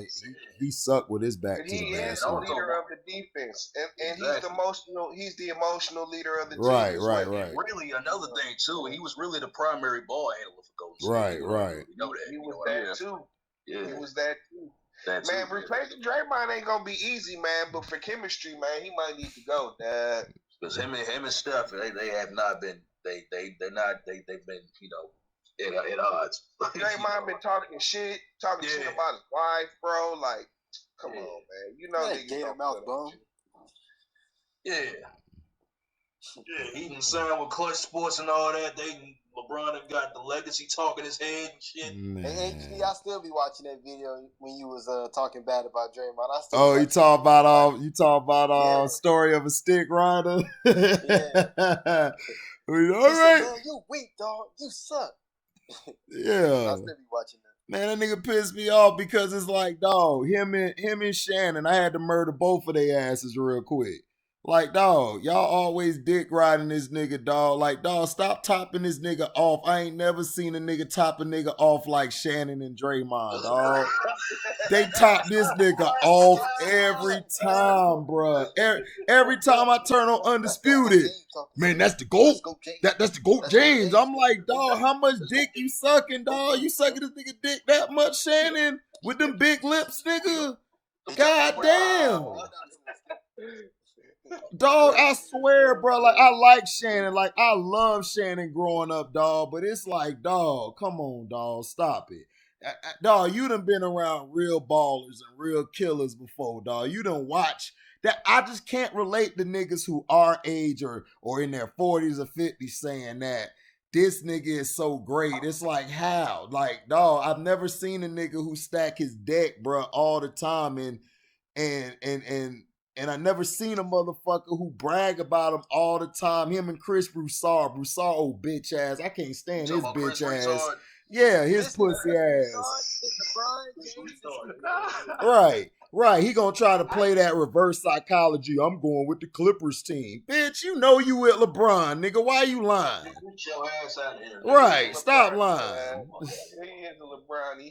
He sucked with his back to the basket. He's the leader of the defense. And he's the emotional leader of the team. Right. Really, another thing, too, he was really the primary ball handler for Golden State. Right. He was that, too. Yeah. He was that, too. Man, replacing Draymond ain't going to be easy, man. But for chemistry, man, he might need to go, Dad. Because him and Steph, they have not been. They've been, at odds. Draymond been talking shit about his wife, bro. Like, come on, man. You know they get him out, bro. Yeah, he done signed with Clutch Sports and all that. LeBron done got the legacy talking his head and shit. Hey, HD, I still be watching that video when you was talking bad about Draymond. You talk about story of a stick rider. Yeah. All right. Man, you weak, dog. You suck. Yeah. I still be watching that. Man, that nigga pissed me off because it's like, dog, him and Shannon, I had to murder both of their asses real quick. Like, dog, y'all always dick riding this nigga, dog. Like, dog, stop topping this nigga off. I ain't never seen a nigga top a nigga off like Shannon and Draymond, dog. They top this nigga off every time, bruh. Every time I turn on Undisputed, man, that's the GOAT. That's the GOAT James. I'm like, dog, how much dick you sucking, dog? You sucking this nigga dick that much, Shannon? With them big lips, nigga? God damn. Dog, I swear, bro, like, I like Shannon. Like, I love Shannon growing up, dog. But it's like, dog, come on, dog, stop it. Dog, you done been around real ballers and real killers before, dog. You done watch that. I just can't relate to niggas who our age or in their 40s or 50s saying that this nigga is so great. It's like, how? Like, dog, I've never seen a nigga who stack his deck, bro, all the time and I never seen a motherfucker who brag about him all the time. Him and Chris Broussard, old bitch ass. I can't stand his bitch ass. Yeah, his pussy ass. Right. He gonna try to play that reverse psychology. I'm going with the Clippers team. Bitch, you know you with LeBron, nigga. Why you lying? Get your ass out of here. Right, stop lying. He is a LeBron.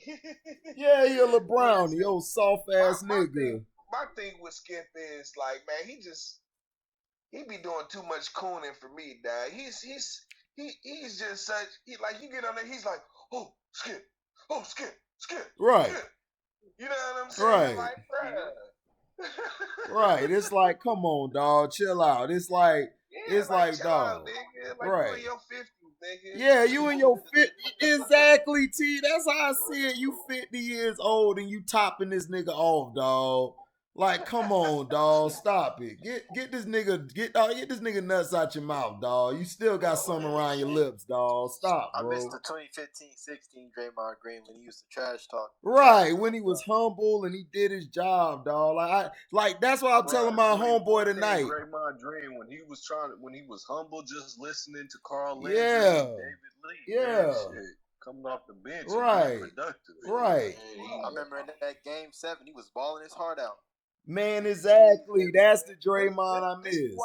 Yeah, he a LeBron, old soft ass nigga. My thing with Skip is like, man, he be doing too much cooning for me, dad. He's just such, like, you get on there, he's like, oh Skip, right. Skip. You know what I'm saying? Right. Like, bruh. Right. It's like, come on, dog, chill out. It's like, dog. Out, like, right. You in your 50s, nigga. Yeah, you in your 50s. Exactly, T. That's how I see it. You 50 years old and you topping this nigga off, dog. Like, come on, dog. Stop it. Get this nigga nuts out your mouth, dog. You still got something around your lips, dog. Stop, bro. I missed the 2015-16 Draymond Green when he used to trash talk. Right, when he was humble and he did his job, dog. Like that's what I'm telling my homeboy tonight. Draymond Green when he was humble, just listening to Carl Landry, yeah, and David Lee, yeah. Coming off the bench, right, productive. Right. I remember in that game 7, he was balling his heart out. Man, exactly. That's the Draymond I miss.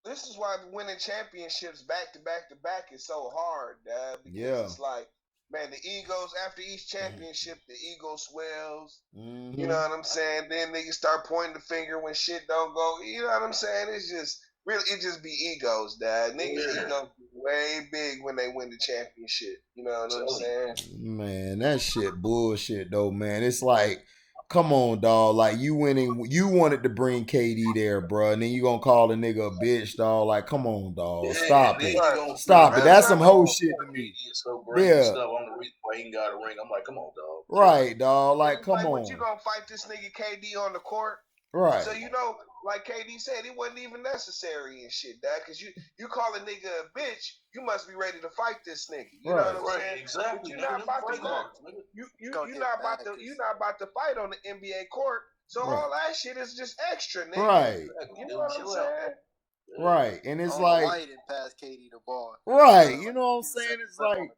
This is why winning championships back to back is so hard, Dad. Because it's like, man, the egos after each championship, the ego swells. Mm-hmm. You know what I'm saying? Then niggas start pointing the finger when shit don't go. You know what I'm saying? It's just really, it just be egos, Dad. Niggas egos way big when they win the championship. You know what I'm saying? Man, that shit bullshit though, man. It's like, come on, dog. Like, you wanted to bring KD there, bro, and then you gonna call a nigga a bitch, dog. Like, come on, dog. Stop it. Stop it. That's some whole shit to me. Yeah. Stuff on the reason why he ain't got a ring. I'm like, come on, dog. Right, dog. Like, come on. But you gonna fight this nigga KD on the court? Right. So, you know, like KD said, it wasn't even necessary and shit, dad. Because you call a nigga a bitch, you must be ready to fight this nigga. You know what I'm saying? Exactly. But you're not about to go. You're not about to fight on the NBA court. So all that shit is just extra, nigga. Right. You know what I'm saying? Right. And it's like why he didn't pass KD the ball. Right. You know what I'm saying? It's like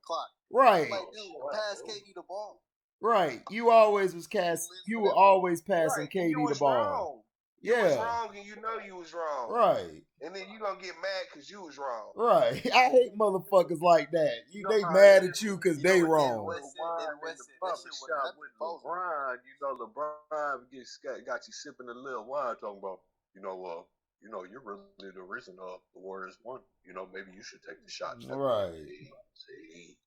right. Like, dude, pass KD the ball. Right. You were always passing KD the ball. Wrong. You was wrong and you know you was wrong. Right. And then you gonna get mad because you was wrong. Right. I hate motherfuckers like that. They mad at you because they wrong. LeBron, LeBron got you sipping a little wine talking about, you're really the reason the Warriors won. Maybe you should take the shot. Right. See?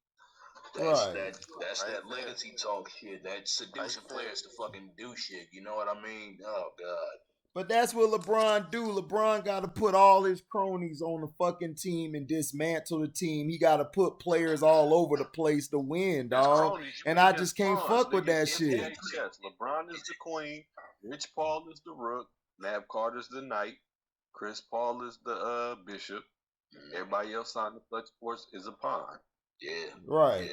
That's that legacy talk shit. That seducing players to fucking do shit. You know what I mean? Oh, God. But that's what LeBron do. LeBron got to put all his cronies on the fucking team and dismantle the team. He got to put players all over the place to win, dog. And I just can't fuck with that shit. Yes, LeBron is the queen. Rich Paul is the rook. Nav Carter's the knight. Chris Paul is the bishop. Everybody else on the Flex Sports is a pawn. Yeah. Right.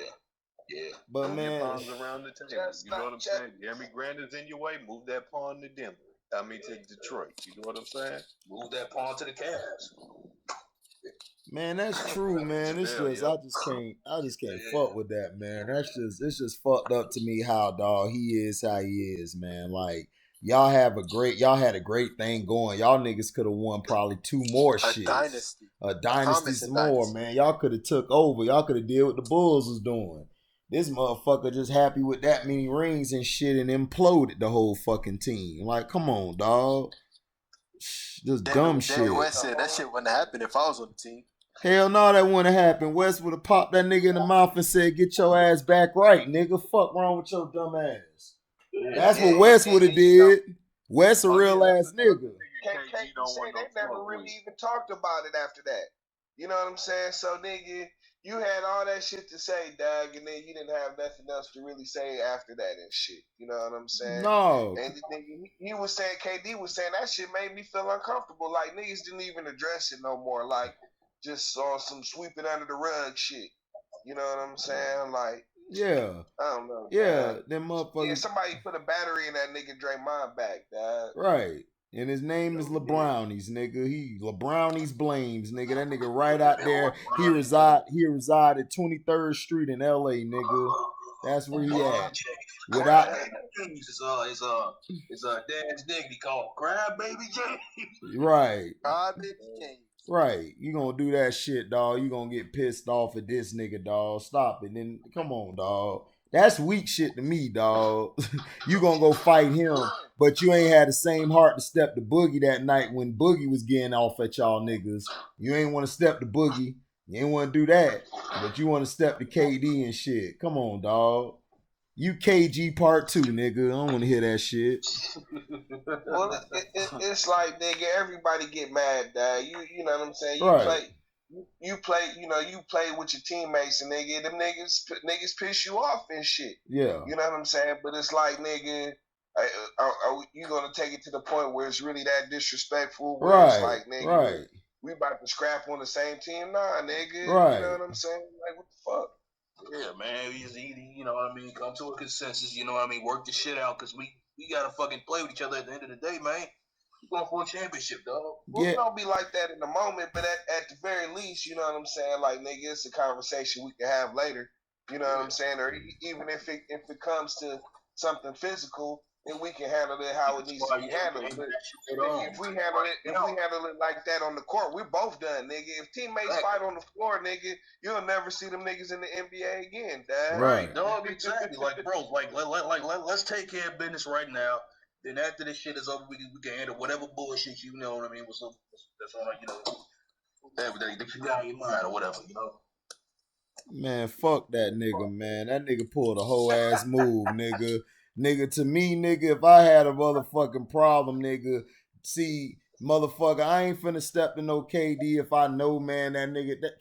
Yeah. But move man, your pawns around the table. You know what I'm saying? Jeremy Grant is in your way. Move that pawn to Denver. To Detroit. You know what I'm saying? Move that pawn to the Cavs. Man, that's true, man. It's just I just can't fuck with that, man. It's just fucked up to me how dog he is how he is, man. Like y'all had a great thing going. Y'all niggas could have won probably 2 more shit. A dynasty more, man. Y'all could have took over. Y'all could have did what the Bulls was doing. This motherfucker just happy with that many rings and shit and imploded the whole fucking team. Like, come on, dog. Just dumb shit. West said that shit wouldn't happen if I was on the team. Hell no, that wouldn't happen. West would have popped that nigga in the mouth and said, "Get your ass back right, nigga. Fuck wrong with your dumb ass." That's what West would have did. West a real ass nigga. They never really even talked about it after that. You know what I'm saying? So, nigga, you had all that shit to say, Doug, and then you didn't have nothing else to really say after that and shit. You know what I'm saying? No. And he was saying, KD was saying, that shit made me feel uncomfortable. Like, niggas didn't even address it no more. Like, just on some sweeping under the rug shit. You know what I'm saying? Like, yeah. I don't know. Yeah, them motherfuckers. Yeah, somebody put a battery in that nigga Draymond back, dog. Right. And his name is LeBrownies, nigga. He LeBrownies blames, nigga. That nigga right out there. He reside at 23rd Street in LA, nigga. That's where he at. Without it's Dad's dignity called Crab Baby James. Right. Crab Baby James. Right. You gonna do that shit, dog. You gonna get pissed off at this nigga, dog. Stop it. Then come on, dog. That's weak shit to me, dog. You gonna go fight him, but you ain't had the same heart to step to Boogie that night when Boogie was getting off at y'all niggas. You ain't want to step to Boogie. You ain't want to do that, but you want to step to KD and shit. Come on, dog. You KG part 2, nigga. I don't want to hear that shit. Well, it's like, nigga, everybody get mad, dog. You know what I'm saying? You play with your teammates and nigga, them niggas piss you off and shit. Yeah. You know what I'm saying? But it's like, nigga, are you gonna take it to the point where it's really that disrespectful? Where it's like, nigga, we about to scrap on the same team? Nah, nigga. Right. You know what I'm saying? Like, what the fuck? Yeah, man. You know what I mean? Come to a consensus, you know what I mean? Work the shit out, because we gotta fucking play with each other at the end of the day, man. Going for a championship, dog. Well, it don't be like that in the moment, but at the very least, you know what I'm saying? Like, nigga, it's a conversation we can have later. You know what I'm saying? Or even if it comes to something physical, then we can handle it how it needs to be handled. But if we handle it like that on the court, we're both done, nigga. If teammates fight on the floor, nigga, you'll never see them niggas in the NBA again, dad. Right. Dog, exactly. Like, bro, let's take care of business right now. Then after this shit is over, we can handle whatever bullshit, you know what I mean, that's on, you know, that you got in your mind or whatever, you know. Man, fuck that nigga, man. That nigga pulled a whole ass move, nigga. Nigga, to me, nigga, if I had a motherfucking problem, nigga, see, motherfucker, I ain't finna step to no KD if I know, man, that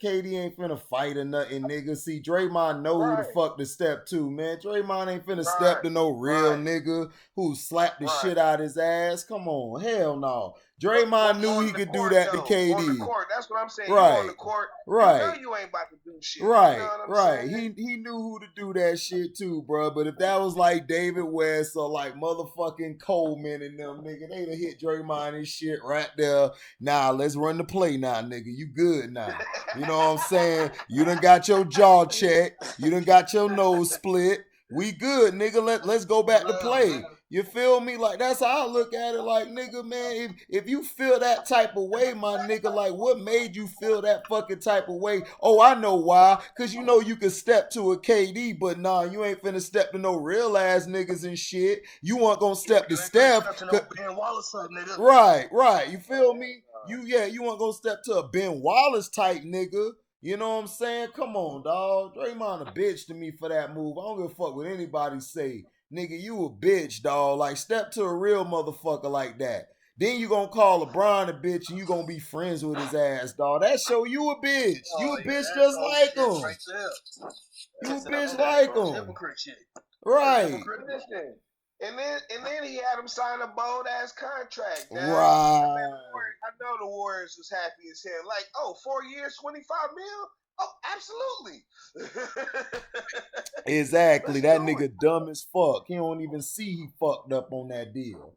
KD ain't finna fight or nothing, nigga. See, Draymond know who the fuck to step to, man. Draymond ain't finna step to no real nigga who slapped the shit out his ass. Come on, hell no. Draymond knew he could do that to KD. On the court, that's what I'm saying. Right. You on the court, right. You know you ain't about to do shit. Right, you know what I'm right. saying? He knew who to do that shit too, bro. But if that was like David West or like motherfucking Coleman and them, nigga, they'd have hit Draymond and shit right there. Nah, let's run the play now, nigga. You good now. You know what I'm saying? You done got your jaw checked. You done got your nose split. We good, nigga. Let's go back to play. You feel me? Like, that's how I look at it. Like, nigga, man, if you feel that type of way, my nigga, like, what made you feel that fucking type of way? Oh, I know why. Because you know you can step to a KD, but nah, you ain't finna step to no real ass niggas and shit. You weren't gonna step to Steph. Ben Wallace, nigga. Right. You feel me? You weren't gonna step to a Ben Wallace type nigga. You know what I'm saying? Come on, dog. Draymond a bitch to me for that move. I don't give a fuck what anybody say. Nigga, you a bitch, dog. Like, step to a real motherfucker like that. Then you gonna call LeBron a bitch and you gonna be friends with his ass, dog. That show you a bitch. You a bitch just like him. Right there. You a bitch like him. Hypocrite shit. Right. And then he had him sign a bold ass contract. Right. I know the Warriors was happy as hell. Like, 4 years, 25 mil? Oh, absolutely. Exactly. That nigga dumb as fuck. He don't even see he fucked up on that deal.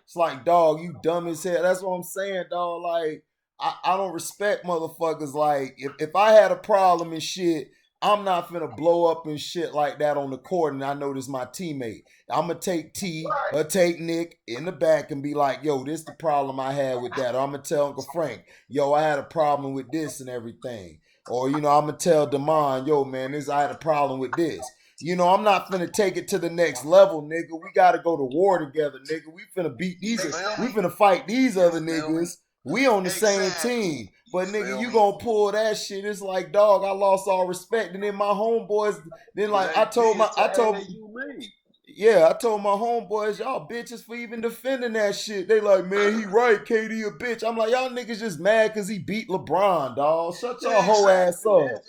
It's like, dog, you dumb as hell. That's what I'm saying, dog. Like, I don't respect motherfuckers. Like, if I had a problem and shit, I'm not finna blow up and shit like that on the court and I know this my teammate. I'm gonna take T or take Nick in the back and be like, yo, this the problem I had with that. Or I'm gonna tell Uncle Frank, yo, I had a problem with this and everything. Or, you know, I'm gonna tell Damond, yo, man, I had a problem with this. You know, I'm not finna take it to the next level, nigga. We gotta go to war together, nigga. We finna beat these, we finna fight these other niggas. We on the same team. But nigga, you gonna pull that shit. It's like, dog, I lost all respect. And then my homeboys, then like I told my homeboys, y'all bitches for even defending that shit. They like, man, he right, KD a bitch. I'm like, y'all niggas just mad because he beat LeBron, dog. Shut your whole ass up.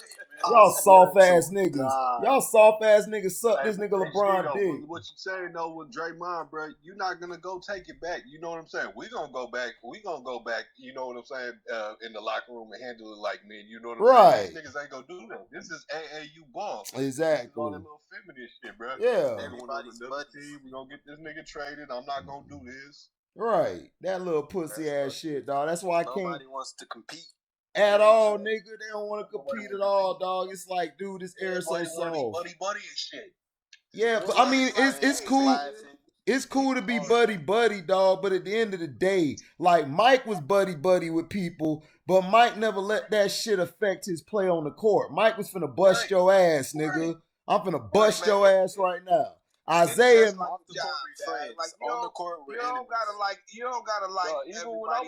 Y'all soft ass niggas. Y'all soft ass niggas suck this nigga LeBron dick. What you saying though with Draymond, bro? You're not gonna go take it back. You know what I'm saying? We gonna go back. You know what I'm saying? In the locker room and handle it like men. You know what I'm saying? These niggas ain't gonna do that. This is AAU ball. Exactly. All that little feminine shit, bro. Yeah. Everybody's team. We gonna get this nigga traded. I'm not gonna do this. Right. That little pussy ass shit, dog. That's why I can't. Nobody wants to compete. At all, nigga. They don't want to compete at all, dog. It's like, dude, this air so soft. Buddy and shit. Yeah, but I mean, it's cool. It's cool to be buddy, dog. But at the end of the day, like, Mike was buddy with people, but Mike never let that shit affect his play on the court. Mike was finna bust your ass, nigga. I'm finna bust your ass right now. Isaiah, on the court, you don't gotta like even when I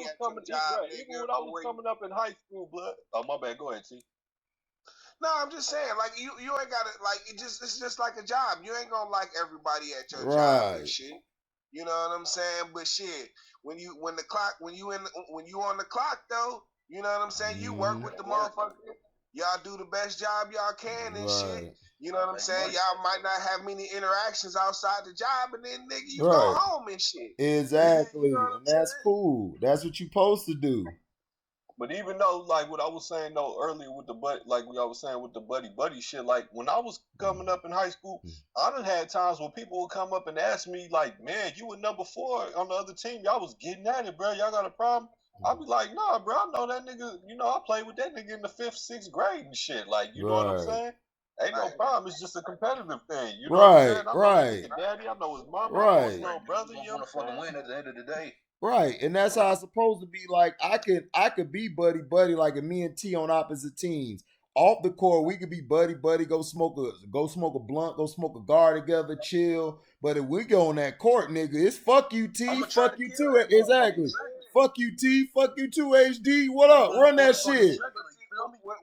was coming up in high school, blood. Oh, my bad. Go ahead, T. No, I'm just saying, like, you ain't gotta like it's just like a job. You ain't gonna like everybody at your job and shit. You know what I'm saying? But shit, when you on the clock though, you know what I'm saying? You work with the motherfucker. Y'all do the best job y'all can and shit. You know what I'm saying? Y'all might not have many interactions outside the job, and then nigga, you go home and shit. Exactly. You know and that's cool. That's what you supposed to do. But even though, like what I was saying though earlier with the like what I was saying with the buddy shit, like when I was coming up in high school, I done had times when people would come up and ask me, like, man, you were number 4 on the other team. Y'all was getting at it, bro. Y'all got a problem? I'd be like, nah, bro, I know that nigga. You know, I played with that nigga in the 5th, 6th grade and shit. Like, you know what I'm saying? Ain't no problem. It's just a competitive thing. You know what I'm saying? I know his daddy. I know his mama. I know his little brother. You want to fucking win at the end of the day. Right, and that's how it's supposed to be. Like, I could be buddy, like me and T on opposite teams. Off the court, we could be buddy, go smoke a blunt, go smoke a cigar together, chill. But if we go on that court, nigga, it's fuck you, T, fuck you too. Exactly. Fuck you, T, fuck you too, HD. What up? Run that shit.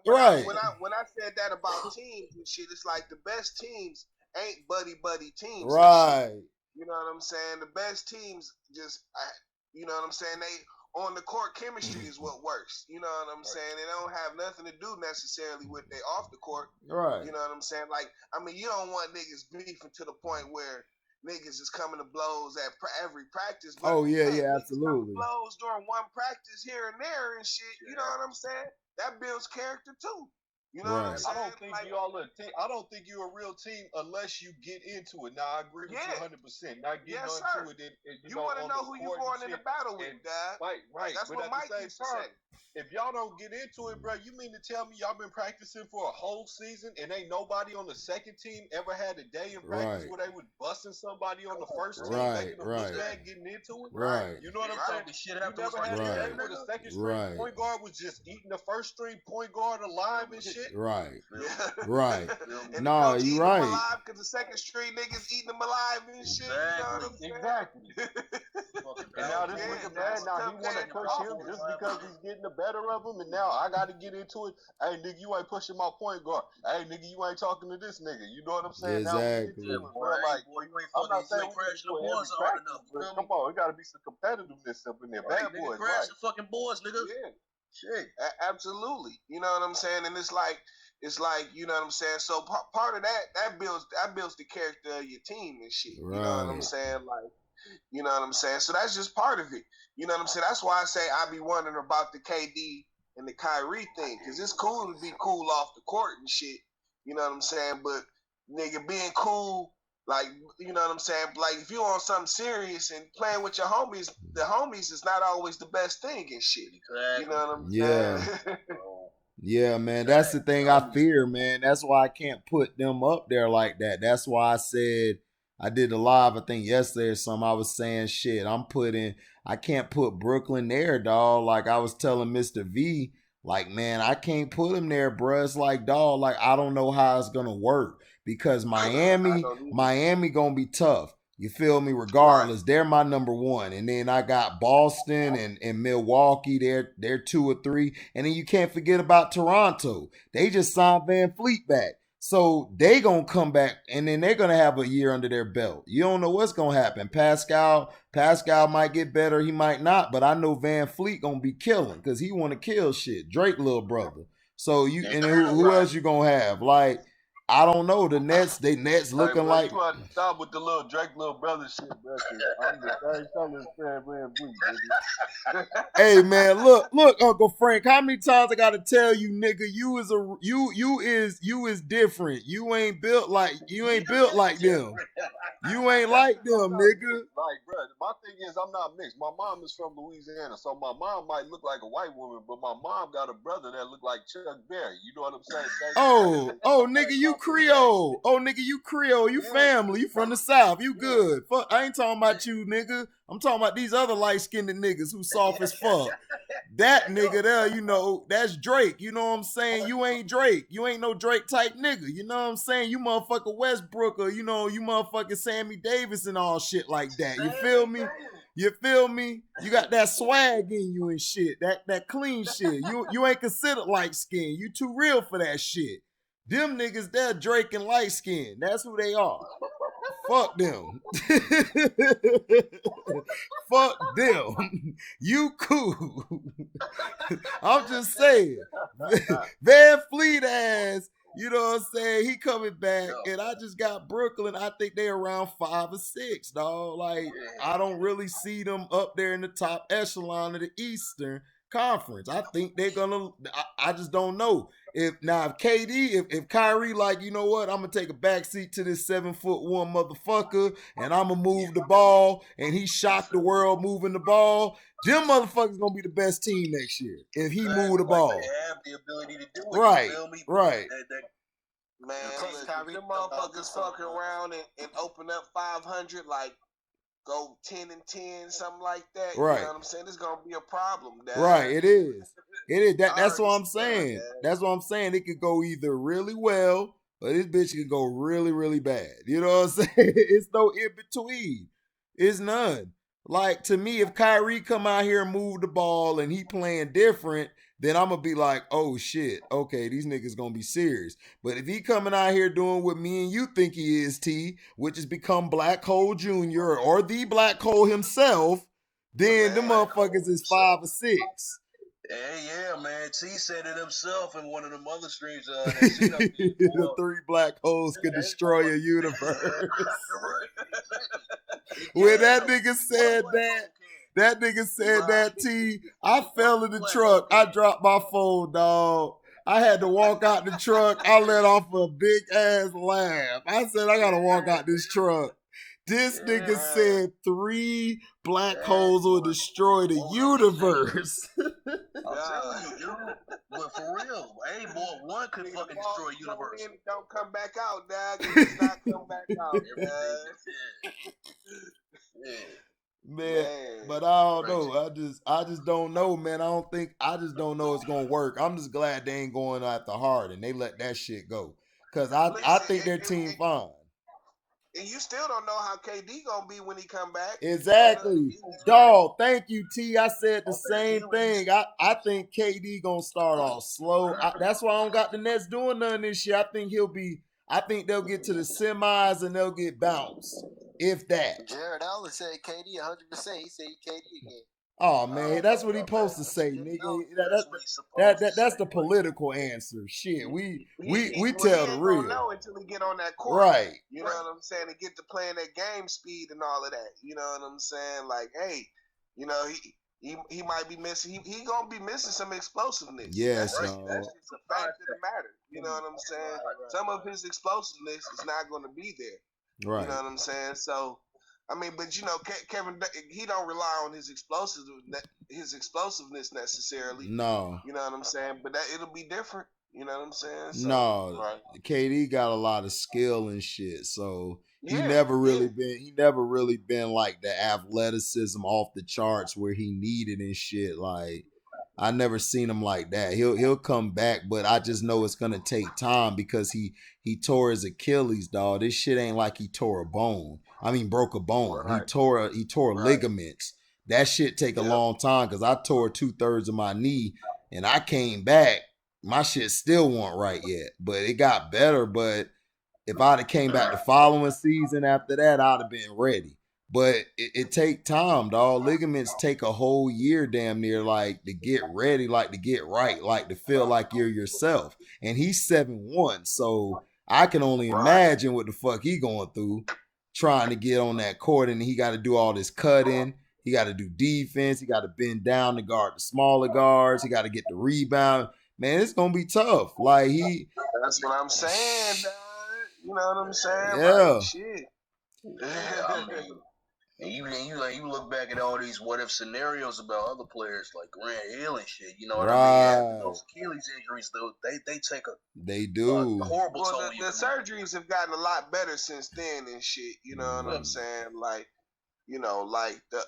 Right. When I said that about teams and shit, it's like the best teams ain't buddy teams. Right. You know what I'm saying? The best teams just, you know what I'm saying? They on the court chemistry is what works. You know what I'm saying? They don't have nothing to do necessarily with they off the court. Right. You know what I'm saying? Like, I mean, you don't want niggas beefing to the point where niggas is coming to blows at every practice. But, absolutely. Blows during one practice here and there and shit. You know what I'm saying? That builds character too. You know what I'm saying? I don't think y'all a team. I don't think you're a real team unless you get into it. Now I agree with you 100%. Not getting into it. You want to know who you going into battle with, Dad? Right. That's what Mike used to say. If y'all don't get into it, bro, you mean to tell me y'all been practicing for a whole season and ain't nobody on the second team ever had a day in practice where they was busting somebody on the first team, making them look bad, getting into it? You know what I'm saying? You never had a day where the second string point guard was just eating the first string point guard alive and shit. Right. And no, you right. Alive because the second string niggas eating them alive and shit. Exactly. And now this nigga bad. Now he want to push him just because he's getting the better of him. And now I got to get into it. Hey, nigga, you ain't pushing my point guard. Hey, nigga, you ain't talking to this nigga. You know what I'm saying? Exactly. Now, I'm not saying we can do it every practice, but come on, it got to be some competitiveness up in there. Bad boys, crash the fucking boys, nigga. Yeah. Shit. Absolutely. You know what I'm saying? And it's like, you know what I'm saying? So part of that builds the character of your team and shit. You know what I'm saying? Like, you know what I'm saying? So that's just part of it. You know what I'm saying? That's why I say I be wondering about the KD and the Kyrie thing. Because it's cool to be cool off the court and shit. You know what I'm saying? But, nigga, being cool, like, you know what I'm saying? Like, if you on something serious and playing with your homies, the homies is not always the best thing and shit. You know what I'm saying? Yeah, man. That's the thing I fear, man. That's why I can't put them up there like that. That's why I said, I did a live, I think yesterday or something. I was saying, shit, I can't put Brooklyn there, dog. Like I was telling Mr. V, like, man, I can't put him there, bruh. It's like, dog, like, I don't know how it's going to work because Miami going to be tough. You feel me? Regardless, they're my number one. And then I got Boston and Milwaukee. They're 2 or 3. And then you can't forget about Toronto. They just signed Van Fleet back. So they going to come back and then they're going to have a year under their belt. You don't know what's going to happen. Pascal might get better. He might not. But I know Van Fleet going to be killing because he want to kill shit. Drake little brother. So who else you going to have? Like, I don't know. The Nets looking like. You got to stop with the little Drake little brother shit, bro. I'm the same color as Van Fleet, baby. Hey man, look, Uncle Frank. How many times I gotta tell you, nigga? You is different. You ain't built like them. You ain't like them, nigga. Like, bro, my thing is I'm not mixed. My mom is from Louisiana, so my mom might look like a white woman, but my mom got a brother that look like Chuck Berry. You know what I'm saying? Oh, nigga, you Creole. Oh, nigga, you Creole. You family. You from the South. You good. Fuck, I ain't talking about you, nigga. I'm talking about these other light-skinned niggas who soft as fuck. That nigga there, you know, that's Drake. You know what I'm saying? You ain't Drake. You ain't no Drake type nigga. You know what I'm saying? You motherfucker Westbrook or, you know, you motherfucking Sammy Davis and all shit like that. You feel me? You feel me? You got that swag in you and shit. That clean shit. You ain't considered light-skinned. You too real for that shit. Them niggas, they're Drake and light-skinned. That's who they are. Fuck them. Fuck them. You cool. I'm just saying. Van Fleet ass, you know what I'm saying? He coming back. And I just got Brooklyn. I think they around 5 or 6, dog. Like, I don't really see them up there in the top echelon of the Eastern Conference. I think they're gonna. I just don't know. If KD, if Kyrie, like, you know what, I'm gonna take a backseat to this 7'1" motherfucker, and I'm gonna move the ball, and he shocked the world moving the ball. Them motherfuckers gonna be the best team next year if he move the ball. They have the ability to do it. Right, you feel me? right. Man, them motherfuckers fucking around and open up 500 like. Go 10-10, something like that. Right. You know what I'm saying? It's gonna be a problem. Dad. Right, it is. It is. That's what I'm saying. That's what I'm saying. It could go either really well or this bitch could go really, really bad. You know what I'm saying? It's no in between. It's none. Like, to me, if Kyrie come out here and move the ball and he playing different, then I'm going to be like, oh, shit, okay, these niggas going to be serious. But if he coming out here doing what me and you think he is, T, which is become Black Hole Jr. or the Black Hole himself, then the motherfuckers is 5 or 6. Hey, yeah, man. T said it himself in one of them other streams. The 3 black holes could destroy a universe. when that nigga said that, T, I fell in the truck. I dropped my phone, dog. I had to walk out the truck. I let off a big ass laugh. I said, I gotta walk out this truck. This nigga said 3 black holes will destroy the universe. I'm telling you, dude. But for real, hey, boy, one could fucking destroy the universe. Don't come back out, dog. It does not come back out, Man, but I don't know. I just don't know, man. I just don't know it's gonna work. I'm just glad they ain't going after Harden. They let that shit go. Cause I think their team fine. And you still don't know how KD gonna be when he come back. Exactly. Dog, thank you, T. I said the same thing. I think KD gonna start off slow. That's why I don't got the Nets doing nothing this year. I think they'll get to the semis and they'll get bounced. If that. Jared Allen said KD 100%. He said KD again. Oh man, that's what he supposed to say, nigga. That's the political answer. Shit, we tell the real. Know until he get on that court, right? You know what I'm saying? To get to playing that game speed and all of that. You know what I'm saying? Like, hey, you know he might be missing. He gonna be missing some explosiveness. Yes, that's just a fact of the matter. You know what I'm saying? Some of his explosiveness is not going to be there. Right. You know what I'm saying? So. I mean, but you know, Kevin, he don't rely on his explosiveness necessarily. No. You know what I'm saying? But it'll be different. You know what I'm saying? So, no. Right. KD got a lot of skill and shit, so he never really been like the athleticism off the charts where he needed and shit. Like, I never seen him like that. He'll come back, but I just know it's gonna take time because he tore his Achilles, dog. This shit ain't like he tore a bone. I mean, broke a bone. Right. He tore ligaments. That shit take a long time because I tore 2/3 of my knee and I came back. My shit still wasn't right yet, but it got better. But if I'd have came back the following season after that, I'd have been ready. But it take time, dog. Ligaments take a whole year damn near, like, to get ready, like, to get right, like, to feel like you're yourself. And he's 7'1", so I can only imagine what the fuck he going through trying to get on that court, and he got to do all this cutting. He got to do defense. He got to bend down to guard the smaller guards. He got to get the rebound. Man, it's going to be tough. Like, That's what I'm saying, dog. You know what I'm saying? Yeah. Like, shit. I mean, and you look back at all these what if scenarios about other players like Grant Hill and shit. You know what I mean? After those Achilles injuries, though, they take a horrible toll. Well, the surgeries have gotten a lot better since then and shit. You know what I'm saying? Like, you know, like the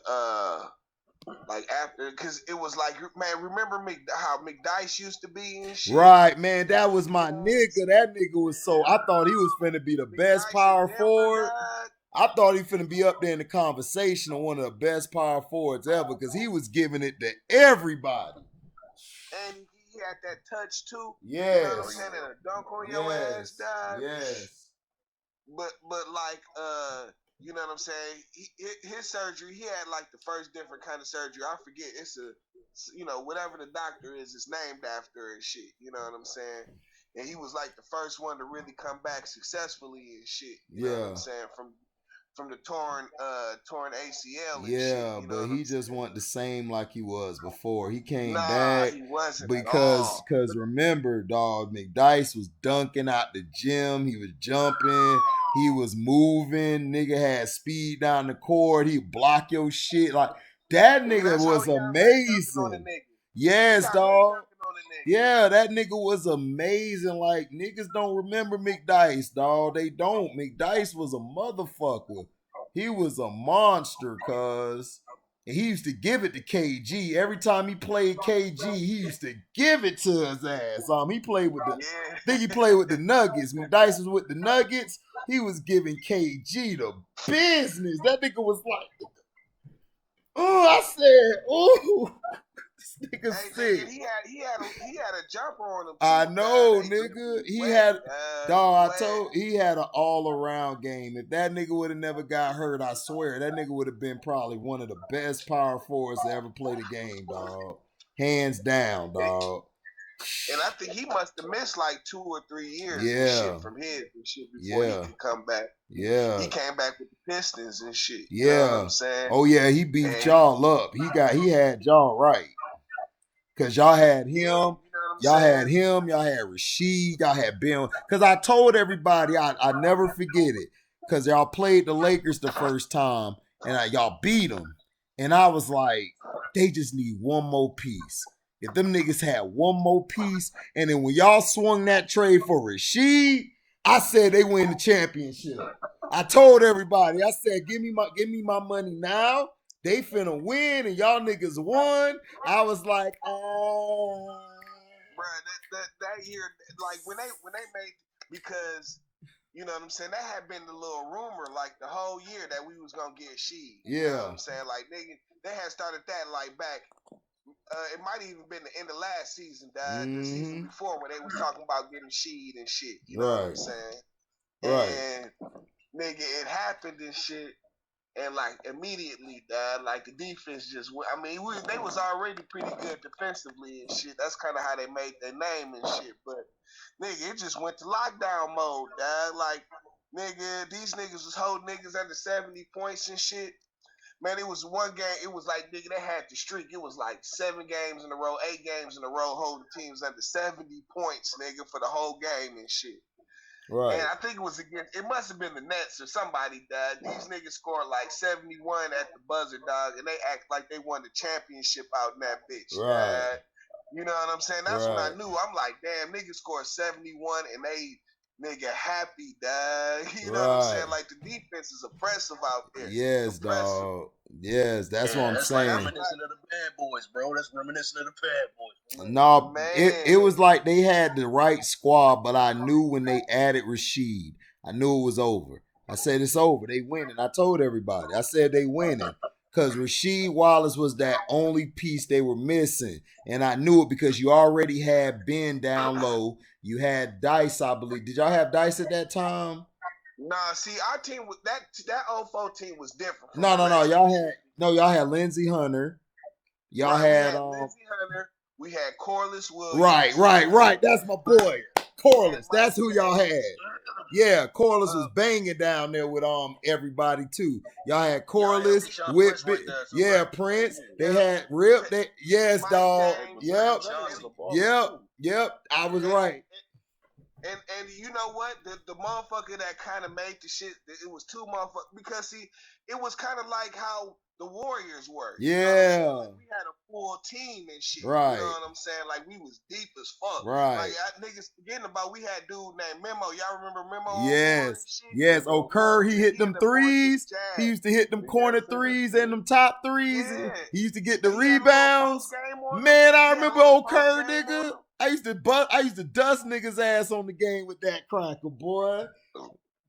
like after, because it was like, man, remember how McDyess used to be and shit? Right, man, that was my nigga. That nigga was so, I thought he was finna be the best power forward. I thought he finna be up there in the conversation of one of the best power forwards ever because he was giving it to everybody. And he had that touch too. Yes. You know what I'm saying? And a dunk on your ass, dog. Yes. But like, you know what I'm saying? His surgery, he had like the first different kind of surgery. I forget. It's you know, whatever the doctor is, it's named after and shit. You know what I'm saying? And he was like the first one to really come back successfully and shit. You know what I'm saying? From the torn ACL and shit. Yeah, but he just wasn't the same like he was before. He came back he wasn't because remember, dog, McDyess was dunking out the gym. He was jumping. He was moving. Nigga had speed down the court. He block your shit. Like, that nigga was amazing. Yes, dog. Yeah, that nigga was amazing. Like, niggas don't remember McDyess, dog. They don't. McDyess was a motherfucker. He was a monster, cuz. And he used to give it to KG. Every time he played KG, he used to give it to his ass. He played with the, I think he played with the Nuggets. McDyess was with the Nuggets. He was giving KG the business. That nigga was like, oh, I said, oh. This nigga sick. He had a jumper on him. I know, nigga. He had he had an all-around game. If that nigga would have never got hurt, I swear, that nigga would have been probably one of the best power forwards to ever play the game, dog. Hands down, dog. And I think he must have missed like 2 or 3 years and shit from his and shit before he could come back. Yeah. He came back with the Pistons and shit. Yeah. You know what I'm saying? Oh yeah, he beat y'all up. He had y'all right. Cause y'all had him, y'all had Rasheed, y'all had Ben. Cause I told everybody, I never forget it. Cause y'all played the Lakers the first time and y'all beat them. And I was like, they just need one more piece. If them niggas had one more piece, and then when y'all swung that trade for Rasheed, I said they win the championship. I told everybody, I said, give me my money now. They finna win and y'all niggas won. I was like, oh. Bruh, that year, like when they made, because you know what I'm saying, that had been the little rumor like the whole year that we was gonna get Sheed. You know what I'm saying? Like they had started that like back. It might even been the end of last season, the season before, when they was talking about getting Sheed and shit. You know what I'm saying? And nigga, it happened and shit. And like immediately, like the defense just, I mean, they was already pretty good defensively and shit. That's kind of how they made their name and shit. But nigga, it just went to lockdown mode, dad. Like nigga, these niggas was holding niggas under 70 points and shit. Man, it was one game. It was like nigga, they had the streak. It was like 7 games in a row, 8 games in a row, holding teams under 70 points, nigga, for the whole game and shit. Right. And I think it was against, it must have been the Nets or somebody, dog. These niggas scored like 71 at the buzzer, dog, and they act like they won the championship out in that bitch, right? Dog. You know what I'm saying? That's when I knew. I'm like, damn, niggas scored 71 and they nigga happy, dog. You know what I'm saying? Like the defense is oppressive out there. Yes, dog. Yes, that's what I'm saying. That's reminiscent of the bad boys, bro. That's reminiscent of the bad boys. No, it was like they had the right squad, but I knew when they added Rasheed, I knew it was over. I said it's over. They winning. I told everybody. I said they winning. Because Rasheed Wallace was that only piece they were missing. And I knew it because you already had Ben down low. You had Dice, I believe. Did y'all have Dice at that time? Nah, see, our team was that 04 team was different. No. Y'all had Lindsey Hunter. Y'all had Lindsey Hunter. We had Corliss Williams. Right. That's my boy. Corliss. That's who y'all had. Yeah, Corliss was banging down there with everybody too. Y'all had Corliss with Prince. They had Rip. Yes, dog. Yep. I was right. And you know what? The motherfucker that kind of made the shit, it was 2 motherfuckers. Because, see, it was kind of like how the Warriors were. Yeah. You know like we had a full team and shit. Right. You know what I'm saying? Like, we was deep as fuck. Right. Like, niggas forgetting about, we had dude named Memo. Y'all remember Memo? Yes. Kerr, he hit them threes. He used to hit them corner threes and them top threes. Yeah. He used to get the rebounds. Man, I remember Kerr, nigga. I used to dust niggas' ass on the game with that cracker, boy.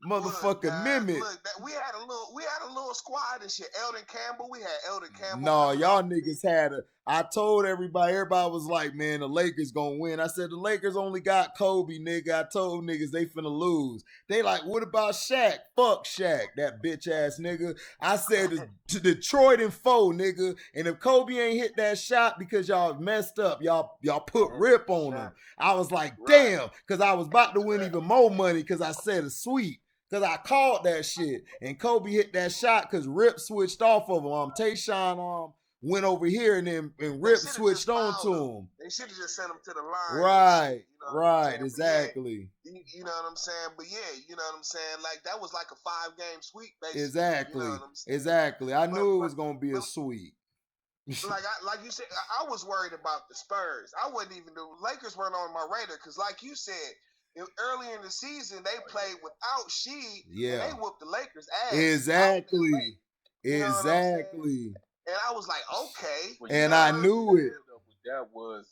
Motherfucking Mimic. Look, we had a little squad and shit. We had Eldon Campbell. No, y'all niggas had I told everybody was like, man, the Lakers gonna win. I said, the Lakers only got Kobe, nigga. I told niggas they finna lose. They like, what about Shaq? Fuck Shaq, that bitch ass nigga. I said to Detroit in 4, nigga. And if Kobe ain't hit that shot because y'all messed up, y'all put Rip on him. I was like, damn, because I was about to win even more money because I said a sweep. Because I called that shit. And Kobe hit that shot because Rip switched off of him. Tayshaun went over here and Rip switched on to him. They should have just sent him to the line. Right, right, exactly. Yeah, you know what I'm saying? But yeah, you know what I'm saying? Like, that was like a 5-game sweep, basically. Exactly, you know exactly. I knew it was going to be a sweep. like you said, I was worried about the Spurs. The Lakers weren't on my radar because, like you said, earlier in the season, they played without Sheed, and they whooped the Lakers' ass. Exactly. And I was like, okay. And I knew it. That was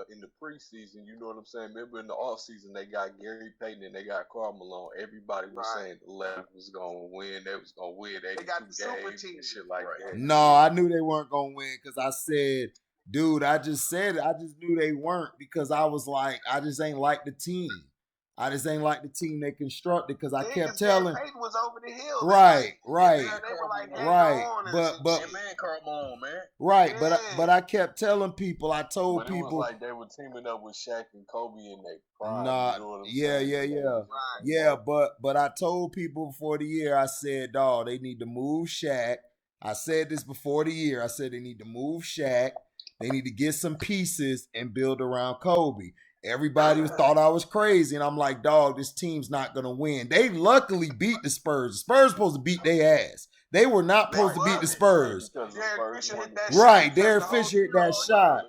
in the preseason, you know what I'm saying? Remember in the offseason, they got Gary Payton and they got Karl Malone. Everybody was saying the left was going to win. They was going to win 82 they got the super games team. And shit like that. No, I knew they weren't going to win because I said, dude, I just said it. I just knew they weren't because I was like, I just ain't like the team. I just ain't like the team they constructed because I kept Gary telling. Payton was over the hill. Right. They were like But man, Karl Malone, man. Right, but I kept telling people. I told but people it was like they were teaming up with Shaq and Kobe in their prime. Nah, you know what I'm yeah, saying? yeah. But I told people before the year. I said, dog, they need to move Shaq. I said this before the year. I said they need to move Shaq. They need to get some pieces and build around Kobe. Everybody thought I was crazy, and I'm like, dog, this team's not gonna win. They luckily beat the Spurs. The Spurs supposed to beat their ass. They were not supposed to beat the Spurs. Right, Derek Fisher hit that shot.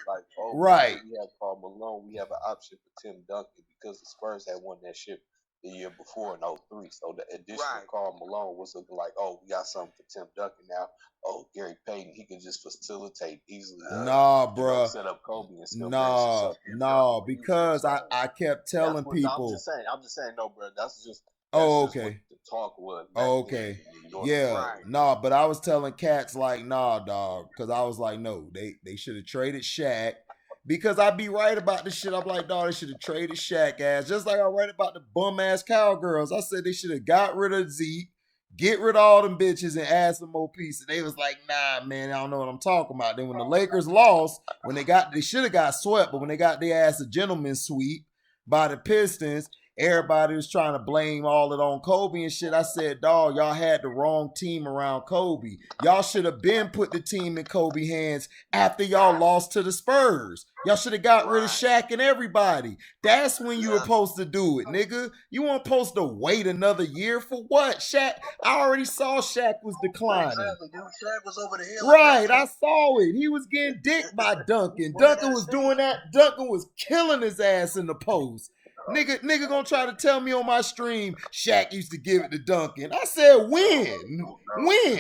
Like, right. We have Karl Malone. We have an option for Tim Duncan because the Spurs had won that ship the year before in 03. So the addition of Karl Malone was looking like, oh, we got something for Tim Duncan now. Oh, Gary Payton, he can just facilitate easily. Nah, bro. Set up Kobe and still nah, because I kept telling people. I'm just saying, no, bro. That's just. Okay. The talk was. Okay. Yeah. Nah, but I was telling cats like, nah, dog, because I was like, no, they should have traded Shaq. Because I be right about this shit. I'm like, dog, they should have traded Shaq ass. Just like I write about the bum ass Cowgirls. I said they should have got rid of Zeke, get rid of all them bitches, and add some more pieces. They was like, nah, man, I don't know what I'm talking about. Then when the Lakers lost, they should have got swept, but when they got their ass a gentleman's sweep by the Pistons, everybody was trying to blame all it on Kobe and shit. I said, dog, y'all had the wrong team around Kobe. Y'all should have been put the team in Kobe hands after y'all lost to the Spurs. Y'all should have got rid of Shaq and everybody. That's when you were supposed to do it, nigga. You weren't supposed to wait another year for what? Shaq, I already saw Shaq was declining. Exactly, dude. Shaq was over the hill. Right, I saw it. He was getting dicked by Duncan. Duncan was doing that. Duncan was killing his ass in the post. Nigga gonna try to tell me on my stream Shaq used to give it to Duncan. I said when?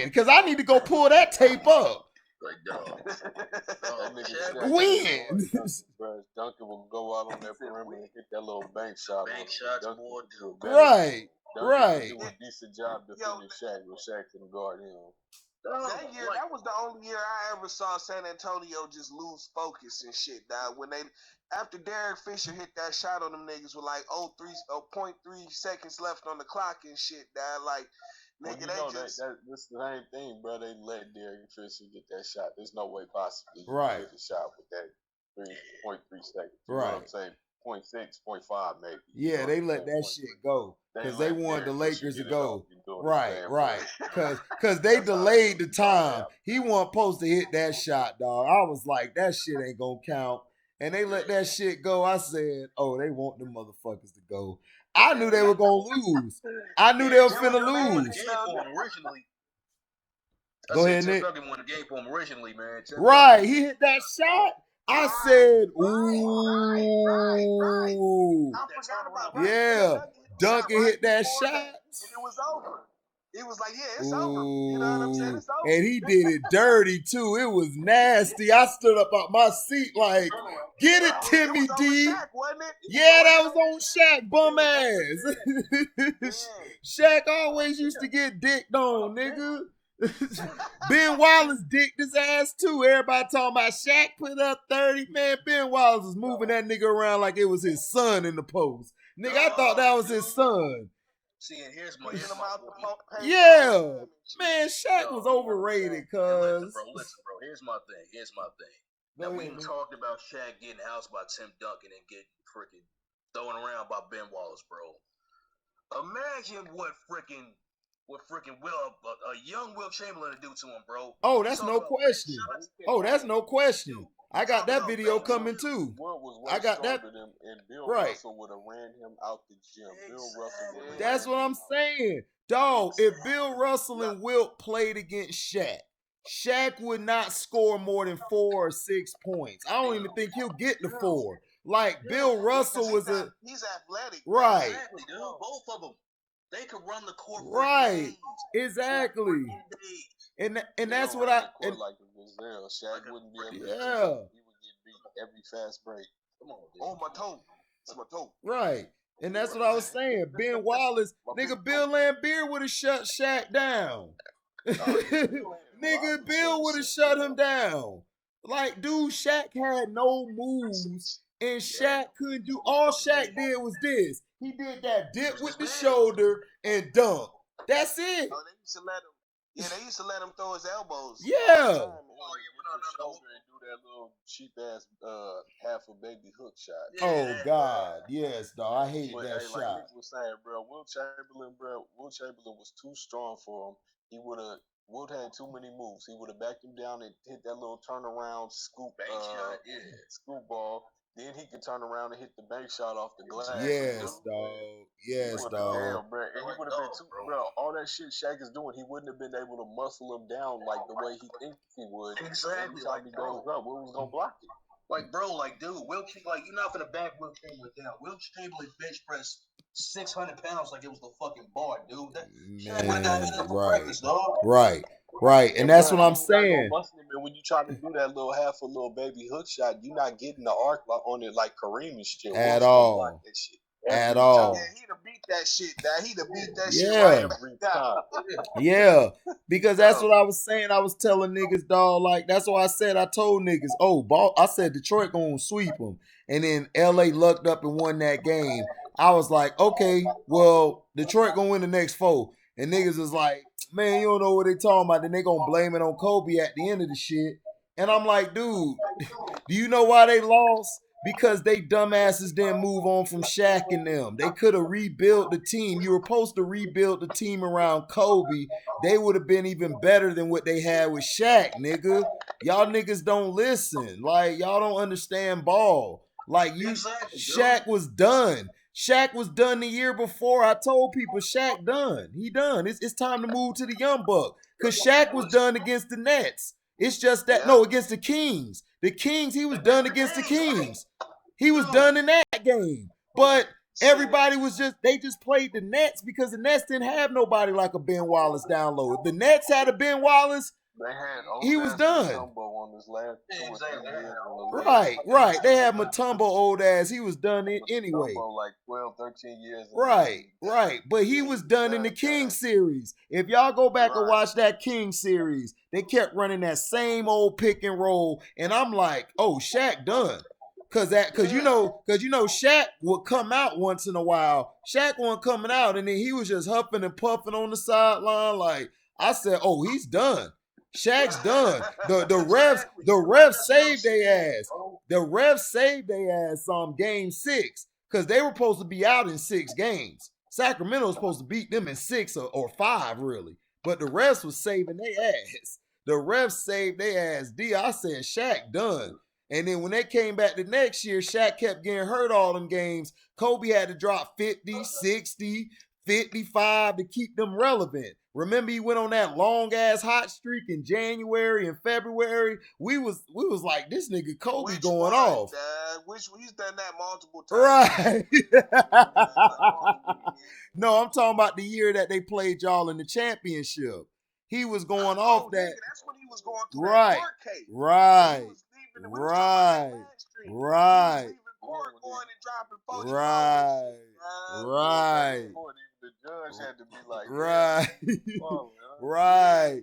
Because I need to go pull that tape up. When? Duncan will go out on that perimeter and hit that little bank shot. Right. Duncan do a decent job defending Shaq, but Shaq can guard him. That year, that was the only year I ever saw San Antonio just lose focus and shit, dog. When after Derek Fisher hit that shot on them niggas with like 0.3 seconds left on the clock and shit, dog. Like, nigga, that's the same thing, bro. They let Derek Fisher get that shot. There's no way possibly you can hit the shot with that 3.3 seconds. You right. know what I'm saying? 0.6, 0.5 maybe. Yeah, they let that shit go because they wanted the Lakers to go. Right. Because they delayed the time. He wasn't supposed to hit that shot, dog. I was like, that shit ain't gonna count. And they let that shit go. I said, oh, they want them motherfuckers to go. I knew they were gonna lose. I knew they were finna lose. Go ahead, Nick. Duncan won the game for him originally, man. Right, he hit that shot. I said, ooh. I forgot about yeah, Duncan hit that shot. And it was over. It was like, yeah, it's over. You know what I'm saying? It's over. And he did it dirty, too. It was nasty. I stood up out my seat like, get it, Timmy D. Shaq, wasn't it? Yeah, that was on Shaq, bum ass. Shaq always used to get dicked on, nigga. Ben Wallace dicked his ass too. Everybody talking about Shaq put up 30. Man, Ben Wallace was moving that nigga around like it was his son in the post. Nigga, I thought that was his son. See, and here's my yeah, man, Shaq was overrated, cuz. Listen, bro. Here's my thing. Now, we talked about Shaq getting housed by Tim Duncan and getting freaking thrown around by Ben Wallace, bro. Imagine what freaking a young Will Chamberlain to do to him, bro. Oh, that's no question. I got that video coming too. I got that. And Bill Russell would have ran him out the gym. Bill Russell. That's what I'm saying, dog. If Bill Russell and Wilt played against Shaq would not score more than 4 or 6 points. I don't even think he'll get to 4. Like Bill Russell was he's athletic. Right. Exactly, dude. Both of them. They could run the court for right. days. Exactly. And that's what like Shaq wouldn't be able to. Yeah. He would get beat every fast break. Come on, dude. Oh, my toe. It's my toe. Right. And that's what I was saying. Ben Wallace, nigga, Bill Laimbeer would have shut Shaq down. Nigga, Bill would have shut him down. Like, dude, Shaq had no moves, and Shaq couldn't do. All Shaq did was this. He did that dip with the shoulder and dunk. That's it. Oh, they used to let him. Yeah, they used to let him throw his elbows. Yeah. Do that little cheap ass half a baby hook shot. Oh God, yes, dog. I hate that hey, shot. Like Nick was saying, bro, Will Chamberlain was too strong for him. He would have. Wilt had too many moves. He would have backed him down and hit that little turnaround scoop ball. Then he could turn around and hit the bank shot off the glass. Yes, dog. Yes, dog. Damn, bro. And he would have been too, bro. All that shit Shaq is doing, he wouldn't have been able to muscle him down like the way he thinks he would. Exactly. Every time he goes up, Will was gonna block it. Like, bro, like, dude, you're not gonna back Will Chamberlain down. Will Chamberlain bench press 600 pounds like it was the fucking bar, dude. Right, and that's what I'm saying. When you try to do that little baby hook shot, you're not getting the arc on it like Kareem and shit. At all. At all. Yeah, he'd have beat that shit. He'd have beat that shit right every time. Yeah, because that's what I was saying. I was telling niggas, dog, like, that's why I said, I told niggas, I said Detroit gonna sweep them. And then LA lucked up and won that game. I was like, okay, well, Detroit gonna win the next 4. And niggas was like, man, you don't know what they talking about. Then they gonna blame it on Kobe at the end of the shit. And I'm like, dude, do you know why they lost? Because they dumbasses didn't move on from Shaq and them. They could have rebuilt the team. You were supposed to rebuild the team around Kobe. They would have been even better than what they had with Shaq, nigga. Y'all niggas don't listen. Like, y'all don't understand ball. Like, Shaq was done. Shaq was done the year before. I told people Shaq done. He done. It's time to move to the Young Buck. Because Shaq was done against the Nets. It's just that, no, against the Kings. The Kings, he was done against the Kings. He was done in that game. But everybody they just played the Nets because the Nets didn't have nobody like a Ben Wallace down low. If the Nets had a Ben Wallace, he was done. Right. They had Mutombo old ass. He was done anyway. Like 12, 13 years. Right. But he was done in the King series. If y'all go back and watch that King series, they kept running that same old pick and roll. And I'm like, oh, Shaq done. Cause you know Shaq would come out once in a while. Shaq wasn't coming out, and then he was just huffing and puffing on the sideline. Like, I said, oh, he's done. Shaq's done. The refs saved their ass. The refs saved their ass game 6 because they were supposed to be out in 6 games. Sacramento was supposed to beat them in 6 or 5 really, but the refs was saving their ass. The refs saved their ass. I said Shaq done. And then when they came back the next year, Shaq kept getting hurt all them games. Kobe had to drop 50, 60, 55 to keep them relevant. Remember he went on that long-ass hot streak in January and February? We was like, this nigga Kobe going off. He's done that multiple times. Right. No, I'm talking about the year that they played y'all in the championship. He was going off that. Nigga, that's when he was going through that court case. Right. The judge had to be like, right.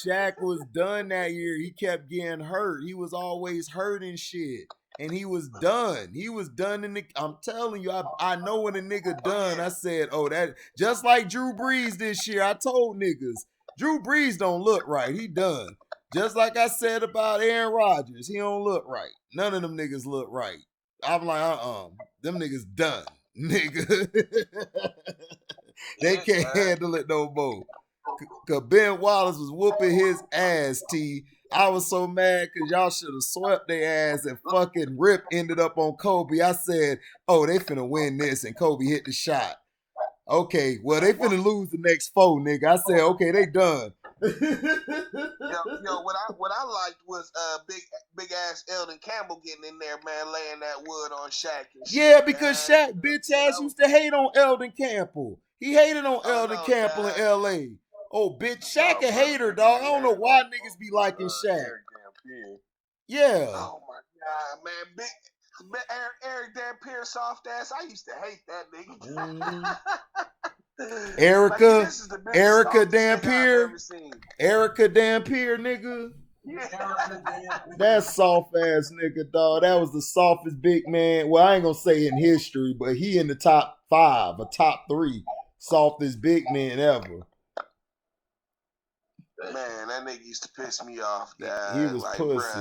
Shaq was done that year. He kept getting hurt. He was always hurting shit. And he was done. He was done I'm telling you, I know when a nigga done. I said, oh, that just like Drew Brees this year. I told niggas, Drew Brees don't look right. He done. Just like I said about Aaron Rodgers. He don't look right. None of them niggas look right. I'm like, them niggas done, nigga. They can't handle it no more. Cause Ben Wallace was whooping his ass, T. I was so mad because y'all should have swept their ass and fucking Rip ended up on Kobe. I said, oh, they finna win this, and Kobe hit the shot. Okay, well, they finna lose the next 4, nigga. I said, okay, they done. Yo, what I liked was big ass Eldon Campbell getting in there, man, laying that wood on Shaq and shit. Yeah, because Shaq bitch ass used to hate on Eldon Campbell. He hated on Eldon Campbell in LA. Oh, bitch, Shaq a hater, dog. I don't know why niggas be liking Shaq. Yeah. Oh my God, man, big Eric Dampier soft ass. I used to hate that nigga. Erica Dampier, nigga. That soft ass nigga, dog. That was the softest big man. Well, I ain't gonna say in history, but he in the top 5 or top 3 softest big man ever. Man, that nigga used to piss me off. Dad. He was like, pussy.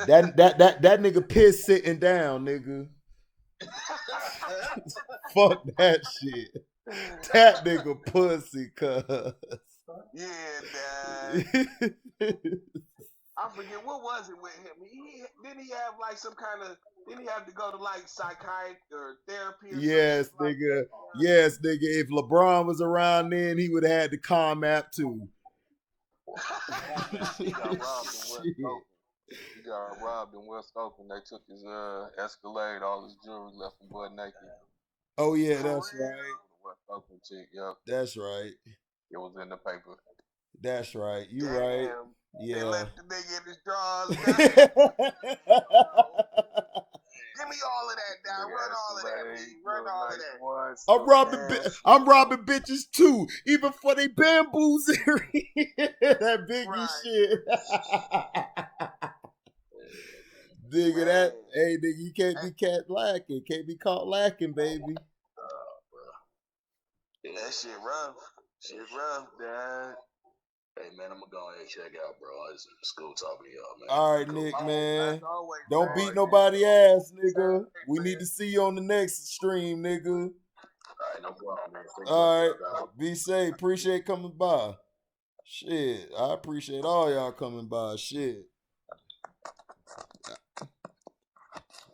that nigga piss sitting down, nigga. Fuck that shit. That nigga pussy, cuz. Yeah, Dad. I forget what was it with him. Didn't he have like some kind of? Didn't he have to go to like psychiatry or therapy? Or yes, nigga. Like yes, nigga. If LeBron was around then, he would have had the calm app too. He got robbed in West Oakland. They took his Escalade, all his jewelry, left him butt naked. Oh yeah, that's right. West Oakland chick, yep. That's right. It was in the paper. That's right. You right. Yeah. They left the nigga in his drawers. Give me all of that, Dad. Run all of that, B. Run all of that. I'm robbing bitches too, even for they bamboozing. That Biggie shit. Nigga, that hey nigga, you can't be caught lacking. Can't be caught lacking, baby. That shit rough. Shit rough, Dad. Hey man, I'm gonna go ahead and check out, bro. It's school talking to y'all, man. All right, Nick, man. Don't beat nobody ass, nigga. We need to see you on the next stream, nigga. All right, no problem, man. All right, be safe. Appreciate coming by. Shit, I appreciate all y'all coming by. Shit.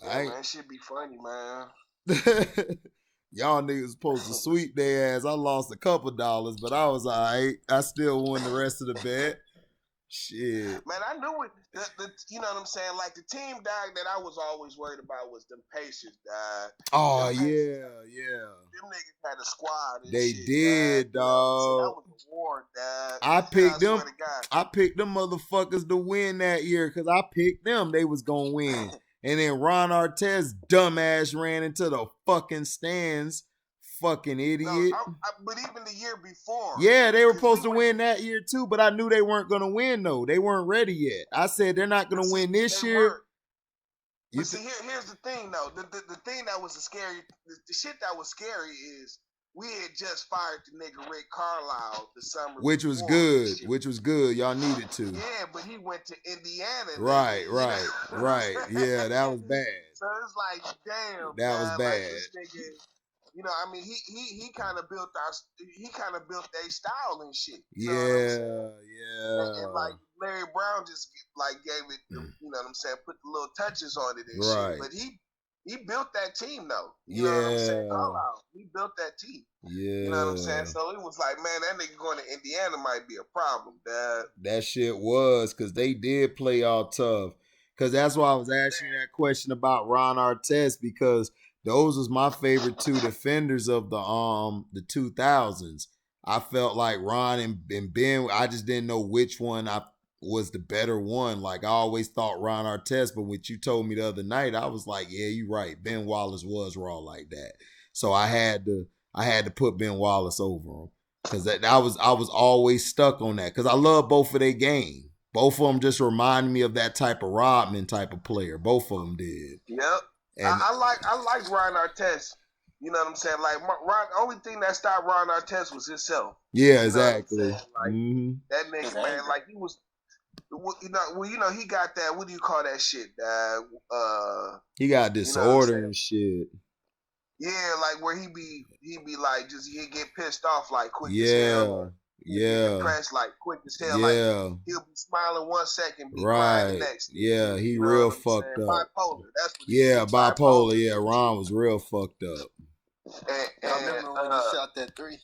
Yeah, man, shit be funny, man. Y'all niggas supposed to sweep their ass. I lost a couple dollars, but I was all right. I still won the rest of the bet. Shit. Man, I knew it. You know what I'm saying? Like, the team, dog, that I was always worried about was them Pacers, dog. Oh, them yeah. Them niggas had a squad and they shit, did, dog. That was a war, dog. I picked them motherfuckers to win that year because I picked them. They was going to win. And then Ron Artest dumbass ran into the fucking stands. Fucking idiot. No, but even the year before. Yeah, they were supposed to win that year too, but I knew they weren't going to win though. They weren't ready yet. I said they're not going to win this year. But see, here's the thing though. The thing that was the shit that was scary is we had just fired the nigga Rick Carlisle the summer Which was good. Y'all needed to. Yeah, but he went to Indiana. Right. Yeah, that was bad. So it's like, damn. That was bad. Like this nigga, you know, I mean, he kind of built their style and shit. Yeah. And like Larry Brown just like gave it, you know what I'm saying, put the little touches on it and shit. But he built that team though. You know what I'm saying? He built that team. Yeah. You know what I'm saying? So it was like, man, that nigga going to Indiana might be a problem, Dad. That shit was, because they did play all tough. Because that's why I was asking that question about Ron Artest, because those was my favorite two defenders of the 2000s. I felt like Ron and Ben, I just didn't know which one was the better one. Like, I always thought Ron Artest, but what you told me the other night, I was like, yeah, you're right. Ben Wallace was raw like that. So I had to put Ben Wallace over him. Because I was always stuck on that. Because I love both of their game. Both of them just remind me of that type of Rodman type of player. Both of them did. Yep. And I like Ron Artest. You know what I'm saying? Like, Ron, only thing that stopped Ron Artest was himself. Yeah, exactly. Like, that nigga, man, like, he was, you know, he got that, what do you call that shit? He got disorder and shit. Yeah, like where he be like, just he'd get pissed off like quick as hell. Yeah. Depressed like quick as hell. Yeah. Like, he'll be smiling 1 second, be crying the next. Yeah, he real fucked up. Bipolar. That's what bipolar. Yeah, Ron was real fucked up. And I remember when he shot that 3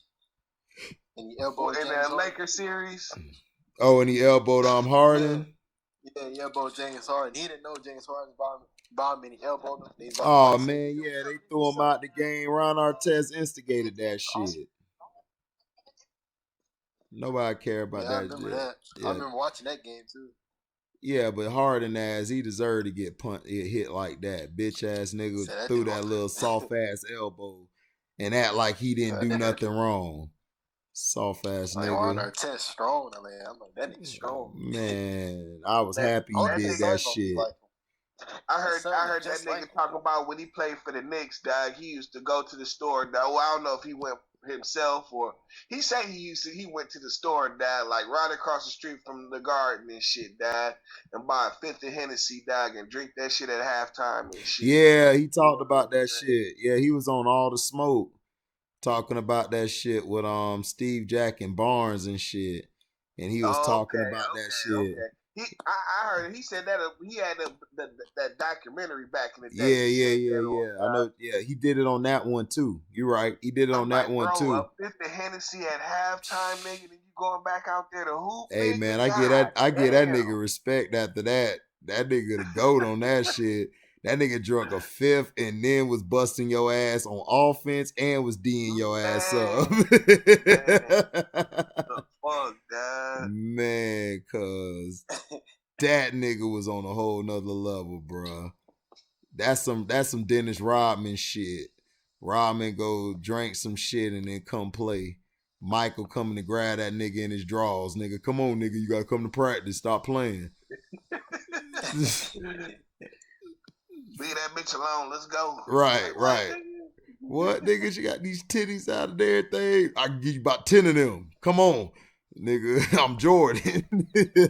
and he elbowed in that Lakers series. Oh, and he elbowed Harden. Yeah, he elbowed James Harden. He didn't know James Harden bombed him. He elbowed him. Oh man, yeah, they threw him out the game. Ron Artest instigated that shit. Nobody care about that. I remember that. Yeah. I remember watching that game too. Yeah, but Harden ass, he deserved to get hit like that. Bitch ass nigga threw that little soft ass elbow and act like he didn't do nothing wrong. Soft ass like nigga. Ron Artest strong. I'm like, that nigga strong. Man, I was happy he Only did thing that his son gonna be shit. like him. I His son heard look that just nigga like talk about when he played for the Knicks, dog. He used to go to the store. Dog. Well, I don't know if he went himself or he said he went to the store, dog, like right across the street from the garden and shit, dog, and buy a fifth of Hennessy, dog, and drink that shit at halftime and shit. Yeah, he talked about that shit. Yeah, he was on All the Smoke talking about that shit with Steve Jack and Barnes and shit. And he was talking about that shit. I heard he said that he had that documentary back in the day. Yeah. I know. Yeah, he did it on that one too. You're right. He did it on that one too. A fifth of Hennessy at halftime, nigga, and you going back out there to hoop. Hey nigga, man, I get that nigga respect after that. That nigga the GOAT on that shit. That nigga drunk a fifth and then was busting your ass on offense and was D'ing your ass up. Fuck, dad. Man, cause that nigga was on a whole nother level, bruh. That's some Dennis Rodman shit. Rodman go drink some shit and then come play. Michael coming to grab that nigga in his drawers. Nigga, come on, nigga. You gotta come to practice. Stop playing. Leave that bitch alone. Let's go. Right. What, nigga? You got these titties out of everything. I can give you about 10 of them. Come on. Nigga, I'm Jordan.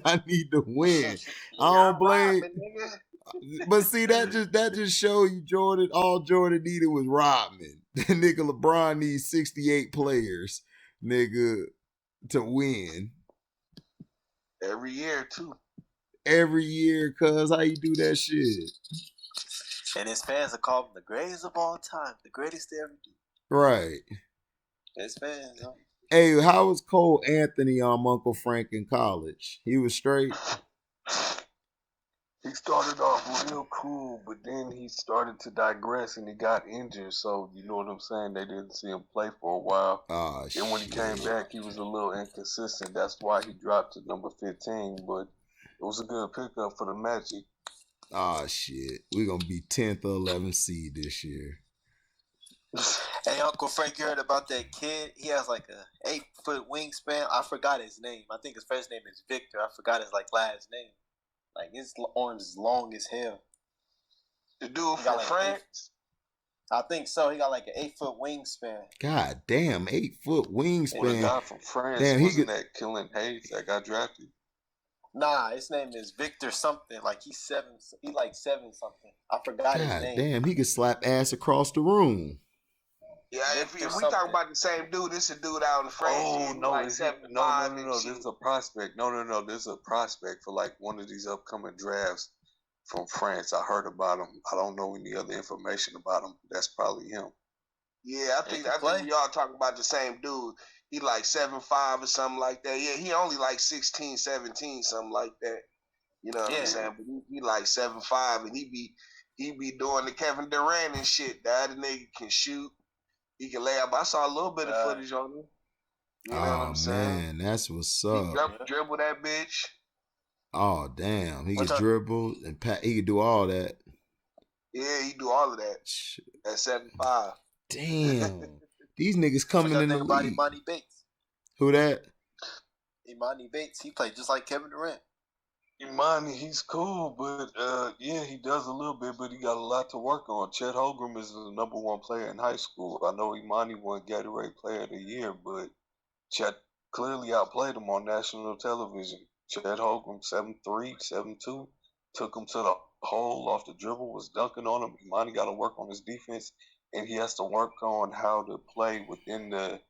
I need to win. I don't blame. But see, that just show you Jordan. All Jordan needed was Rodman. Nigga, LeBron needs 68 players, nigga, to win. Every year, too. Every year, cuz how you do that shit? And his fans are called him the greatest of all time, the greatest they ever do. Right. His fans, huh? Hey, how was Cole Anthony on Uncle Frank in college? He was straight. He started off real cool, but then he started to digress and he got injured. So, you know what I'm saying? They didn't see him play for a while. And when he came back, he was a little inconsistent. That's why he dropped to number 15. But it was a good pickup for the Magic. Shit. We're going to be 10th or 11th seed this year. Hey, Uncle Frank, you heard about that kid? He has like a 8-foot wingspan. I forgot his name. I think his first name is Victor. I forgot his last name. Like, his arms is long as hell. The dude from France? I think so. He got like an 8-foot wingspan. God damn, 8-foot wingspan. Well, the guy from France, wasn't that Killian Hayes that got drafted? Nah, his name is Victor something. Like, he's 7 something. I forgot his name. Damn, he could slap ass across the room. Yeah, if we talk about the same dude, this is a dude out in France. Oh, no, like no. This is a prospect. No. This is a prospect for like one of these upcoming drafts from France. I heard about him. I don't know any other information about him. That's probably him. Yeah, I think we all talking about the same dude. He like 7'5" or something like that. Yeah, he only like 16, 17, something like that. You know what I'm saying? But he like 7'5", and he be doing the Kevin Durant and shit. That nigga can shoot. He can lay up. I saw a little bit of footage on him. You know what I'm saying? Man, that's what's up. He dribble that bitch. Oh, damn. He can dribble and he can do all that. Yeah, he do all of that. At 7'5". Damn. These niggas coming in the league. About Imani Bates. Who that? Imani Bates. He played just like Kevin Durant. Imani, he's cool, but he does a little bit, but he got a lot to work on. Chet Holmgren is the number 1 player in high school. I know Imani won Gatorade Player of the Year, but Chet clearly outplayed him on national television. Chet Holmgren, 7'3", 7'2", took him to the hole off the dribble, was dunking on him. Imani got to work on his defense, and he has to work on how to play within the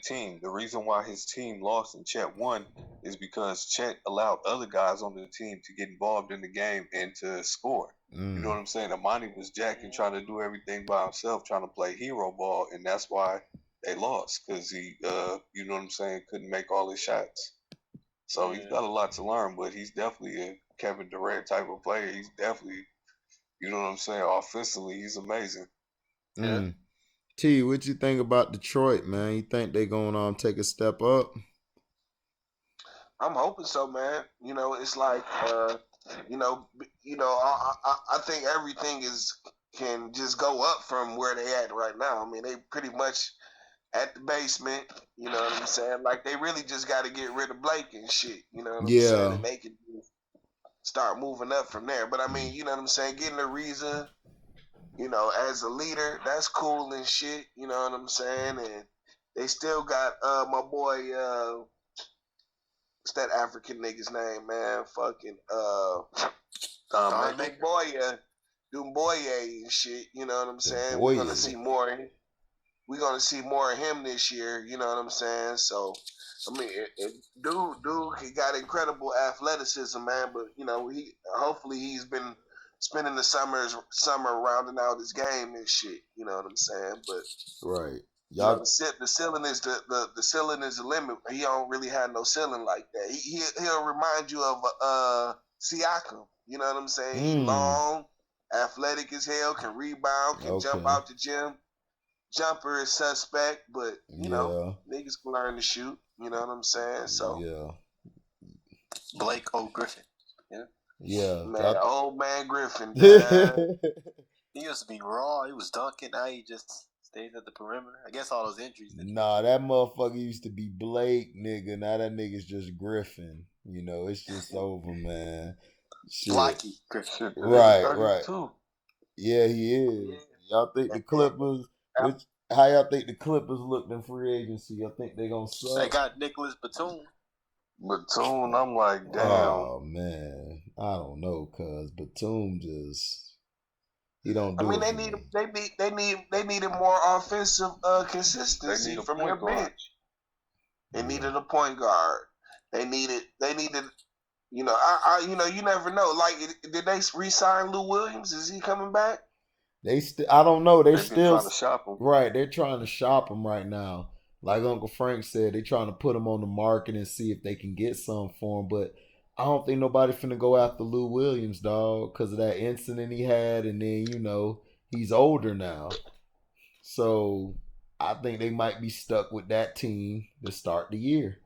team. The reason why his team lost and Chet won is because Chet allowed other guys on the team to get involved in the game and to score. You know what I'm saying? Imani was jacking, trying to do everything by himself, trying to play hero ball, and that's why they lost, because he, you know what I'm saying, couldn't make all his shots. So he's got a lot to learn, but he's definitely a Kevin Durant type of player. He's definitely, you know what I'm saying, offensively, he's amazing. Yeah. T, what you think about Detroit, man? You think they gonna take a step up? I'm hoping so, man. You know, it's like, I think everything can just go up from where they at right now. I mean, they pretty much at the basement. You know what I'm saying? Like they really just got to get rid of Blake and shit. You know what I'm saying? And they can start moving up from there. But I mean, you know what I'm saying? Getting Ariza, you know, as a leader, that's cool and shit. You know what I'm saying? And they still got my boy. What's that African nigga's name, man? Fucking Dumboye and shit. You know what I'm saying? We're gonna see more. We're gonna see more of him this year. You know what I'm saying? So, I mean, dude, he got incredible athleticism, man. But you know, hopefully he's been spending the summer rounding out his game and shit. You know what I'm saying? But right. You know, the ceiling is the ceiling is the limit. He don't really have no ceiling like that. He'll remind you of Siakam. You know what I'm saying? He long, athletic as hell, can rebound, can jump out the gym. Jumper is suspect, but you know, niggas can learn to shoot. You know what I'm saying? So Blake Griffin. Yeah. Man, old man Griffin. He used to be raw. He was dunking. Now he just stays at the perimeter. I guess all those injuries. Nah, that motherfucker used to be Blake, nigga. Now that nigga's just Griffin. You know, it's just over, man. Blocky Griffin. Right. Yeah, he is. Y'all think the Clippers? How y'all think the Clippers looked in free agency? I think they gonna suck. They got Nicholas Batum. I'm like, damn. Oh man, I don't know, cause Batum just he don't do. I mean, they needed more offensive consistency from their bench. They needed a point guard. They needed. You know, you never know. Like, did they re-sign Lou Williams? Is he coming back? I don't know. They're still trying to shop him. Right, they're trying to shop him right now. Like Uncle Frank said, they're trying to put him on the market and see if they can get some for him. But I don't think nobody finna go after Lou Williams, dog, because of that incident he had, and then he's older now, so I think they might be stuck with that team to start the year,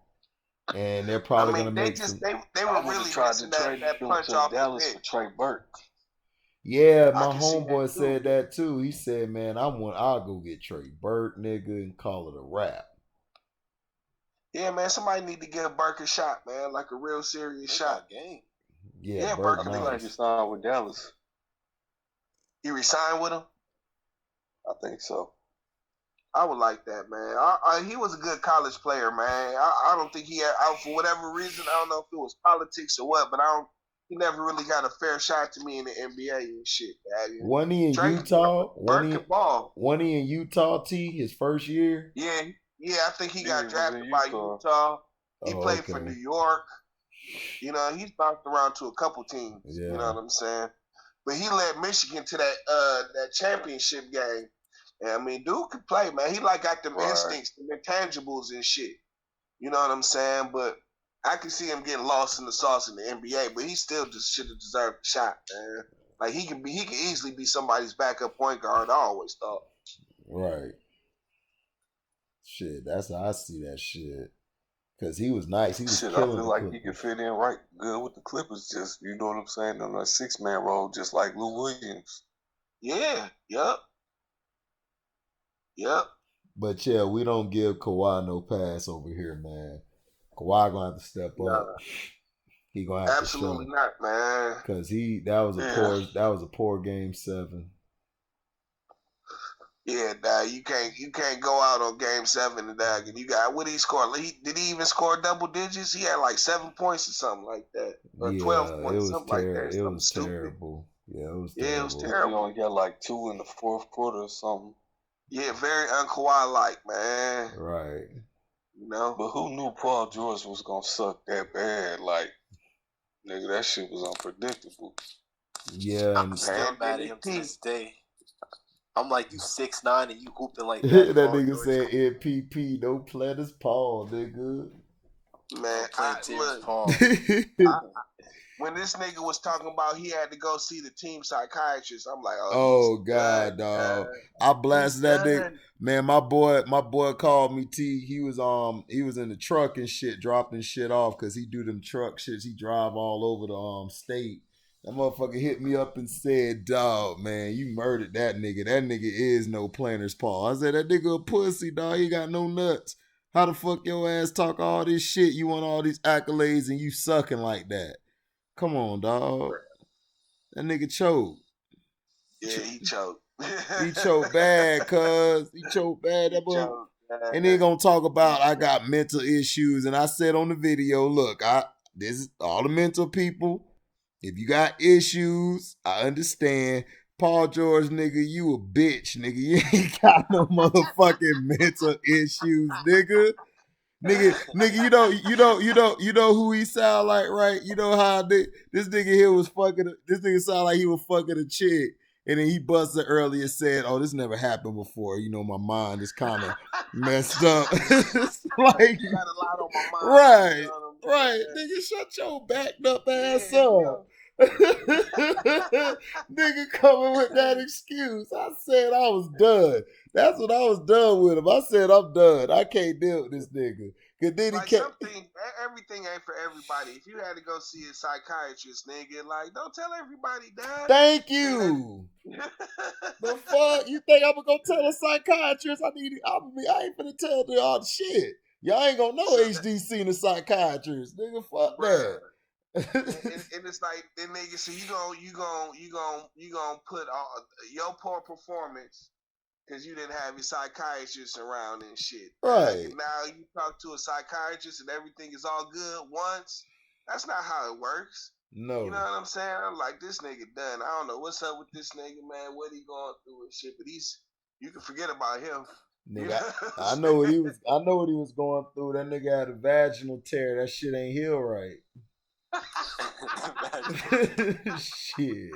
and they're probably gonna make they were really trying to trade that punch off Dallas for Trey Burke. Yeah, my homeboy said that too. He said, "Man, I'll go get Trey Burke, nigga, and call it a wrap." Yeah, man, somebody need to give Burke a shot, man, like a real serious shot. Game. Yeah, Burke nice. He signed with Dallas. He resigned with him? I think so. I would like that, man. He was a good college player, man. I don't think he had out for whatever reason. I don't know if it was politics or what, but he never really got a fair shot to me in the NBA and shit. Wasn't he in Utah? Wasn't he in Utah, his first year? Yeah, I think he got drafted by Utah. He played for New York. You know, he's bounced around to a couple teams. Yeah. You know what I'm saying? But he led Michigan to that championship game. And I mean, dude could play, man. He got them instincts, them intangibles and shit. You know what I'm saying? But I can see him getting lost in the sauce in the NBA. But he still just should have deserved a shot, man. Like he can easily be somebody's backup point guard. I always thought. Right. Shit, that's how I see that shit. Cause he was nice. He was killing. I feel like he could fit in right good with the Clippers. Just, you know what I'm saying, on a 6-man role, just like Lou Williams. Yeah. Yep. But yeah, we don't give Kawhi no pass over here, man. Kawhi gonna have to step up. He gonna have absolutely to show. Not, man. Cause that was a poor game 7. Yeah, dog. You can't go out on game 7, dog. And you got what he scored. Did he even score double digits? He had like 7 points or something like that, or 12 points, something like that. It was terrible. Yeah, it was terrible. He only got like 2 in the fourth quarter or something. Yeah, very un-Kawhi-like, man. Right. You know, but who knew Paul George was gonna suck that bad? Like, nigga, that shit was unpredictable. Yeah, I'm still mad at him to this day. I'm like, you 6'9" and you hooping like that. That nigga said NPP, no platters, Paul, nigga. Man, when this nigga was talking about he had to go see the team psychiatrist, I'm like, oh God, dog. I blasted that nigga. Man, my boy called me T. He was in the truck and shit, dropping shit off because he do them truck shits. He drive all over the state. That motherfucker hit me up and said, dog, man, you murdered that nigga. That nigga is no planner's paw. I said, that nigga a pussy, dog. He got no nuts. How the fuck your ass talk all this shit? You want all these accolades and you sucking like that. Come on, dog. That nigga choked. Yeah, he choked. He choked bad, cuz. He choked bad. That boy. And then gonna talk about I got mental issues. And I said on the video, look, this is all the mental people. If you got issues, I understand. Paul George, nigga, you a bitch, nigga. You ain't got no motherfucking mental issues, nigga. Nigga, you know who he sound like, right? You know how this nigga here was fucking. This nigga sound like he was fucking a chick, and then he busted early and said, "Oh, this never happened before." You know, my mind is kind of messed up. It's like, you got a lot on my mind. Right, you know right. Nigga, shut your backed up ass up. Nigga coming with that excuse. I said I was done. That's what I was done with him. I said I'm done. I can't deal with this nigga. Cause then like he kept... everything ain't for everybody. If you had to go see a psychiatrist, nigga, like don't tell everybody that. Thank you. The fuck? You think I'm gonna go tell a psychiatrist? I ain't finna tell them all the shit. Y'all ain't gonna know HD seen a psychiatrist. Nigga, fuck that. and it's like, then nigga, so you gonna put all your poor performance because you didn't have your psychiatrist around and shit. Right. And now you talk to a psychiatrist and everything is all good once. That's not how it works. No. You know what I'm saying? I'm like, this nigga done. I don't know what's up with this nigga, man. What he going through and shit. But you can forget about him. Nigga, I know what he was going through. That nigga had a vaginal tear. That shit ain't heal right. Shit.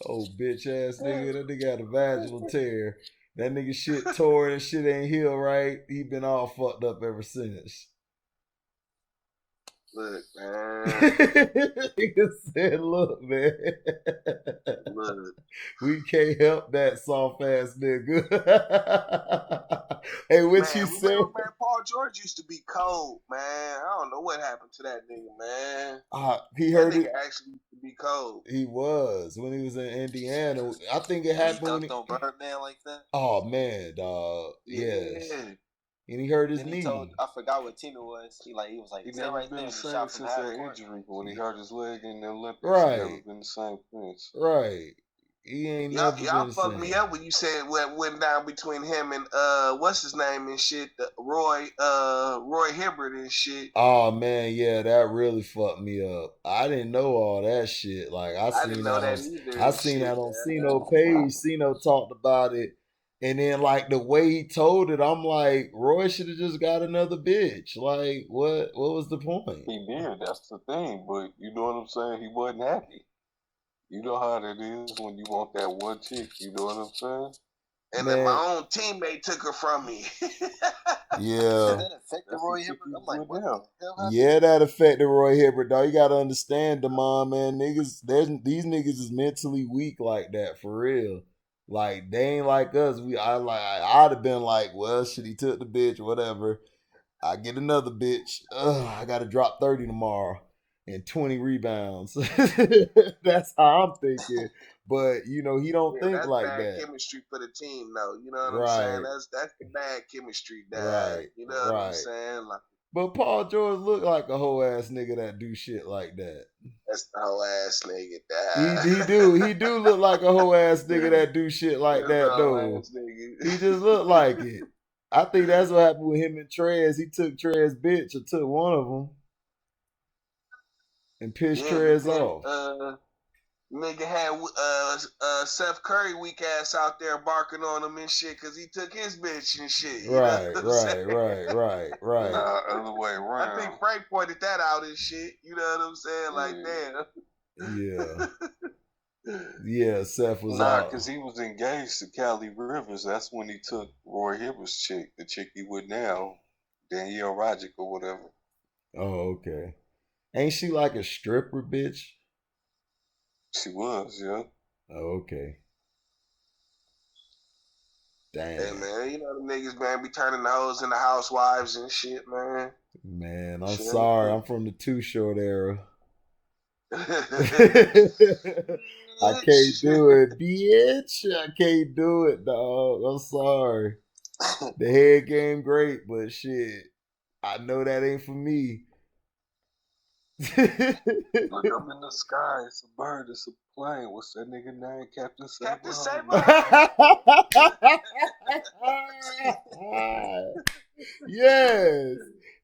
Oh, bitch ass nigga. That nigga had a vaginal tear. That nigga shit tore. That shit ain't heal right. He been all fucked up ever since. Look, man. Nigga said, look, man. Look. We can't help that soft ass nigga. Hey, what man, you remember, say? Man, Paul George used to be cold, man. I don't know what happened to that nigga, man. He heard that it. nigga actually used to be cold. He was when he was in Indiana. I think it happened when he dunked on Birdman like that. Oh man, dog. Yes. And he hurt his knee. I forgot what team it was. He was like, he never right been there. the same since that injury when he hurt his leg in the Olympics. Right. He never been the same since. Right. He ain't never been the same. Y'all fucked me up when you said what went down between him and what's his name and shit, Roy Hibbert and shit. Oh man, yeah, that really fucked me up. I didn't know all that shit. Like I seen that on Cino page. Cino talked about it. And then, like, the way he told it, I'm like, Roy should have just got another bitch. Like, what was the point? He did. That's the thing. But you know what I'm saying? He wasn't happy. You know how that is when you want that one chick. You know what I'm saying? And then my own teammate took her from me. Yeah. Did that affect Roy Hibbert? I'm like, what the hell happened? Yeah, that affected Roy Hibbert, dog. You gotta understand, Damond, man. These niggas is mentally weak like that, for real. Like, they ain't like us. I'd have been like, well, shit, he took the bitch, whatever. I get another bitch. I gotta drop 30 tomorrow and 20 rebounds. That's how I'm thinking. But, you know, he don't think like that. That's bad chemistry for the team, though. You know what I'm saying? That's the bad chemistry, dad. Right. You know what I'm saying? Like, but Paul George look like a whole ass nigga that do shit like that. That's the whole ass nigga, dad. He do look like a whole ass nigga that do shit like that, though. He just look like it. I think that's what happened with him and Trez. He took Trez bitch or took one of them and pissed Trez off. Nigga had Seth Curry weak ass out there barking on him and shit because he took his bitch and shit. Right. Other way around. I think Frank pointed that out and shit. You know what I'm saying? Like, damn. Yeah, Seth was out. because he was engaged to Callie Rivers. That's when he took Roy Hibbert's chick, the chick he with now, Danielle Rodgick or whatever. Oh, okay. Ain't she like a stripper, bitch? She was, yeah. Oh, okay. Damn. Hey, man, you know the niggas, man, be turning the hoes into housewives and shit, man. Man, I'm sorry. I'm from the Too Short era. I can't do it, bitch. I can't do it, dog. I'm sorry. The head game great, but shit, I know that ain't for me. Look up in the sky. It's a bird. It's a plane. What's that nigga name? Captain Saber. Captain Saber. Yes.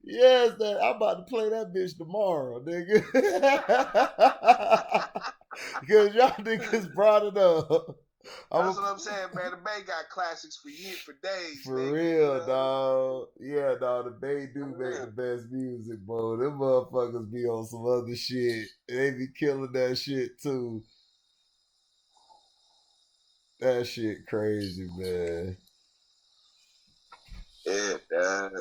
Yes, that I'm about to play that bitch tomorrow, nigga. Because y'all niggas brought it up. That's what I'm saying, man. The Bay got classics for days. For nigga, real, dog. Yeah, dog. The Bay do make the best music, bro. Them motherfuckers be on some other shit. They be killing that shit too. That shit crazy, man. Yeah, dog.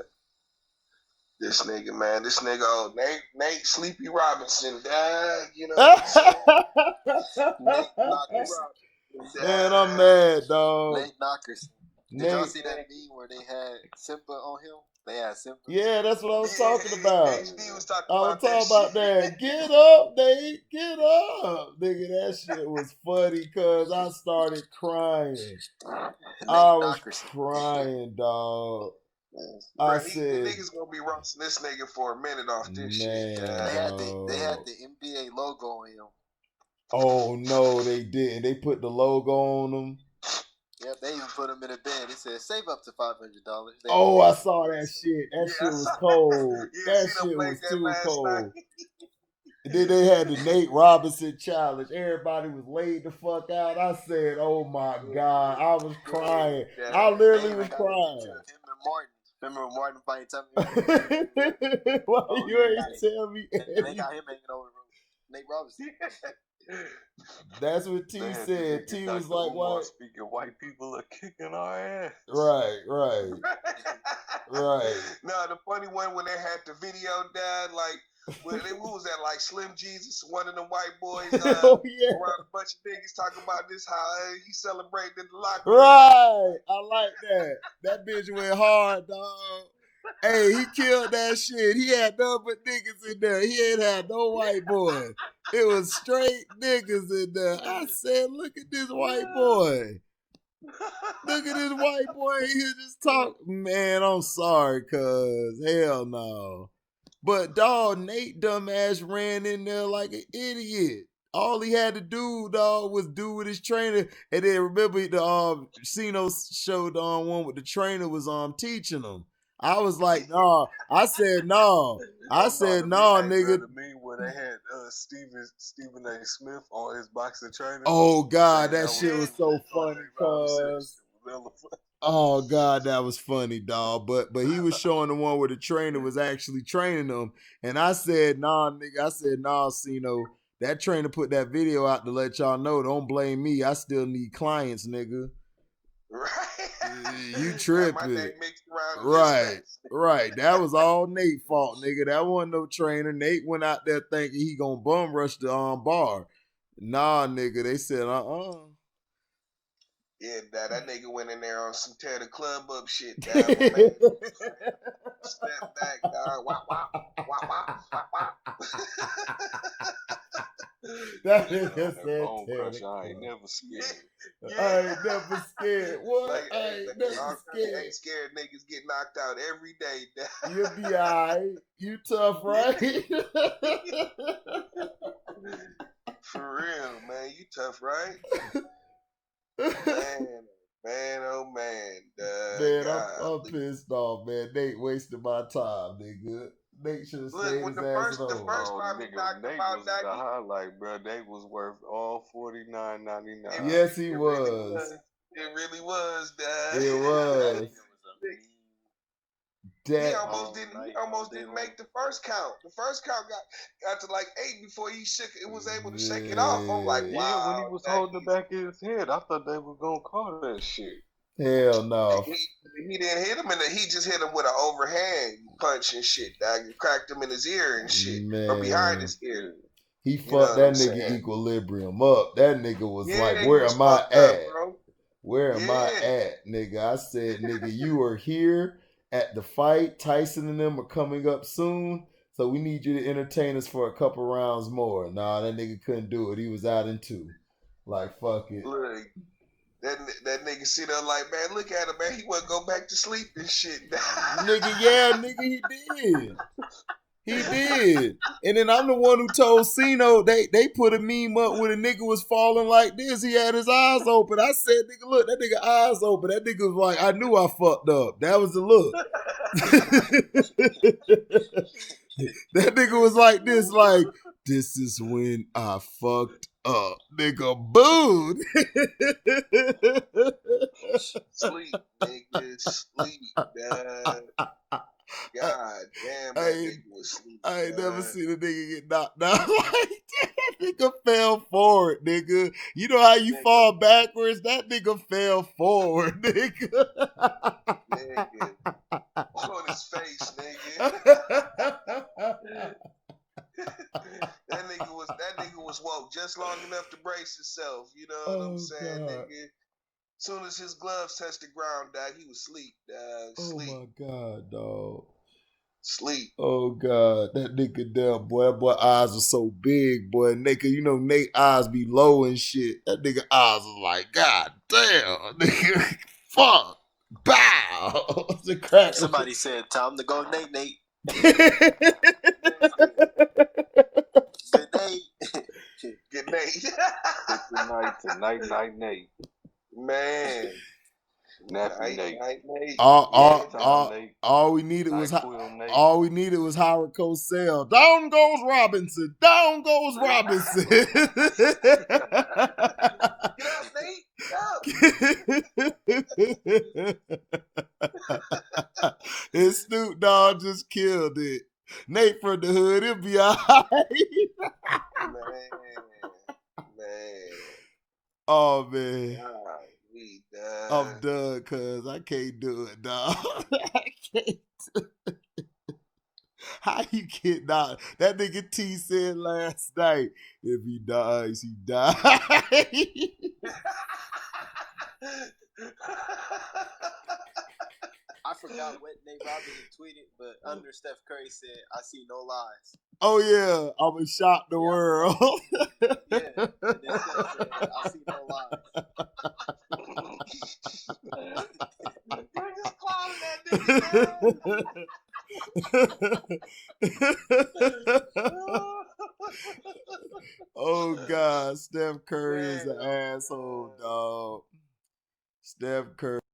This nigga, old Nate Sleepy Robinson, dog. You know what I'm saying? Nate Knockers. Man, I'm mad, dog. Nate Knockers. Did y'all see that meme where they had Simba on him? They had Simba. Yeah, that's what I was talking about. HD was talking I was talking about that. Get up, Nate. Get up. Nigga, that shit was funny because I started crying. I was crying, dog. I said, the niggas gonna be roasting this nigga for a minute off this shit. They had the NBA logo on him. Oh no, they didn't. They put the logo on them. Yep, they even put them in a band. It said save up to $500. Oh, I saw that shit. That shit was cold. That shit was too cold. And then they had the Nate Robinson challenge. Everybody was laid the fuck out. I said, "Oh my god!" I was crying. I literally was crying. Him and Martin. Remember Martin fighting Tommy? Why you ain't tell me? They got him hanging over Nate Robinson. That's what T said. T was like, "Why?" Speaking white people are kicking our ass. Right. No, the funny one when they had the video dad, like, what was that? Like Slim Jesus, one of them white boys, oh yeah, around a bunch of niggas talking about this how he celebrated in the locker room. Right, I like that. That bitch went hard, dog. Hey, he killed that shit. He had nothing but niggas in there. He ain't had no white boy. It was straight niggas in there. I said, look at this white boy. Look at this white boy. He just talk. Man, I'm sorry, cuz. Hell no. But, dog, Nate dumbass ran in there like an idiot. All he had to do, dog, was do with his trainer. And then remember the Cino showed on one with the trainer was teaching him. I was like, nah. I said, no. I said, no, nigga. The meme where they had Stephen A. Smith on his boxing trainer. Oh, God, that shit was so funny, cuz. Oh, God, that was funny, dog. But he was showing the one where the trainer was actually training him. And I said, nah, nigga. I said, nah, Cino. That trainer put that video out to let y'all know. Don't blame me. I still need clients, nigga. Right. You tripping. Right. That was all Nate fault, nigga. That wasn't no trainer. Nate went out there thinking he gonna bum rush the bar. Nah, nigga. They said, Yeah, that nigga went in there on some tear the club up shit. Step back, dog. Wop, wop, wop, wop, wop, wop. That nigga said, I ain't never scared. Yeah. I ain't never scared. What? Like, I ain't never scared. Ain't scared niggas get knocked out every day. You'll be alright. You tough, right? For real, man. You tough, right? Man, oh man. Man, I'm pissed off, man. Nate wasted my time, nigga. Nate should have stayed his ass the first time he knocked Nate him out, was the highlight, bro. Nate was worth all $49.99. Yes, he was. It really was, Dad. It was. He almost didn't make the first count. The first count got to like 8 before he was able to shake it off. I'm like, wow. Yeah, when he was holding the back of his head, I thought they were gonna call that shit. Hell no. He didn't hit him, he just hit him with an overhand punch and shit. Dog. He cracked him in his ear and shit, or behind his ear. He fucked that nigga equilibrium up. That nigga was like, where am I at? Bro. Where am I at, nigga? I said, nigga, you are here at the fight. Tyson and them are coming up soon. So we need you to entertain us for a couple rounds more. Nah, that nigga couldn't do it. He was out in 2. Like, fuck it. Look, that nigga sit there like, man, look at him, man. He wouldn't go back to sleep and shit. Nigga, he did. He did. And then I'm the one who told Cino they put a meme up when a nigga was falling like this. He had his eyes open. I said, nigga, look, that nigga eyes open. That nigga was like, I knew I fucked up. That was the look. That nigga was like this, like, this is when I fucked up. Nigga, booed. Sleep, nigga, sleep, man. God damn, that nigga was sleep. I ain't never seen a nigga get knocked down like that. That nigga fell forward, nigga. You know how you fall backwards? That nigga fell forward, nigga. Nigga. On his face, nigga. that nigga was woke just long enough to brace himself. You know what I'm saying, nigga? Soon as his gloves touched the ground, dog, he was asleep, dog. Sleep. Oh my God, dog. Sleep. Oh God, that nigga damn boy eyes are so big, boy. Nigga, you know Nate eyes be low and shit. That nigga eyes was like, God damn, nigga, fuck, bow. The crack. Somebody said, time to go, Nate. Good Nate. Good Nate. Tonight, Nate. Man. Nate. All we needed was Howard Cosell. Down goes Robinson. Down goes Robinson. Get up, Nate. And Snoop Dogg just killed it. Nate from the hood, it'll be all right. Man. Oh, man. I'm done, cuz I can't do it, dog. I can't do it. How you get knocked? That nigga T said last night, if he dies, he dies. I forgot what Nate Robinson tweeted, but under Steph Curry said, I see no lies. Oh, yeah. I'm going to shock the world. Yeah. And then Steph said, I see no lies. You're just clowning that nigga, Oh, God. Steph Curry is an asshole, dog. Steph Curry.